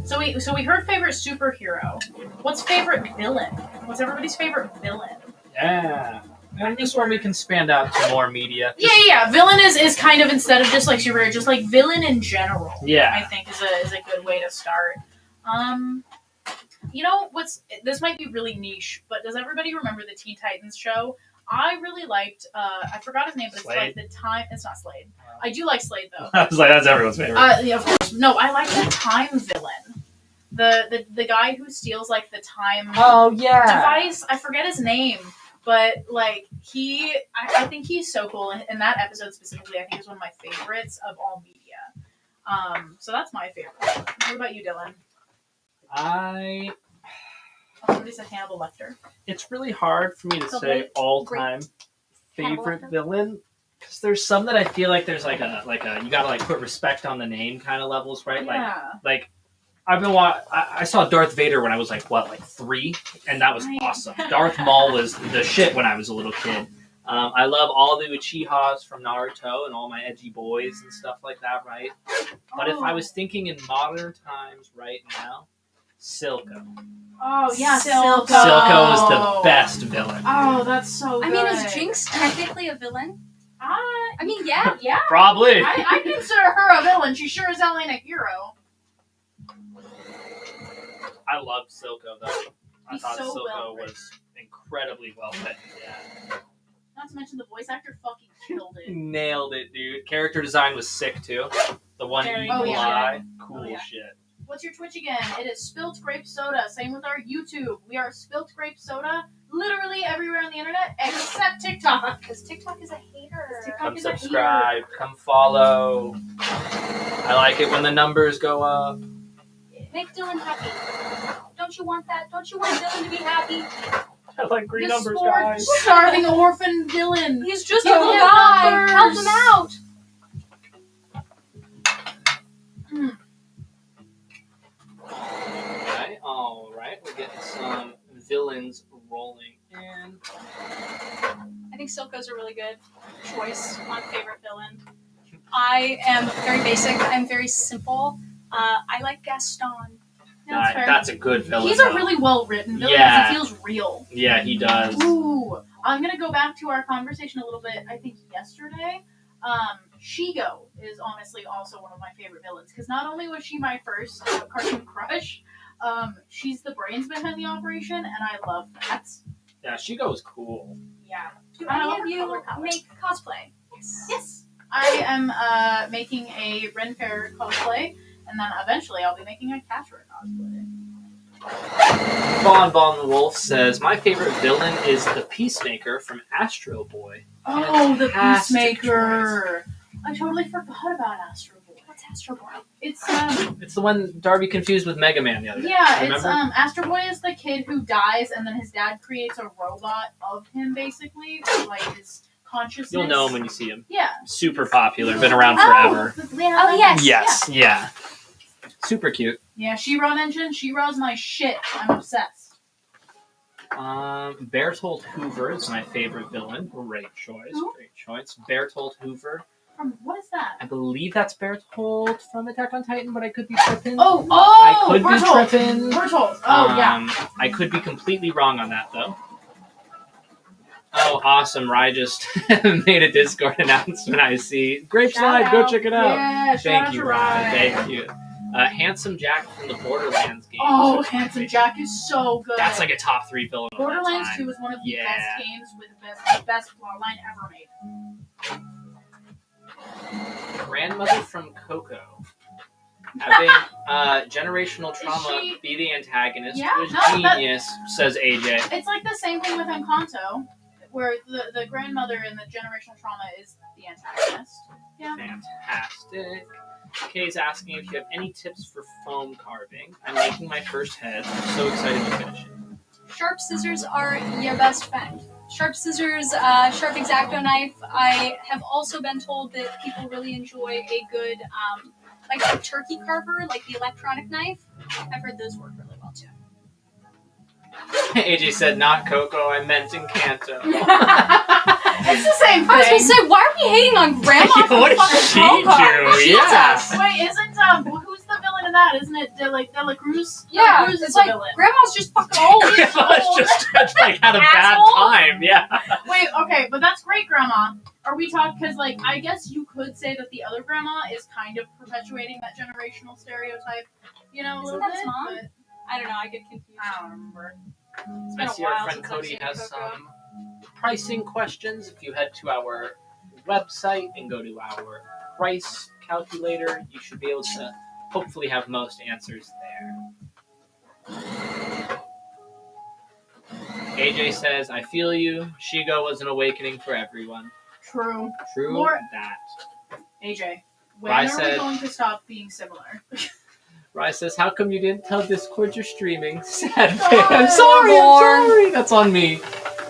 So we heard favorite superhero. What's favorite villain? What's everybody's favorite villain? Yeah. And this one we can expand out to more media. Yeah. Villain is kind of, instead of just like superhero, just like villain in general. Yeah. I think is a good way to start. This might be really niche, but does everybody remember the Teen Titans show? I really liked. I forgot his name, but Slade? it's like the time. It's not Slade. I do like Slade though. I was like, that's everyone's favorite. Yeah, of course. No, I like the time villain. The guy who steals like the time device. I forget his name. But, like, I think he's so cool. And that episode specifically, I think is one of my favorites of all media. So that's my favorite. What about you, Dylan? Somebody said Hannibal Lecter. It's really hard for me to say all-time favorite Lecter. villain. Because there's some that I feel like there's like a you gotta like put respect on the name kind of levels, right? Yeah. Like I saw Darth Vader when I was like 3, and that was awesome. Darth Maul was the shit when I was a little kid. I love all the Uchihas from Naruto and all my edgy boys and stuff like that, right? But if I was thinking in modern times right now, Silco. Oh, yeah, Silco. Silco was the best villain. Oh, that's so good. I mean, is Jinx technically a villain? I mean, yeah. Probably. I consider her a villain. She sure as hell ain't a hero. I loved Silco, though. I thought so Silco well was incredibly well written. Yeah. Not to mention the voice actor fucking killed it. Nailed it, dude. Character design was sick, too. The one evil eye. Cool shit. What's your Twitch again? It is Spiltgrapesoda. Same with our YouTube. We are Spiltgrapesoda literally everywhere on the internet except TikTok. Because TikTok is a hater. Come subscribe. Come follow. I like it when the numbers go up. Make Dylan happy. Don't you want that? Don't you want Dylan to be happy? I like green This numbers, poor guys. starving orphan villain. He's just Give a him little guy. numbers. Help him out. All right. We're getting some villains rolling in. I think Silco's a really good choice on favorite villain. I am very basic. I'm very simple. I like Gaston. That's fair. That's a good villain. He's a really well-written villain because he feels real. Yeah, he does. Ooh, I'm going to go back to our conversation a little bit, I think, yesterday. Shigo is honestly also one of my favorite villains because not only was she my first cartoon crush, she's the brains behind the operation, and I love that. Yeah, Shigo is cool. Yeah. Do I any love of her you color palette. make cosplay? Yes. I am making a Ren Fair cosplay, and then eventually I'll be making a Catra cosplay. Bon Wolf says, my favorite villain is the Peacemaker from Astro Boy. Oh, the Fantastic Peacemaker! I totally forgot about Astro Boy. What's Astro Boy? It's It's the one Darby confused with Mega Man the other day. yeah, it's Remember? Astro Boy is the kid who dies, and then his dad creates a robot of him, basically, with like his consciousness. You'll know him when you see him. Yeah. Super popular, been around forever. Oh, yes. Yes, yeah. Super cute. Yeah, She-Ra mentioned. She-Ra's my shit. I'm obsessed. Bertolt Hoover is my favorite villain. Great choice. Who? Great choice. Bertolt Hoover. What is that? I believe that's Bertolt from Attack on Titan, but I could be tripping. Oh, I could Bertolt. be tripping. Bertolt. Oh, yeah. I could be completely wrong on that, though. Oh, awesome. Rye just made a Discord announcement, I see. Great slide. Go check it out. Yeah, Thank you, Rye. Thank you. Handsome Jack from the Borderlands games. Oh, Handsome Jack is so good. That's like a top 3 villain of all Borderlands time. 2 is one of the Yeah. best games with the best plotline ever made. Grandmother from Coco. Having generational trauma she- be the antagonist Yeah, was no, that- genius, says AJ. It's like the same thing with Encanto, where the grandmother in the generational trauma is the antagonist. Yeah. Fantastic. Kay's asking if you have any tips for foam carving. I'm making my first head. I'm so excited to finish it. Sharp scissors are your best friend. Sharp scissors, sharp X-Acto knife. I have also been told that people really enjoy a good like a turkey carver, like the electronic knife. I've heard those work really well too. AJ said, not Coco, I meant Encanto. It's the same thing. I was gonna say, why are we hating on Grandma for What did fucking she Coco? do? Yeah. Wait, isn't who's the villain in that? Isn't it De La Cruz? De La Yeah, Cruz is it's the like villain. Grandma's just fucking old. Grandma's just like had a bad Asshole. time. Yeah. Wait, okay, but that's great, Grandma. Are we talking? Because like, I guess you could say that the other Grandma is kind of perpetuating that generational stereotype. You know, a Isn't little that bit. his mom? But I don't know. I get confused. I don't remember. It's I been a see our while friend since I've Cody seen has Coco. some pricing questions. If you head to our website and go to our price calculator, you should be able to hopefully have most answers there. AJ says, I feel you. Shigo was an awakening for everyone. True. True More- that. AJ, when Rai are said- we going to stop being similar? Rai says, how come you didn't tell Discord you're streaming? Sad Oh, face. I'm sorry, Lord. I'm sorry. That's on me.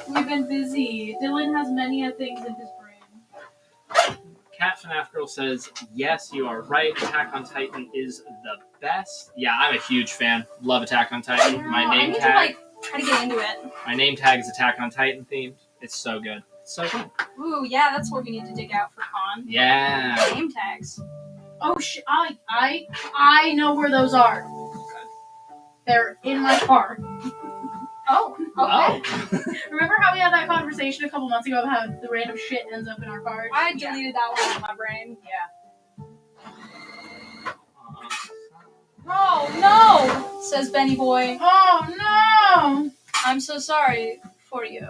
We've been busy. Dylan has many things in his brain. Cat FNAF Girl says, yes, you are right. Attack on Titan is the best. Yeah, I'm a huge fan. Love Attack on Titan. My I name need to tag. try to get into it. My name tag is Attack on Titan themed. It's so good. It's so good. Ooh, yeah, that's what we need to dig out for con. Yeah. Name tags. Oh I know where those are. They're in my car. Oh, okay. Oh. Remember how we had that conversation a couple months ago about how the random shit ends up in our cars? I deleted that one from my brain. Yeah. Oh, no! Says Benny Boy. Oh no! I'm so sorry for you.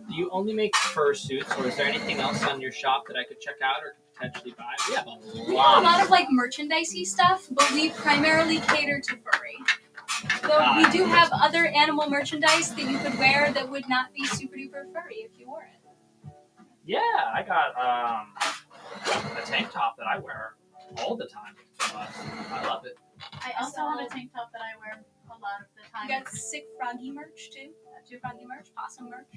Do you only make fursuits, or is there anything else on your shop that I could check out or could potentially buy? We have a We have a lot. lot of like merchandisey stuff, but we primarily cater to furry. Though we do have other animal merchandise that you could wear that would not be super duper furry if you wore it. Yeah, I got a tank top that I wear all the time. I love it. I also have a tank top that I wear a lot of the time. We got sick froggy merch too. Two froggy merch, possum merch.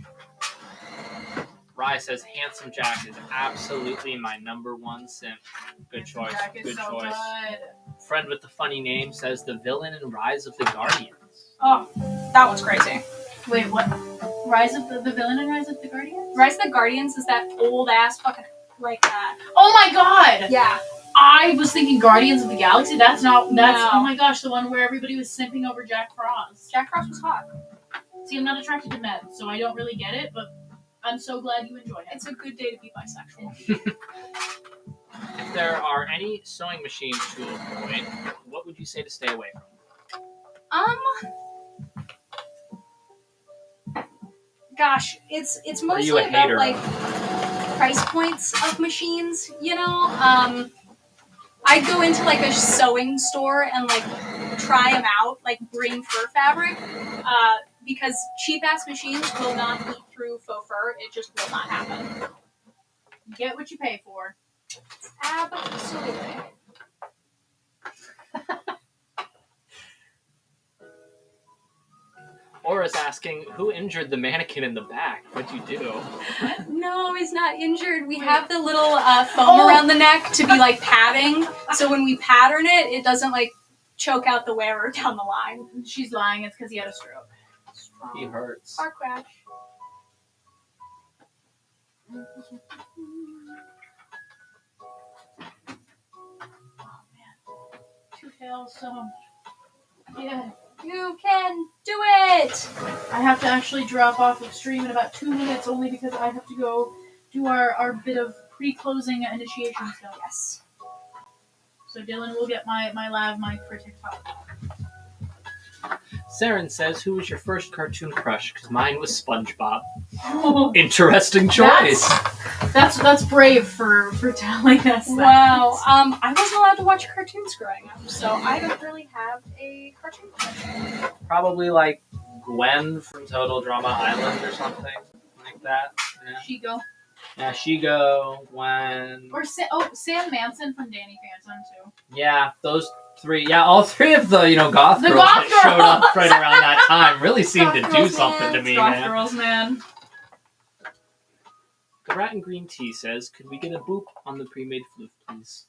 Rai says Handsome Jack is absolutely my number one simp. Good choice. Jack is Good so choice. good. Friend with the funny name says the villain in Rise of the Guardians. Oh, that one's crazy. Wait, what? Rise of the villain in Rise of the Guardians? Rise of the Guardians is that old ass fucking like that. Oh my god! Yeah. I was thinking Guardians of the Galaxy. That's No. oh my gosh, the one where everybody was simping over Jack Frost. Jack Frost was hot. See, I'm not attracted to men, so I don't really get it, but I'm so glad you enjoy it. It's a good day to be bisexual. If there are any sewing machines to avoid, what would you say to stay away from? Gosh, it's Are you mostly a about hater? like price points of machines, you know? I'd go into like a sewing store and like try them out, like bring fur fabric, because cheap ass machines will not eat through faux fur. It just will not happen. Get what you pay for. Absolutely. Aura's asking, who injured the mannequin in the back? What'd you do? No, he's not injured. We have the little foam around the neck to be like padding, so when we pattern it, it doesn't like choke out the wearer down the line. She's lying. It's because he had a stroke. He hurts. Car crash. Two tails, so yeah. You can do it! I have to actually drop off of stream in about 2 minutes, only because I have to go do our bit of pre-closing initiation stuff. Yes. So Dylan will get my lav mic for TikTok. Saren says, who was your first cartoon crush? Because mine was SpongeBob. Interesting choice. That's brave for telling us that. Wow. I wasn't allowed to watch cartoons growing up, so I don't really have a cartoon crush. Probably like Gwen from Total Drama Island or something like that. Yeah, Shigo. yeah, Shigo, Gwen. Or Sam Manson from Danny Phantom too. Yeah, those three. Yeah, all three of the goth The girls goth that showed up girls. right around that time really seemed to Goth do girls, something to man. me, Goth man. girls, man. The Rat and Green Tea says, could we get a boop on the pre-made floof, please?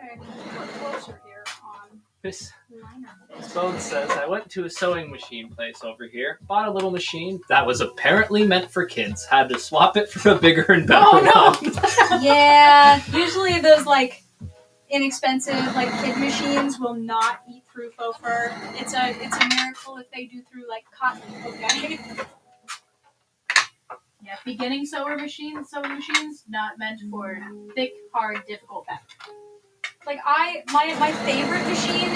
Okay, we're closer here on This liner. Bone says, I went to a sewing machine place over here, bought a little machine that was apparently meant for kids. Had to swap it for a bigger and better one. Yeah, usually those like inexpensive like kid machines will not eat through faux fur. It's a miracle if they do through like cotton. Okay. Yeah, beginning sewing machines, not meant for thick, hard, difficult fabric. Like my favorite machine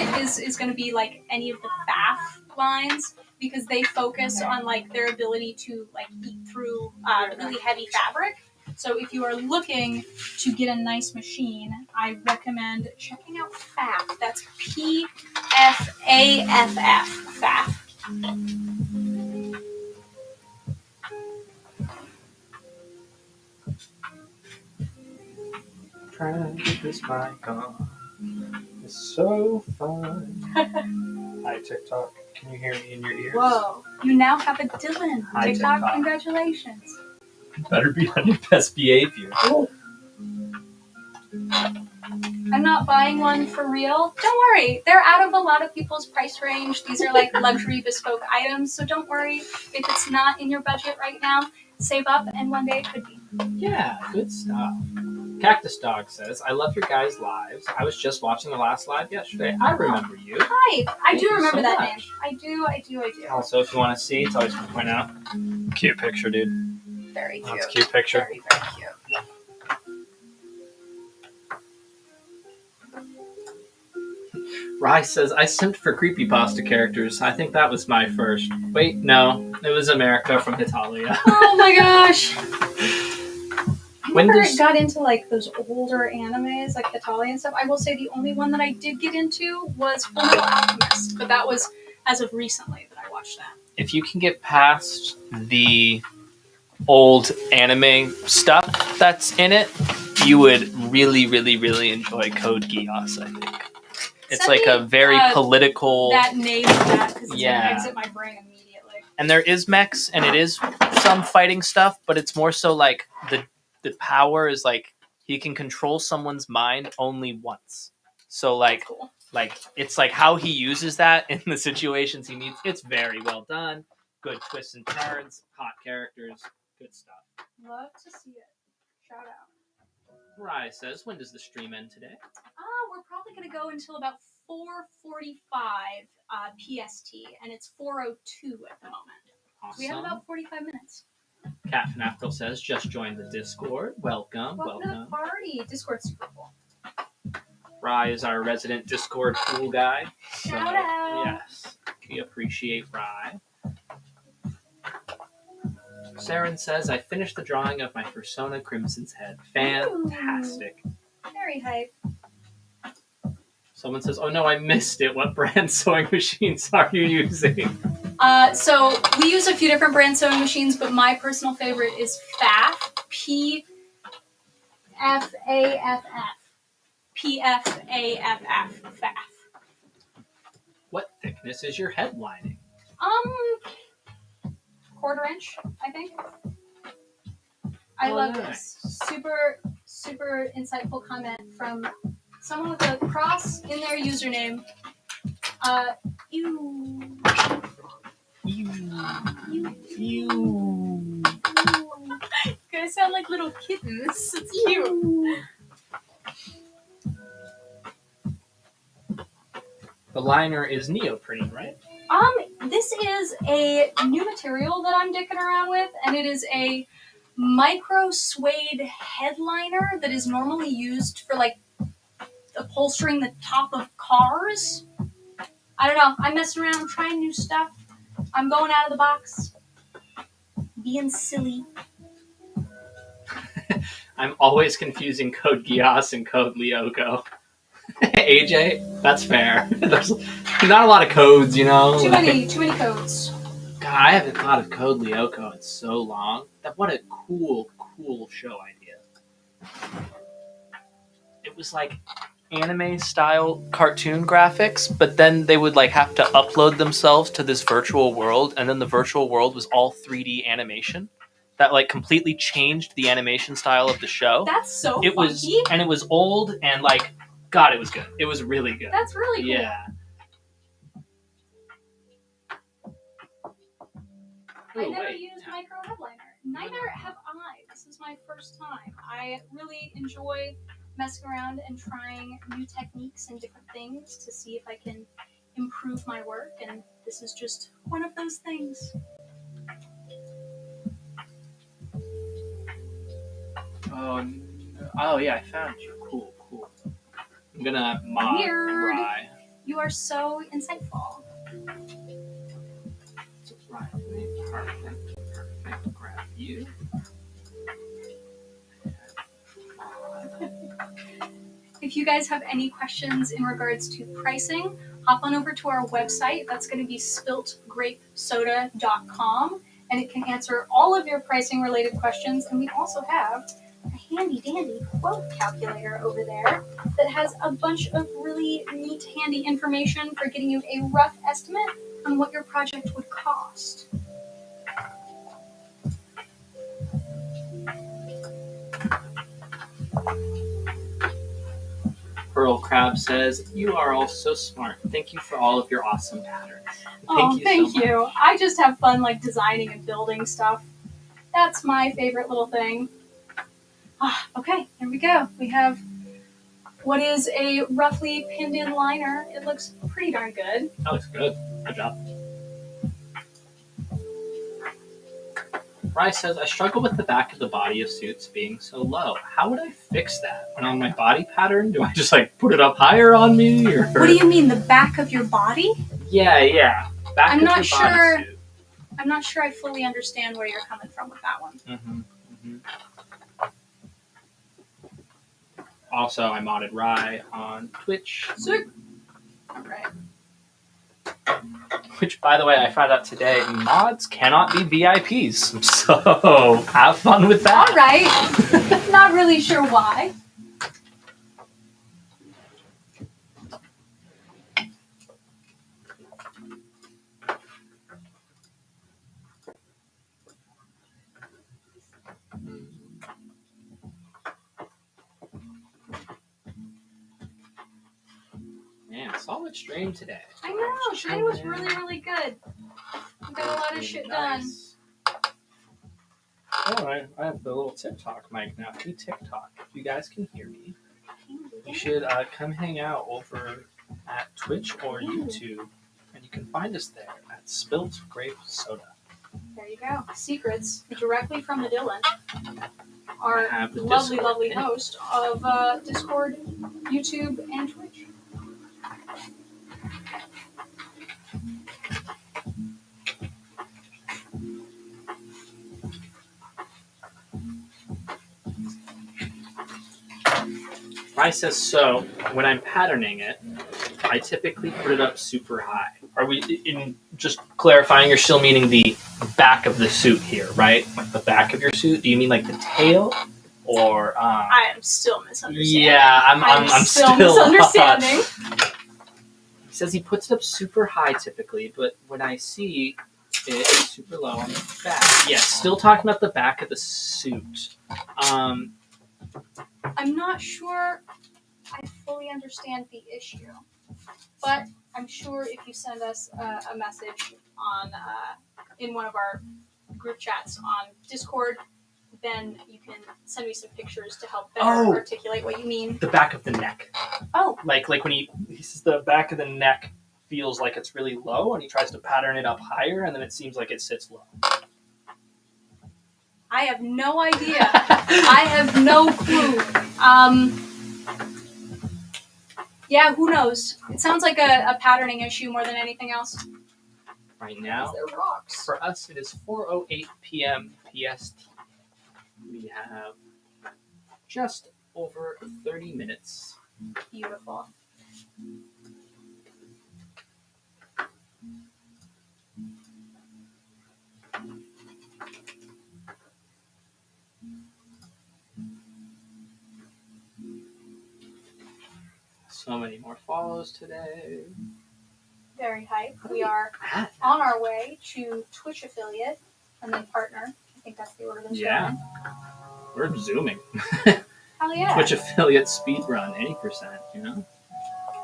is going to be like any of the FAF lines because they focus on like their ability to like eat through really heavy fabric. So if you are looking to get a nice machine, I recommend checking out FAF. That's PFAFF. FAF. Trying to get this mic on. It's so fun. Hi, TikTok. Can you hear me in your ears? Whoa! You now have a Dylan. Hi, TikTok, TikTok. congratulations. Better be on your best behavior. I'm not buying one for real. Don't worry, they're out of a lot of people's price range. These are like luxury bespoke items, so don't worry if it's not in your budget right now. Save up, and one day it could be. Yeah, good stuff. Cactus Dog says, I love your guys' lives. I was just watching the last live yesterday. I remember you. Hi, I do you remember so that much. name. I do. Also, if you want to see, it's always fun to point out. Cute picture, dude. Very cute. That's a cute picture. Very, very cute. Rye says, I simped for creepypasta characters. I think that was my first. Wait, no. It was America from Italia. Oh my gosh. When Whenever does- I got into like those older animes, like Italian stuff, I will say the only one that I did get into was Fullmetal Alchemist, but that was as of recently that I watched that. If you can get past the old anime stuff that's in it, you would really, really, really enjoy Code Geass, I think. It's Send like me, a very political... That name of that, because it's Yeah. going to exit my brain immediately. And there is mechs, and it is some fighting stuff, but it's more so like the power is like he can control someone's mind only once. So like That's cool. like it's like how he uses that in the situations he needs. It's very well done. Good twists and turns, hot characters, good stuff. Love to see it. Shout out. Rye says, when does the stream end today? We're probably going to go until about 4:45 PST, and it's 4:02 at the moment. Awesome. We have about 45 minutes. Cat Fnafkel says, just joined the Discord. Welcome. Welcome to the party. Discord's super cool. Rye is our resident Discord cool guy. Shout out. Yes, we appreciate Rye. Saren says, I finished the drawing of my Persona Crimson's head. Fantastic. Very hype. Someone says, oh no, I missed it. What brand sewing machines are you using? So we use a few different brand sewing machines, but my personal favorite is FAF. PFAFF. PFAFF. FAF. What thickness is your head lining? 1/4 inch, I think. I Oh, love nice. this. Super, super insightful comment from someone with a cross in their username. You. You. You guys sound like little kittens. It's cute. The liner is neoprene, right? This is a new material that I'm dicking around with, and it is a micro suede headliner that is normally used for like upholstering the top of cars. I don't know. I'm messing around, I'm trying new stuff. I'm going out of the box. Being silly. I'm always confusing Code Geass and Code Lyoko. AJ, that's fair. There's not a lot of codes, you know? Too many codes. God, I haven't thought of Code Lyoko in so long. What a cool show idea. It was like anime style cartoon graphics, but then they would like have to upload themselves to this virtual world, and then the virtual world was all 3D animation. that like completely changed the animation style of the show. That's so It funky. was, and it was old and like, God, it was good. It was really good. That's really cool. Yeah. I Ooh, never wait. used micro headliner. Neither have I. This is my first time. I really enjoy messing around and trying new techniques and different things to see if I can improve my work, and this is just one of those things. Oh yeah, I found you. Cool. I'm gonna mod Weird. Rye. You are so insightful. Right. Perfect. Grab you. If you guys have any questions in regards to pricing, hop on over to our website. That's going to be spiltgrapesoda.com, and it can answer all of your pricing related questions. And we also have a handy dandy quote calculator over there that has a bunch of really neat handy information for getting you a rough estimate on what your project would cost. Pearl Crab says, "You are all so smart. Thank you for all of your awesome patterns." Thank So you. much. I just have fun like designing and building stuff. That's my favorite little thing. Okay, here we go. We have what is a roughly pinned in liner. It looks pretty darn good. That looks good. Good job. Rye says, "I struggle with the back of the body of suits being so low. How would I fix that? And on my body pattern, do I just like put it up higher on me? Or What do you mean, the back of your body? Yeah. Back I'm of not your sure. bodysuit. I'm not sure I fully understand where you're coming from with that one. Mm-hmm. Also, I modded Rye on Twitch. Sick. Alright. Which, by the way, I found out today, mods cannot be VIPs. So, have fun with that. Alright. Not really sure why. Man, solid stream today. I know, today was really, really good. We got a lot of shit done. Oh, I have the little TikTok mic now. Do TikTok. If you guys can hear me, you should come hang out over at Twitch or YouTube, and you can find us there at Spiltgrapesoda. There you go. Secrets directly from the Dylan, our Have the lovely, Discord. lovely host of Discord, YouTube, and Twitch. Rye says, so when I'm patterning it, I typically put it up super high. Are we, in just clarifying, you're still meaning the back of the suit here, right? Like the back of your suit? Do you mean like the tail? Or, I am still misunderstanding. Yeah, I'm still misunderstanding. He says he puts it up super high typically, but when I see it, it's super low on the back. Yeah, still talking about the back of the suit. I'm not sure I fully understand the issue, but I'm sure if you send us a message on in one of our group chats on Discord, then you can send me some pictures to help better articulate what you mean. The back of the neck. Oh. Like when he says the back of the neck feels like it's really low, and he tries to pattern it up higher, and then it seems like it sits low. I have no idea. I have no clue. Yeah, who knows? It sounds like a patterning issue more than anything else. Right now, They're rocks. for us, it is 4:08 p.m. PST. We have just over 30 minutes. Beautiful. So many more follows today. Very hype. We are on our way to Twitch affiliate and then partner think that's the order they're Yeah. in. We're zooming. Hell yeah. Twitch affiliate speedrun, any percent, you know?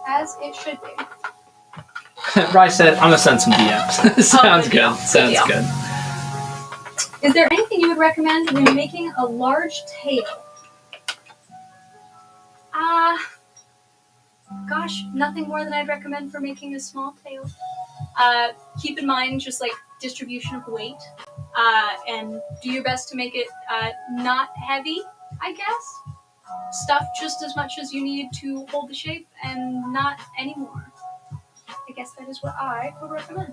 As it should be. Rye said, I'm gonna send some DMs. Sounds good good. deal. Sounds Good good. Is there anything you would recommend when making a large tail? Gosh, nothing more than I'd recommend for making a small tail. Keep in mind just like distribution of weight, and do your best to make it not heavy, I guess. Stuff just as much as you need to hold the shape and not anymore. I guess that is what I would recommend.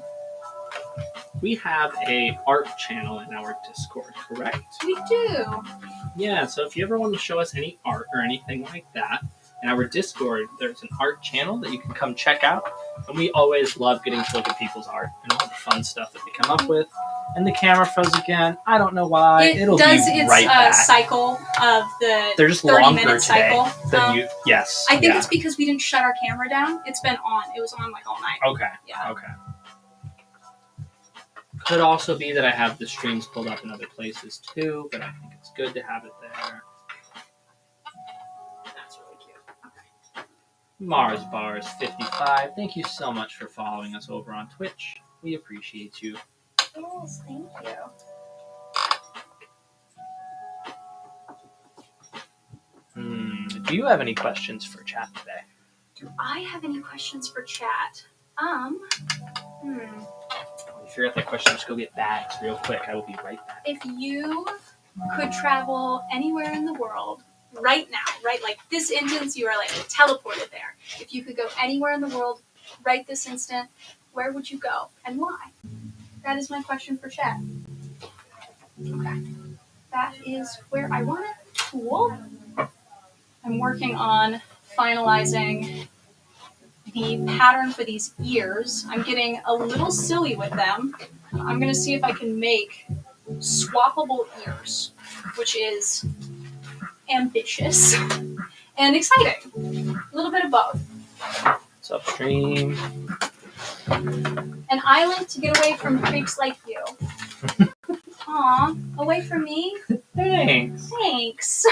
We have a art channel in our Discord, correct? We do. Yeah, so if you ever want to show us any art or anything like that, in our Discord, there's an art channel that you can come check out. And we always love getting to look at people's art and all the fun stuff that they come up with. And the camera froze again. I don't know why. It'll does be its right back. cycle of the They're just 30-minute longer today cycle. than you. Yes. I think yeah. it's because we didn't shut our camera down. It's been on. It was on like all night. Okay. Yeah. Okay. Could also be that I have the streams pulled up in other places too, but I think it's good to have it there. That's really cute. Okay. Mars Bars 55. Thank you so much for following us over on Twitch. We appreciate you. Yes, thank you. Do you have any questions for chat today? Do I have any questions for chat? If you're at that question, just go get bags real quick. I will be right back. If you could travel anywhere in the world right now, right, like this instant, you are like teleported there. If you could go anywhere in the world right this instant, where would you go and why? That is my question for chat. Okay. That is where I want it. Cool. I'm working on finalizing the pattern for these ears. I'm getting a little silly with them. I'm going to see if I can make swappable ears, which is ambitious and exciting. A little bit of both. It's upstream. An island to get away from creeps like you. Aw, away from me? Thanks. Thanks.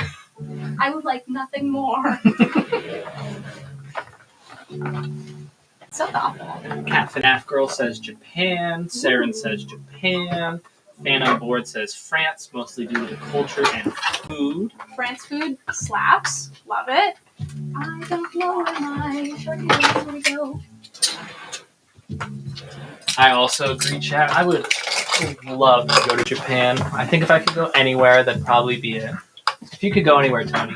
I would like nothing more. So thoughtful. Cat FNAF Girl says Japan. Saren says Japan. Fan on board says France, mostly due to the culture and food. France food slaps. Love it. I don't know where my shirt is. Where we go? I also agree, chat. I would love to go to Japan. I think if I could go anywhere, that'd probably be it. If you could go anywhere, Tony.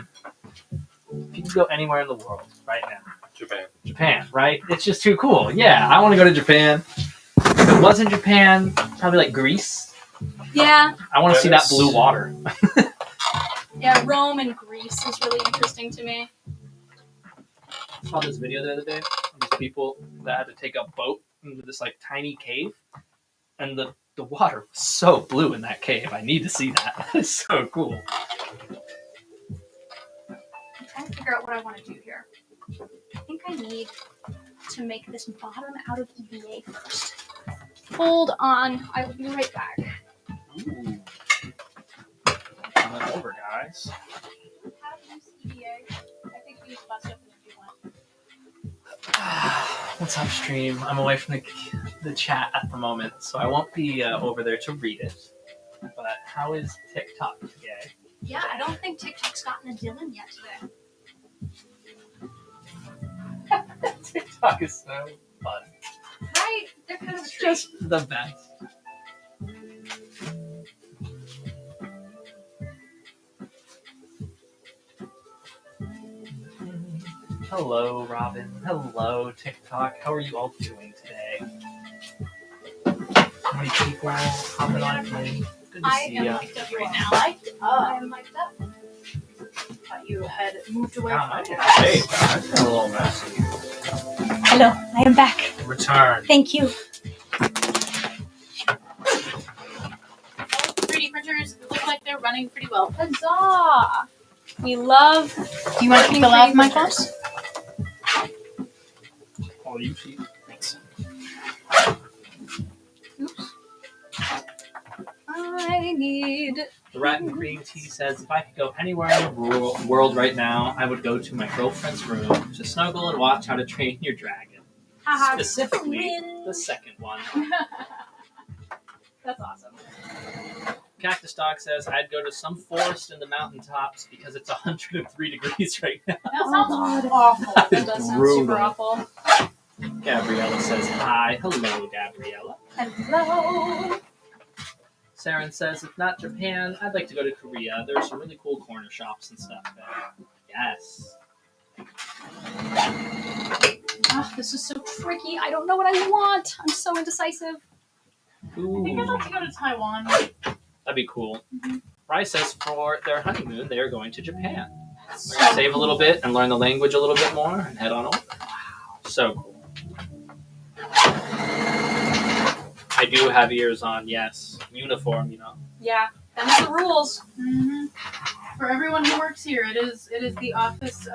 If you could go anywhere in the world right now. Japan, right? It's just too cool. Yeah, I want to go to Japan. If it wasn't Japan, probably like Greece. Yeah. I want to see that blue water. Yeah, Rome and Greece is really interesting to me. I saw this video the other day of these people that had to take a boat into this like tiny cave, and the water was so blue in that cave. I need to see that. It's so cool. I'm trying to figure out what I want to do here. I think I need to make this bottom out of EVA first. Hold on, I will be right back. Ooh. Coming over, guys. How to use EVA? I think we bust up and do one. What's upstream? I'm away from the chat at the moment, so I won't be over there to read it. But how is TikTok today? Yeah, I don't think TikTok's gotten a Dylan yet today. TikTok is so fun. Right? They're kind of a It's treat. just the best. Hello, Robin. Hello, TikTok. How are you all doing today? How many people hopping on me? Good to I see am ya. mic'd up right now. I am mic'd up. Thought you had moved away Ah, from it. hey, that's a little messy. Hello, I am back. Return. Thank you. 3D printers look like they're running pretty well. Huzzah! We love. Do you want to fill out my clothes? All you see. Thanks. Oops. I I need. The Rat and Green Tea says, if I could go anywhere in the world right now, I would go to my girlfriend's room to snuggle and watch How to Train Your Dragon. Specifically, the second one. That's awesome. Cactus Dog says, I'd go to some forest in the mountaintops because it's 103 degrees right now. That sounds awful. That does sound super awful. Gabriella says, hi. Hello, Gabriella. Hello. Saren says, if not Japan, I'd like to go to Korea. There's some really cool corner shops and stuff there. Yes. Oh, this is so tricky. I don't know what I want. I'm so indecisive. Ooh. I think I'd like to go to Taiwan. That'd be cool. Rai says for their honeymoon, they are going to Japan. So We're going to save a little bit and learn the language a little bit more and head on over. Wow. So cool. I do have ears on, yes. Uniform, you know. Yeah, that's the rules. Mm-hmm. For everyone who works here, it is the office.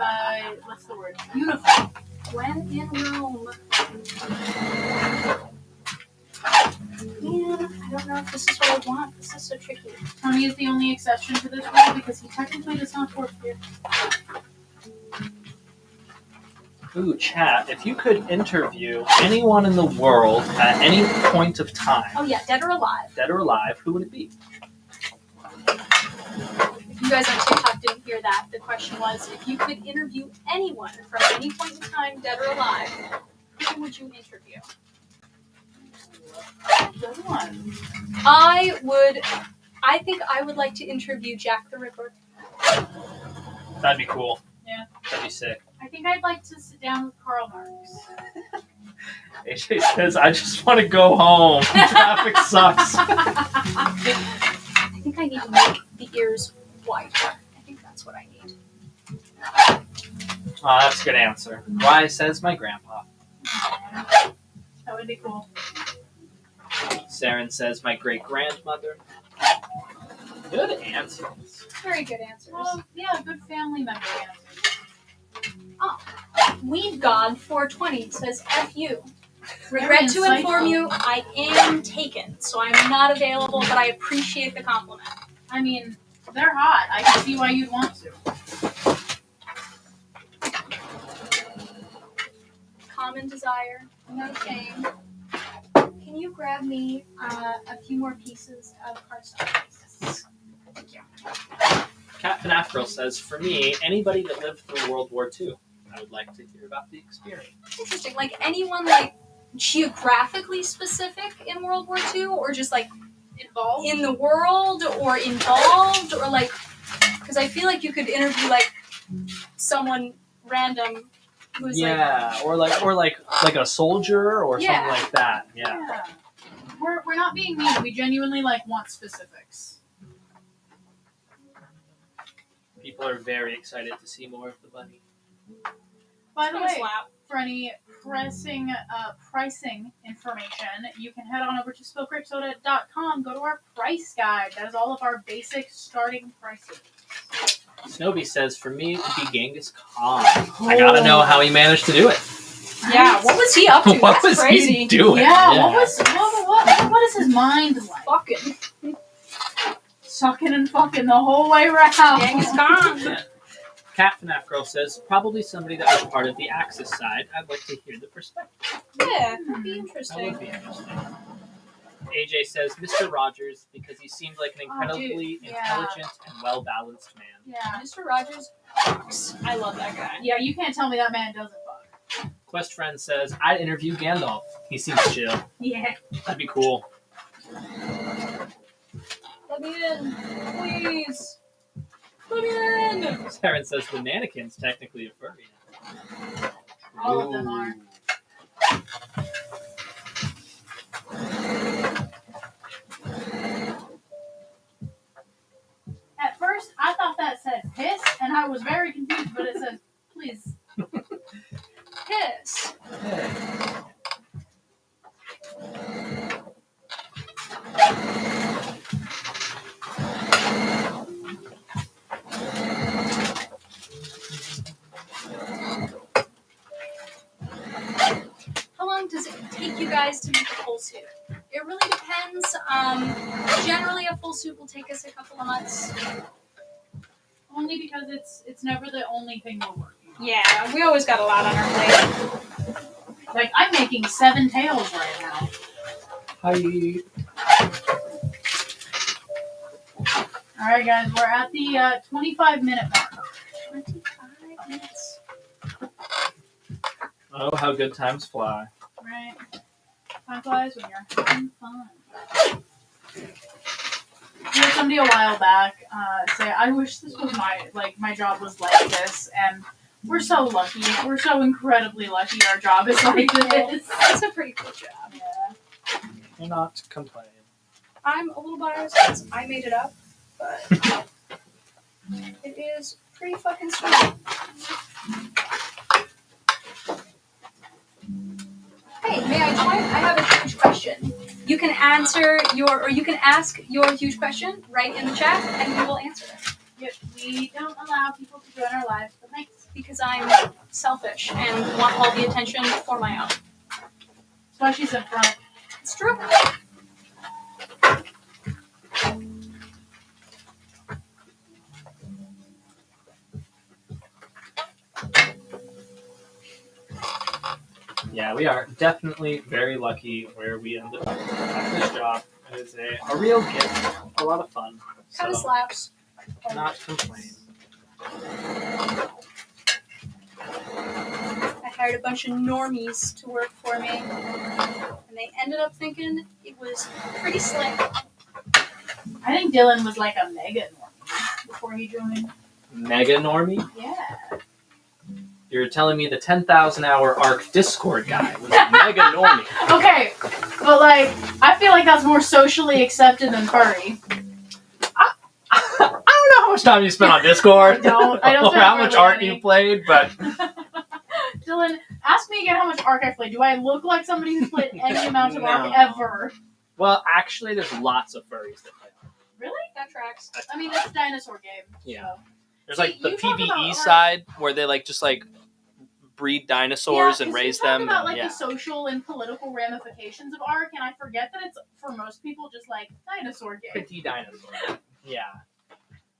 What's the word? Uniform. When in Rome. Man, I don't know if this is what I want. This is so tricky. Tony is the only exception to this rule because he technically does not work here. Ooh, chat. If you could interview anyone in the world at any point of time, Oh yeah, dead or alive. dead or alive, who would it be? If you guys on TikTok didn't hear that, the question was, if you could interview anyone from any point in time, dead or alive, who would you interview? Good one. I think I would like to interview Jack the Ripper. That'd be cool. Yeah. That'd be sick. I think I'd like to sit down with Karl Marx. AJ says, I just want to go home. Traffic sucks. I think I need to make the ears wider. I think that's what I need. Oh, that's a good answer. Rai says, my grandpa. That would be cool. Saren says, my great-grandmother. Good answers. Very good answers. Well, yeah, good family member answers. Weed God 420 says F you. Regret to Very inform insightful. you, I am taken, so I'm not available, but I appreciate the compliment. I mean, they're hot. I can see why you'd want to. Common desire, no shame. Can you grab me a few more pieces of cardstock, please? Thank you. Cat FNAF Girl says, for me, anybody that lived through World War II. I would like to hear about the experience. Interesting. Like anyone like geographically specific in World War II, or just like Involved? in the world, or involved, or like, because I feel like you could interview like someone random who's Yeah, or like a soldier or Yeah. something like that. Yeah. Yeah. We're not being mean. We genuinely want specifics. People are very excited to see more of the bunny. By the way, slap. for any pricing information, you can head on over to spiltgrapesoda.com. Go to our price guide. That is all of our basic starting prices. Snowbee says, for me, it would be Genghis Khan. I gotta know how he managed to do it. Yeah, what was he up to? What That's was crazy. he doing? Yeah, what is his mind like? Fucking Sucking and fucking the whole way around. Genghis Khan. Cat FNAF Girl says, probably somebody that was part of the Axis side. I'd like to hear the perspective. Yeah, that'd be That interesting. would be interesting. AJ says, Mr. Rogers, because he seemed like an incredibly yeah. intelligent and well-balanced man. Yeah. Mr. Rogers fucks. I love that guy. Yeah, you can't tell me that man doesn't fuck. Quest Friend says, I'd interview Gandalf. He seems chill. Yeah. That'd be cool. Let me in, please. Let me in. Saren says, the mannequin's technically a furry. All of them are. At first, I thought that said piss, and I was very confused, but it says please. Piss. How long does it take you guys to make a whole suit? It really depends depends. Generally, a full suit will take us a couple of months. Only because it's never the only thing we're working on. Yeah, we always got a lot on our plate. Like, I'm making 7 tails right now. Hi. Alright, guys, we're at the 25-minute mark. 25 minutes. Oh, how good times fly. Right? Time flies when you're having fun. We had somebody a while back say, I wish this was my job was like this, and we're so lucky. We're so incredibly lucky our job is like this. It's a pretty cool job. Yeah. You're not complaining. I'm a little biased because I made it up, but it is pretty fucking sweet. Hey, may I join? I have a huge question. You can ask your huge question right in the chat, and we will answer it. Yep, we don't allow people to join our lives, but thanks. Because I'm selfish and want all the attention for my own. That's why she's in front. It's true. Yeah, we are definitely very lucky where we ended up at this job. It is a real gift, a lot of fun. Kind of So, slaps. not complaining. I hired a bunch of normies to work for me, and they ended up thinking it was pretty slick. I think Dylan was like a mega normie before he joined. Mega normie? Yeah. You're telling me the 10,000 hour ARC Discord guy was a mega normie. Okay, but like, I feel like that's more socially accepted than furry. I don't know how much time you spent on Discord. I don't or spend how much hardly art any. you played, but Dylan, ask me again how much Ark I played. Do I look like somebody who's played any amount of Ark No. ever? well, actually, there's lots of furries that play ARC. Really? That tracks. I mean, it's a dinosaur game. Yeah. So. There's See, like the you talk PvE about, like- side where they like just like breed dinosaurs and 'cause raise you talk them. about like yeah. the social and political ramifications of Ark, and I forget that it's for most people just like dinosaur game. Pretty dinosaur. Yeah.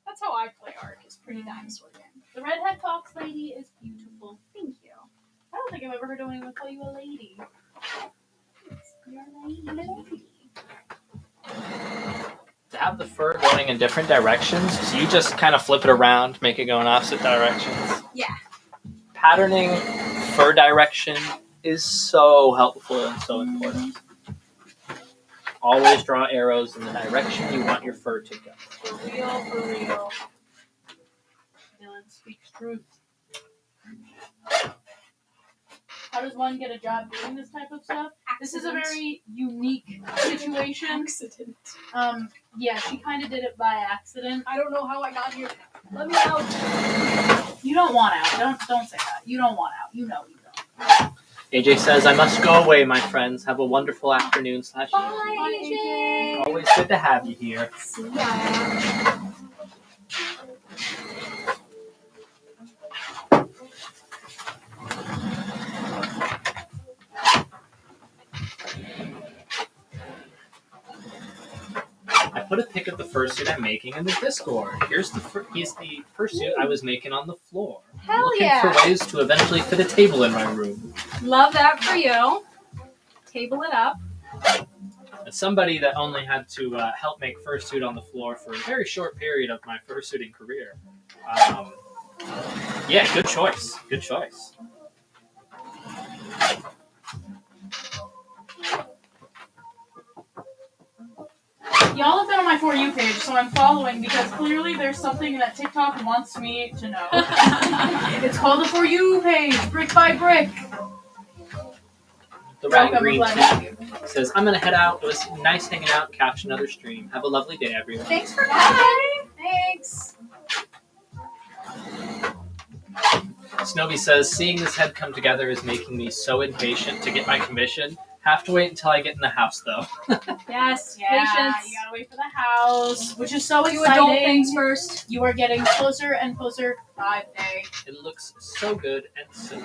That's how I play Ark. Is pretty dinosaur game. The redhead fox lady is beautiful. Thank you. I don't think I've ever heard anyone call you a lady. You're a lady. To have the fur going in different directions, so you just kind of flip it around, make it go in opposite directions. Yeah. Patterning fur direction is so helpful and so important. Always draw arrows in the direction you want your fur to go. For real, for real. Dylan speaks truth. How does one get a job doing this type of stuff? This is a very unique situation. Accident. Yeah, she kind of did it by accident. I don't know how I got here. Let me out. You don't want out. Don't say that. You don't want out. You know you don't. AJ says, I must go away, my friends. Have a wonderful afternoon / evening. Bye, AJ. Always good to have you here. See ya. I put a pic of the fursuit I'm making in the Discord. Here's he's the fursuit I was making on the floor. Hell Looking yeah. for ways to eventually fit a table in my room. Love that for you. Table it up. As somebody that only had to help make fursuit on the floor for a very short period of my fursuiting career, yeah, good choice. Good choice. Y'all have been on my For You page, so I'm following because clearly there's something that TikTok wants me to know. It's called the For You page, brick by brick. The Red Welcome, Green glad to have you. says, I'm going to head out. It was nice hanging out. Catch another stream. Have a lovely day, everyone. Thanks for coming. Thanks. Snowy says, seeing this head come together is making me so impatient to get my commission. Have to wait until I get in the house, though. Yes. Yeah, Patience. you gotta wait for the house, which is so Do exciting. adult things first. You are getting closer and closer by the day. It looks so good and so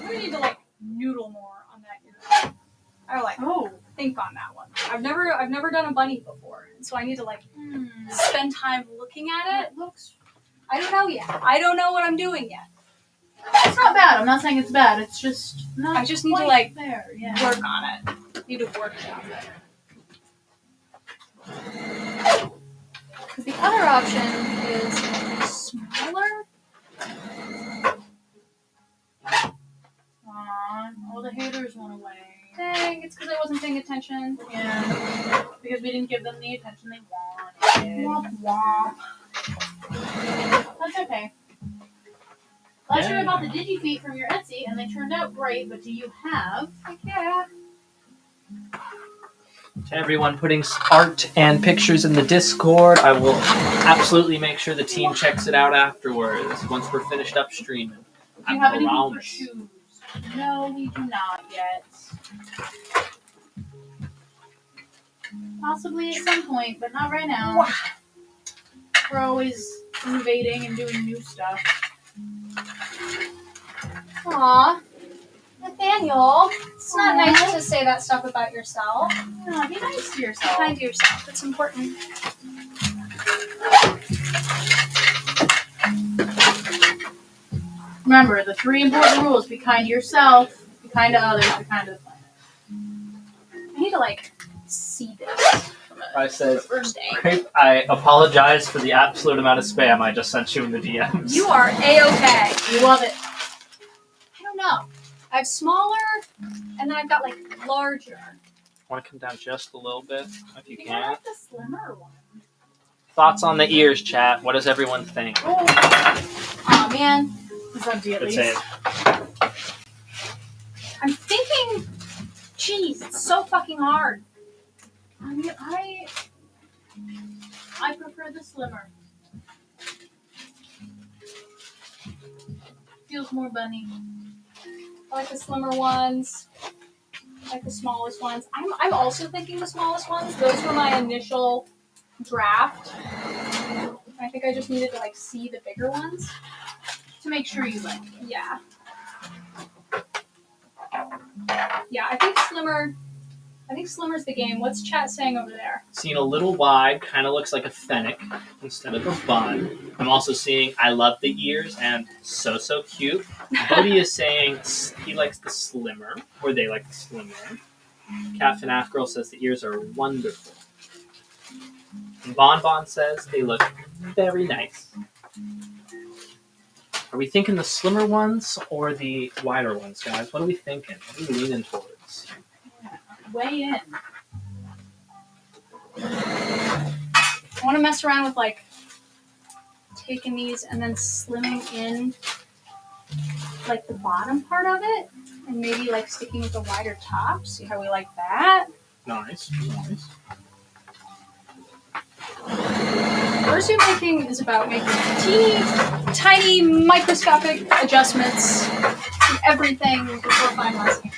We need to like noodle more on that ear. I like think on that one. I've never done a bunny before, so I need to like spend time looking at it. It looks. I don't know yet. I don't know what I'm doing yet. It's not bad. I'm not saying it's bad. It's just not. I just need to quite like there. Yeah. work on it. Need to work on it. Because the other option is smaller. Aw, all the haters went away. Dang, it's because I wasn't paying attention. Yeah, because we didn't give them the attention they wanted. Womp womp. That's okay. Last year I bought the DigiFeet from your Etsy, and they turned out great. But do you have? Heck yeah. To everyone putting art and pictures in the Discord, I will absolutely make sure the team checks it out afterwards once we're finished up streaming. Do you have anything for shoes? No, we do not yet. Possibly at some point, but not right now. We're always innovating and doing new stuff. Aw. Nathaniel, it's not nice to say that stuff about yourself. Yeah, be nice to Be yourself. kind to yourself. It's important. Remember, the 3 important rules: be kind to yourself, be kind to others, be kind to the planet. I need to like see this. I said, First day. Grape, I apologize for the absolute amount of spam I just sent you in the DMs. You are A-okay. You love it. I don't know. I have smaller, and then I've got like larger. Want to come down just a little bit, if you I can. like the slimmer one. Thoughts on the ears, chat? What does everyone think? Oh man, it's empty at Let's least. say I'm thinking, geez, it's so fucking hard. I mean, I prefer the slimmer. Feels more bunny. I like the slimmer ones. I like the smallest ones. I'm also thinking the smallest ones. Those were my initial draft. I think I just needed to like see the bigger ones. To make sure you like it. Yeah. Yeah, I think slimmer's the game. What's chat saying over there? seeing a little wide, kind of looks like a fennec instead of a bun. I'm also seeing I love the ears and so cute. Bodhi is saying he likes the slimmer, or they like the slimmer. Cat FNAF Girl says the ears are wonderful. And Bon Bon says they look very nice. Are we thinking the slimmer ones or the wider ones, guys? What are we thinking? What are we leaning towards? Weigh in. I want to mess around with like taking these and then slimming in like the bottom part of it and maybe like sticking with a wider top. See how we like that? Nice. First Zoom making is about making teeny, tiny, microscopic adjustments to everything before finalizing.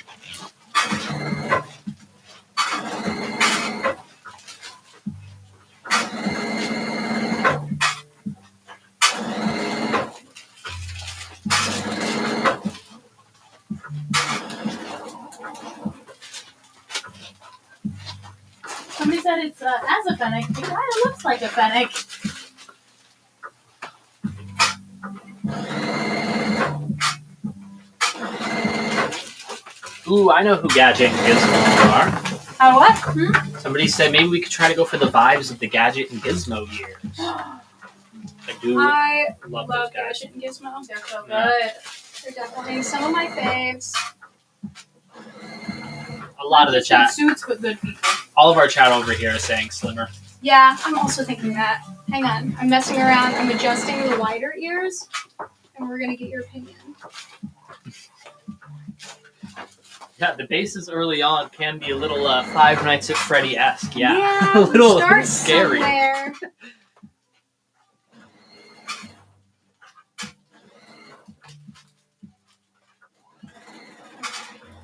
Somebody said it's as a fennec. It kind of looks like a fennec. Ooh, I know who Gadget and Gizmo are. What? Somebody said maybe we could try to go for the vibes of the Gadget and Gizmo ears. I do I love love those guys. Gadget and Gizmo. They're so good. Yeah. They're definitely some of my faves. A lot of the Good chat, suits, but good people. all of our chat over here is saying slimmer. Yeah, I'm also thinking that. Hang on. I'm messing around. I'm adjusting the wider ears, and we're going to get your opinion. Yeah, the bases early on can be a little Five Nights at Freddy-esque. Yeah, a we little start scary. somewhere.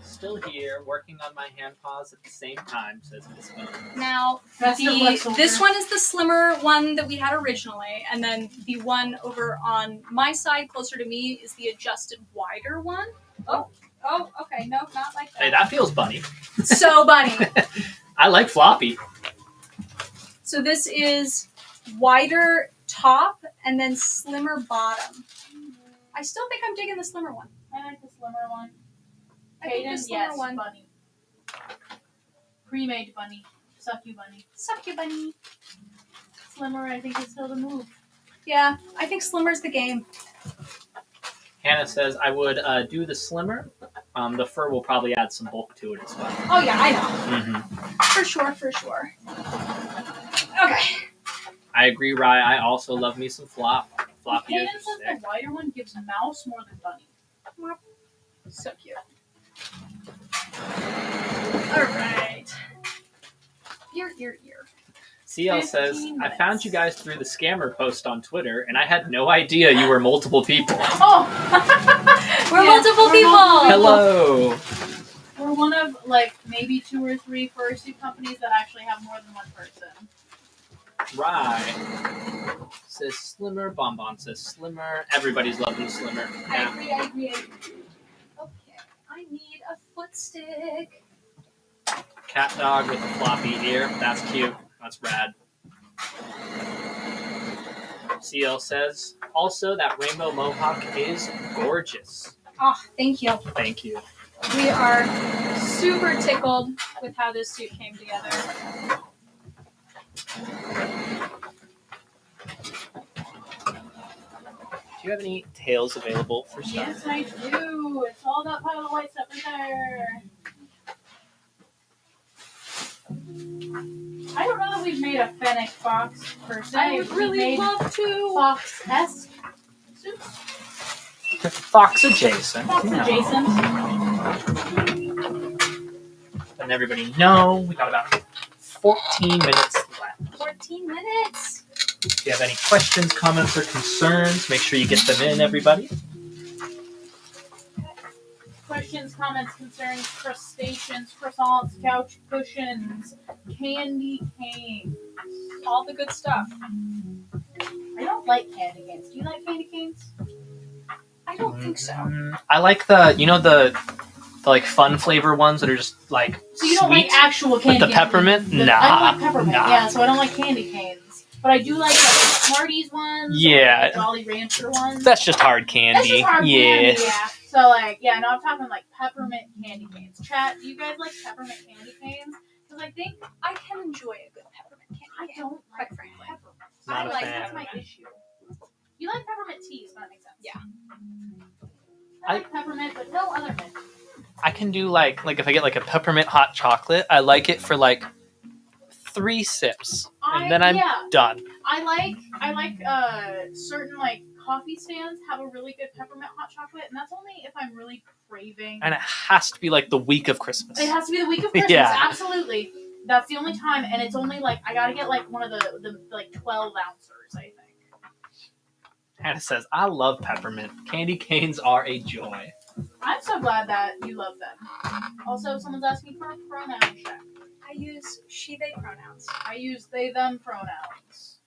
Still here, working on my hand paws at the same time, says Miss Bones. Now, Best of luck, soldier. this one is the slimmer one that we had originally, and then the one over on my side, closer to me, is the adjusted wider one. Oh, Oh, okay. No, not like that. Hey, that feels bunny. So bunny. I like floppy. So this is wider top and then slimmer bottom. I still think I'm digging the slimmer one. I like the slimmer one. I think the Kaden, slimmer yes, one. bunny. Pre-made bunny. Suck you, bunny. Suck you, bunny. Slimmer, I think, is still the move. Yeah, I think slimmer's the game. Hannah says I would do the slimmer. The fur will probably add some bulk to it as well. Oh yeah, I know. Mm-hmm. For sure. Okay. I agree, Rye. I also love me some floppy. Kaden says the wider one gives mouse more than bunny. So cute. Alright. Ear. CL says, 15 I minutes. found you guys through the scammer post on Twitter, and I had no idea you were multiple people. Oh! We're Yeah, multiple we're people! Hello! We're one of, like, maybe 2 or 3 fursuit companies that actually have more than one person. Rye says slimmer. Bonbon says slimmer. Everybody's loving slimmer. Yeah. I agree. Okay, I need a foot stick. Cat dog with a floppy ear. That's cute. That's rad. CL says, also, that rainbow mohawk is gorgeous. Oh, thank you. Thank you. We are super tickled with how this suit came together. Do you have any tails available for stuff? Yes, I do. It's all that pile of white stuff right there. I don't know that we've made a fennec fox per se. I would really made love to. Fox-esque suits. Fox adjacent. Fox you know. adjacent. And everybody know we got about 14 minutes left. 14 minutes. If you have any questions, comments, or concerns, make sure you get them in, everybody. Questions, comments, concerns, crustaceans, croissants, couch cushions, candy canes. All the good stuff. I don't like candy canes. Do you like candy canes? I don't think so. I like the like fun flavor ones that are just like So you don't sweet. like actual candy But the canes? peppermint? I don't like peppermint, Nah. yeah, so I don't like candy canes. But I do like the Smarties ones. Yeah. Or the Jolly Rancher ones. That's just hard candy. That's just hard yeah. candy, yeah. So, like, yeah, no, I'm talking like peppermint candy canes. Chat, do you guys like peppermint candy canes? Because I think I can enjoy a good peppermint candy. I don't like Quite frankly. peppermint. Not I a like fan. that's my issue. You like peppermint tea, so that makes sense. Yeah. I like peppermint, but no other mint. I can do like if I get like a peppermint hot chocolate, I like it for like 3 sips, and then I'm done. I like certain like coffee stands have a really good peppermint hot chocolate, and that's only if I'm really craving. And it has to be like the week of Christmas. It has to be the week of Christmas, Yeah. absolutely. That's the only time, and it's only like I gotta get like one of the like 12 ounces, I think. Hannah says, I love peppermint. Candy canes are a joy. I'm so glad that you love them. Also, someone's asking for a pronoun check. I use she, they pronouns. I use they, them pronouns.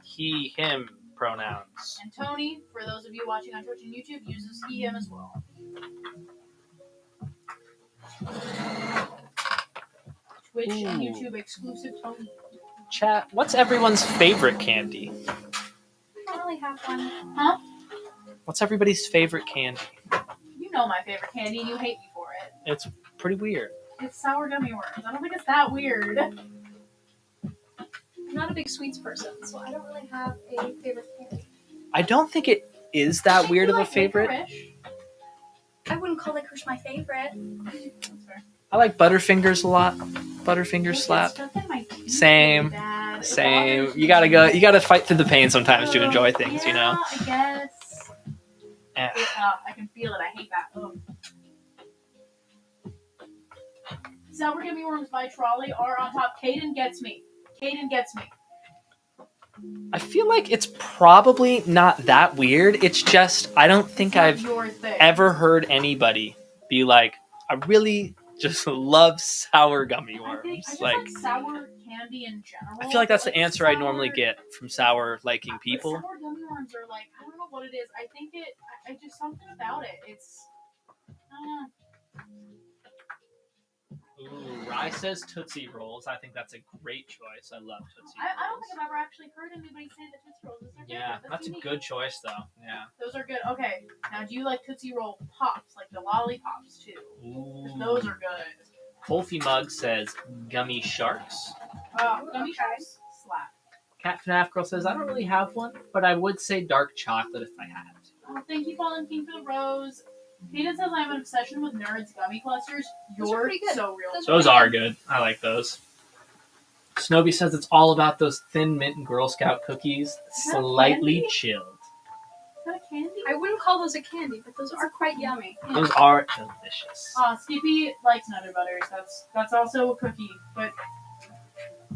He, him pronouns. And Tony, for those of you watching on Twitch and YouTube, uses he, him as well. Twitch and Ooh. YouTube exclusive Tony. Chat, what's everyone's favorite candy? I don't really have one. Huh? What's everybody's favorite candy? You know my favorite candy and you hate me for it. It's pretty weird. It's sour gummy worms. I don't think it's that weird. I'm not a big sweets person, so I don't really have a favorite candy. I don't think it is that weird of a Like favorite. licorice. I wouldn't call licorice my favorite. That's fair. I like Butterfingers a lot. Butterfingers It's slap. stuck in my teeth Same. really bad. It Same. bothers You gotta me. go. You gotta fight through the pain sometimes to enjoy things. Yeah, You know. I guess. Eh. I can feel it. I hate that. Ugh. Sour gummy worms by Trolley are on top. Caden gets me. I feel like it's probably not that weird. It's just I don't think It's not I've your thing. ever heard anybody be like, I really just love sour gummy I worms. think I just Like, like sour candy in general. I feel like that's the Like, answer I sour- normally get from sour liking but people. Sour gummy worms are like, I don't know what it is. I think I just something about it. It's I don't know. Ooh, Rye says Tootsie Rolls. I think that's a great choice. I love Tootsie Rolls. I don't think I've ever actually heard anybody say that Tootsie Rolls is their favorite. Yeah, that's a unique. good choice though. Yeah. Those are good. Okay, now do you like Tootsie Roll Pops, like the lollipops too? Ooh. Those are good. Wolfie Mug says Gummy Sharks. Gummy sharks slap. Cat FNAF Girl says I don't really have one, but I would say dark chocolate if I had. Oh, thank you, Fallen King, for the rose. Peter says I have an obsession with Nerds gummy clusters. Those are You're pretty good. so real. Those are good. I like those. Snowbee says it's all about those thin mint and Girl Scout cookies, that slightly candy? chilled. Is that a candy? I wouldn't call those a candy, but those are quite yummy. Those are delicious. Skippy likes Nutter Butters. That's also a cookie, but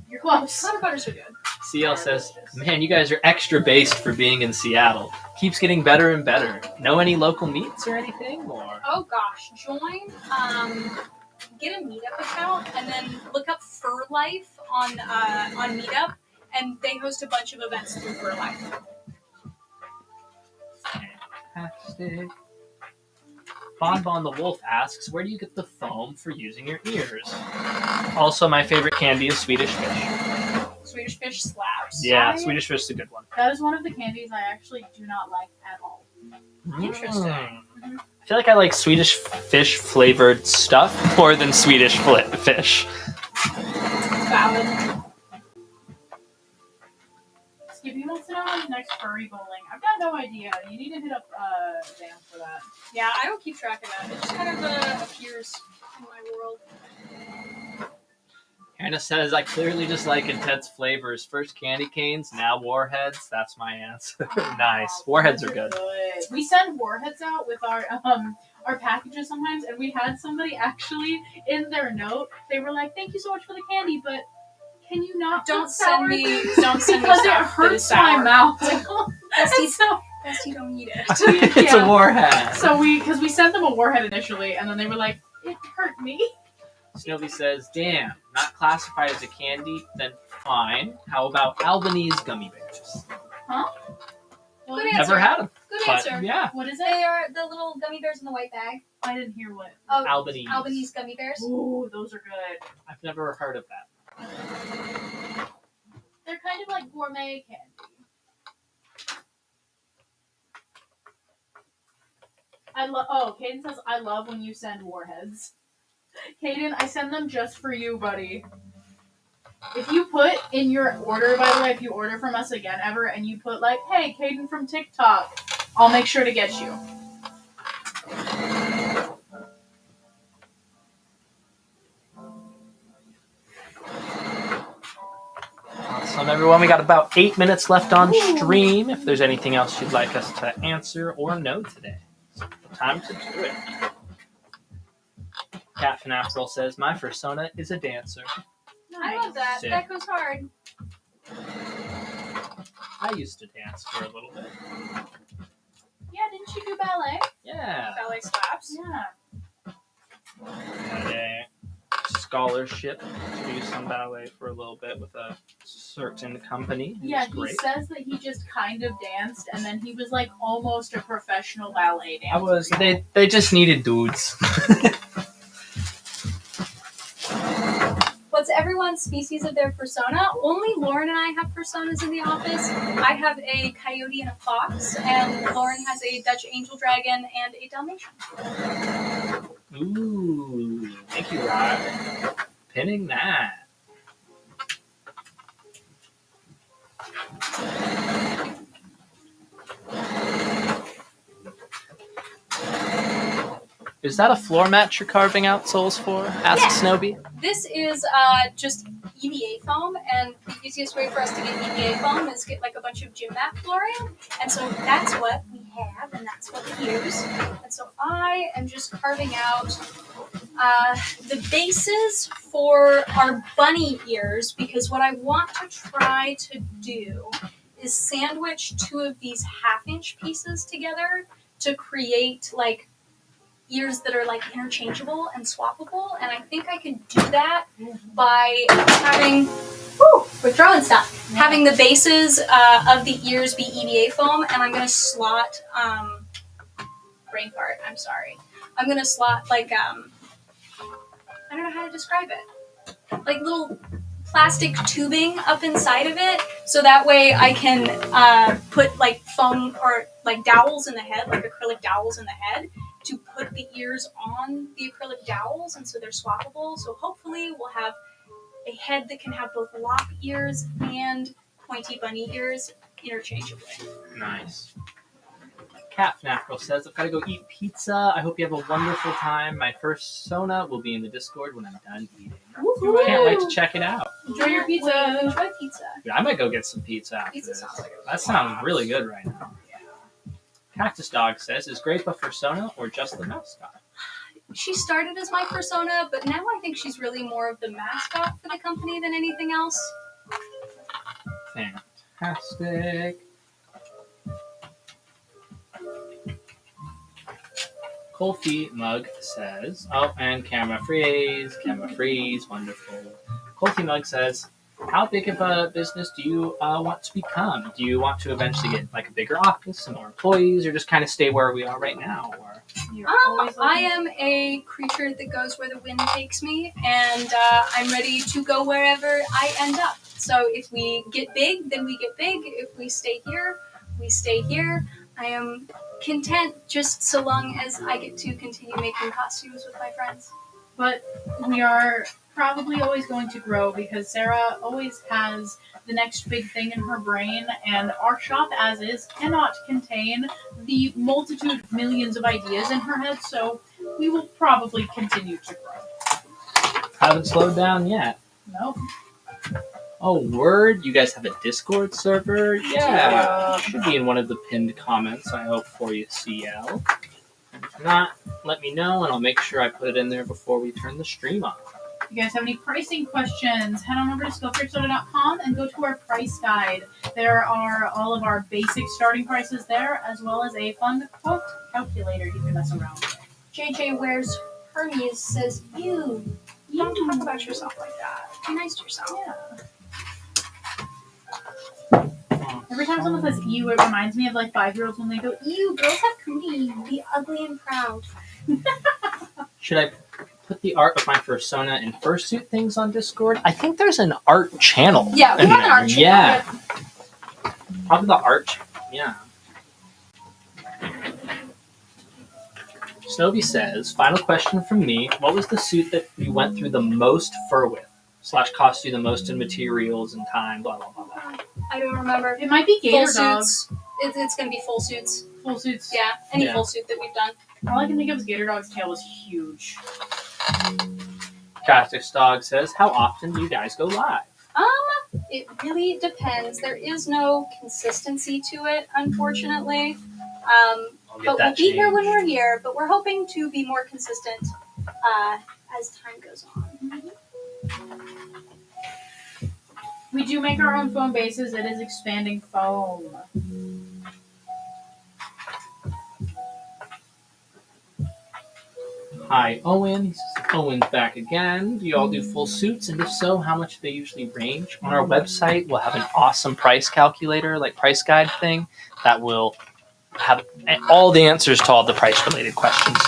you're close. Nutter Butters are good. CL says, man, you guys are extra based for being in Seattle. Keeps getting better and better. Know any local meets or anything? Or Oh gosh, join, get a Meetup account, and then look up Fur Life on Meetup, and they host a bunch of events through Fur Life. fantastic. Bonbon the Wolf asks, where do you get the foam for using your ears? Also, my favorite candy is Swedish Fish. Swedish Fish slaps. Yeah, Swedish Fish is a good one. That is one of the candies I actually do not like at all. Interesting. I feel like I like Swedish Fish flavored stuff more than Swedish fish. Valid. Skippy wants to know when's next furry bowling. I've got no idea. You need to hit up Dan for that. Yeah, I don't keep track of that. It just kind of appears in my world. Hannah says, I clearly just like intense flavors. First candy canes, now warheads. That's my answer. Nice. Warheads are good. We send warheads out with our packages sometimes, and we had somebody actually in their note. They were like, "Thank you so much for the candy, but can you not Don't send me because stuff it that is hurts sour." my mouth." Best you don't eat it. It's a warhead. So we sent them a warhead initially, and then they were like, "It hurt me." Snowy says, damn, not classified as a candy? Then fine. How about Albanese gummy bears? Good Never answer. had them. Good But, answer. yeah. What is They it? are the little gummy bears in the white bag. I didn't hear what. Oh, Albanese. Albanese gummy bears. Ooh, those are good. I've never heard of that. They're kind of like gourmet candy. Caden says, I love when you send warheads. Caden, I send them just for you, buddy. If you put in your order, by the way, if you order from us again ever, and you put like, hey, Caden from TikTok, I'll make sure to get you. Awesome, everyone. We got about 8 minutes left on stream. If there's anything else you'd like us to answer or know today, it's time to do it. Cat FNAF Girl says, my persona is a dancer. I love that. Sick. That goes hard. I used to dance for a little bit. Yeah, didn't you do ballet? Yeah. Ballet slaps. Yeah. Had a scholarship to do some ballet for a little bit with a certain company. It Yeah, was he great. says that he just kind of danced, and then he was like almost a professional ballet dancer. They just needed dudes. What's everyone's species of their persona? Only Lauren and I have personas in the office. I have a coyote and a fox, and Lauren has a Dutch angel dragon and a Dalmatian. Ooh, thank you, Rod. Pinning that. Is that a floor mat you're carving out souls for? Ask Yeah. Snowbee. This is just EVA foam, and the easiest way for us to get EVA foam is get like a bunch of gym mat flooring, and so that's what we have, and that's what we use. And so I am just carving out the bases for our bunny ears, because what I want to try to do is sandwich two of these half-inch pieces together to create like ears that are like interchangeable and swappable, and I think I could do that by having we're throwing stuff. Having the bases of the ears be EVA foam, and I'm gonna slot brain fart. I'm sorry. I'm gonna slot like I don't know how to describe it. Like little plastic tubing up inside of it, so that way I can put like foam or like dowels in the head, like acrylic dowels in the head, to put the ears on the acrylic dowels, and so they're swappable. So hopefully we'll have a head that can have both lock ears and pointy bunny ears interchangeably. Nice. Cat Fnaffle says, I've got to go eat pizza. I hope you have a wonderful time. My first Sona will be in the Discord when I'm done eating. Woo-hoo. Can't wait to check it out. Enjoy your pizza. Wait, enjoy pizza. Yeah, I might go get some pizza after Pizza this. sounds like a That sounds really good right now. Cactus Dog says, is Grape a persona or just the mascot? She started as my persona, but now I think she's really more of the mascot for the company than anything else. Fantastic. Colfie Mug says, oh, and Camera Freeze, wonderful. Colfie Mug says, how big of a business do you want to become? Do you want to eventually get like a bigger office and more employees, or just kind of stay where we are right now? Or I am a creature that goes where the wind takes me, and I'm ready to go wherever I end up. So if we get big, then we get big. If we stay here, we stay here. I am content just so long as I get to continue making costumes with my friends. But we are probably always going to grow because Sarah always has the next big thing in her brain, and our shop as is cannot contain the multitude of millions of ideas in her head, so we will probably continue to grow. haven't slowed down yet. Nope. Oh, word! You guys have a Discord server? Yeah. Should be in one of the pinned comments, I hope, for you, CL. If not, let me know, and I'll make sure I put it in there before we turn the stream on. If you guys have any pricing questions, head on over to spiltgrapesoda.com and go to our price guide. There are all of our basic starting prices there, as well as a fun quote calculator you can mess around with. JJ wears Hermes says, you don't talk about yourself like that. Be nice to yourself. Yeah. Every time someone says ew, it reminds me of like 5-year-olds when they go, ew, girls have cooties. Be ugly and proud. Should I put the art of my persona and fursuit things on Discord? I think there's an art channel. Yeah, we in have an there. art channel. Yeah. Probably the art. Yeah. Snowy says, final question from me. What was the suit that you went through the most fur with? / cost you the most in materials and time, blah, blah, blah, blah. I don't remember. It might be Full Gator Dog. suits. It's going to be full suits. Full suits. Yeah, any Yeah. full suit that we've done. All I can think of is Gator Dog's tail was huge. Cactus Dog says, how often do you guys go live? It really depends. There is no consistency to it, unfortunately. I'll get But that we'll be here when changed. we're here. But we're hoping to be more consistent as time goes on. We do make our own foam bases. It is expanding foam. Hi, Owen. He says, Owen's back again. Do you all do full suits? And if so, how much do they usually range? On our website, we'll have an awesome price calculator, like price guide thing, that will have all the answers to all the price-related questions,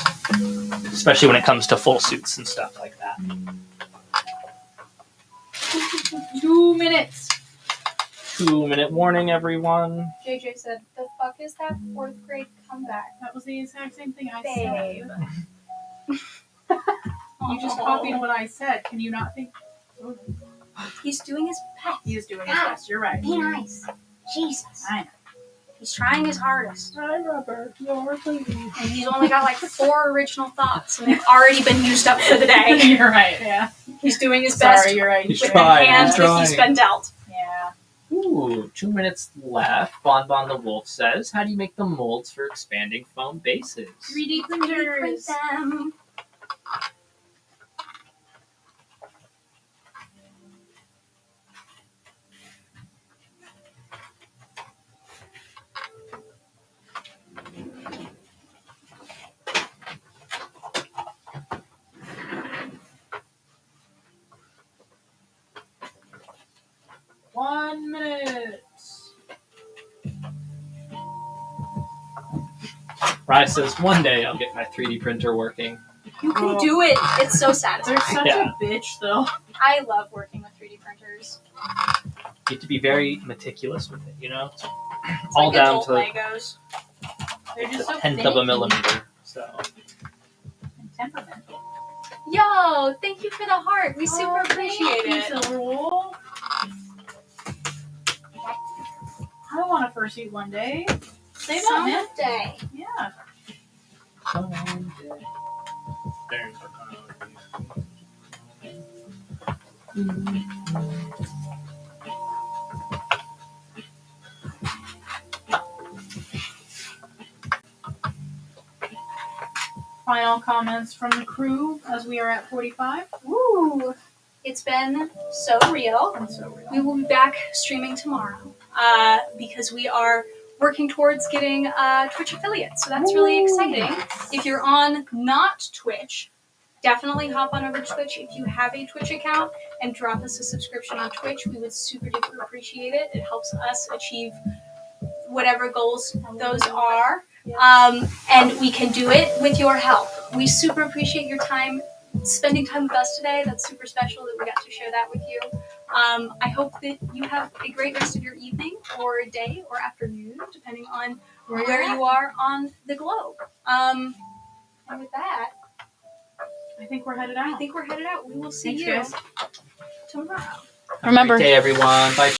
especially when it comes to full suits and stuff like that. 2 minutes. 2-minute warning, everyone. JJ said, the fuck is that 4th grade comeback? That was the exact same thing I Babe. said. You just copied what I said. Can you not think? He's doing his best. He is doing his best. You're right. Be nice. Jesus. I know. He's trying his hardest. Hi, Robert. You're please. And he's only got like 4 original thoughts, and they've already been used up for the day. You're right. Yeah. He's doing his best Sorry, you're right. He's with trying, the hands he's that he's trying. been dealt. Yeah. Ooh, 2 minutes left. Bon Bon the Wolf says, how do you make the molds for expanding foam bases? 3D printers. Them. One minute. Rye says, one day I'll get my 3D printer working. You can do it. It's so satisfying. They're such Yeah. a bitch, though. I love working with 3D printers. You have to be very meticulous with it, you know? It's All like down adult to Legos. They're the just so 10th of a finicky millimeter. So and temperamental. Yo, thank you for the heart. We super appreciate Thank you, it. Silverwool. I want a fursuit one day. Save up, man. Someday. Yeah. Final comments from the crew as we are at 45. Woo! It's been so real. I'm so real. We will be back streaming tomorrow because we are working towards getting Twitch affiliates. So that's really exciting. If you're on not Twitch, definitely hop on over to Twitch if you have a Twitch account and drop us a subscription on Twitch. We would super duper appreciate it. It helps us achieve whatever goals those are. And we can do it with your help. We super appreciate your time spending time with us today. That's super special that we got to share that with you. I hope that you have a great rest of your evening or day or afternoon, depending on where you are on the globe. And with that, I think we're headed I out. think we're headed out. We will see Thanks, you guys. tomorrow. have a great day, everyone. Bye.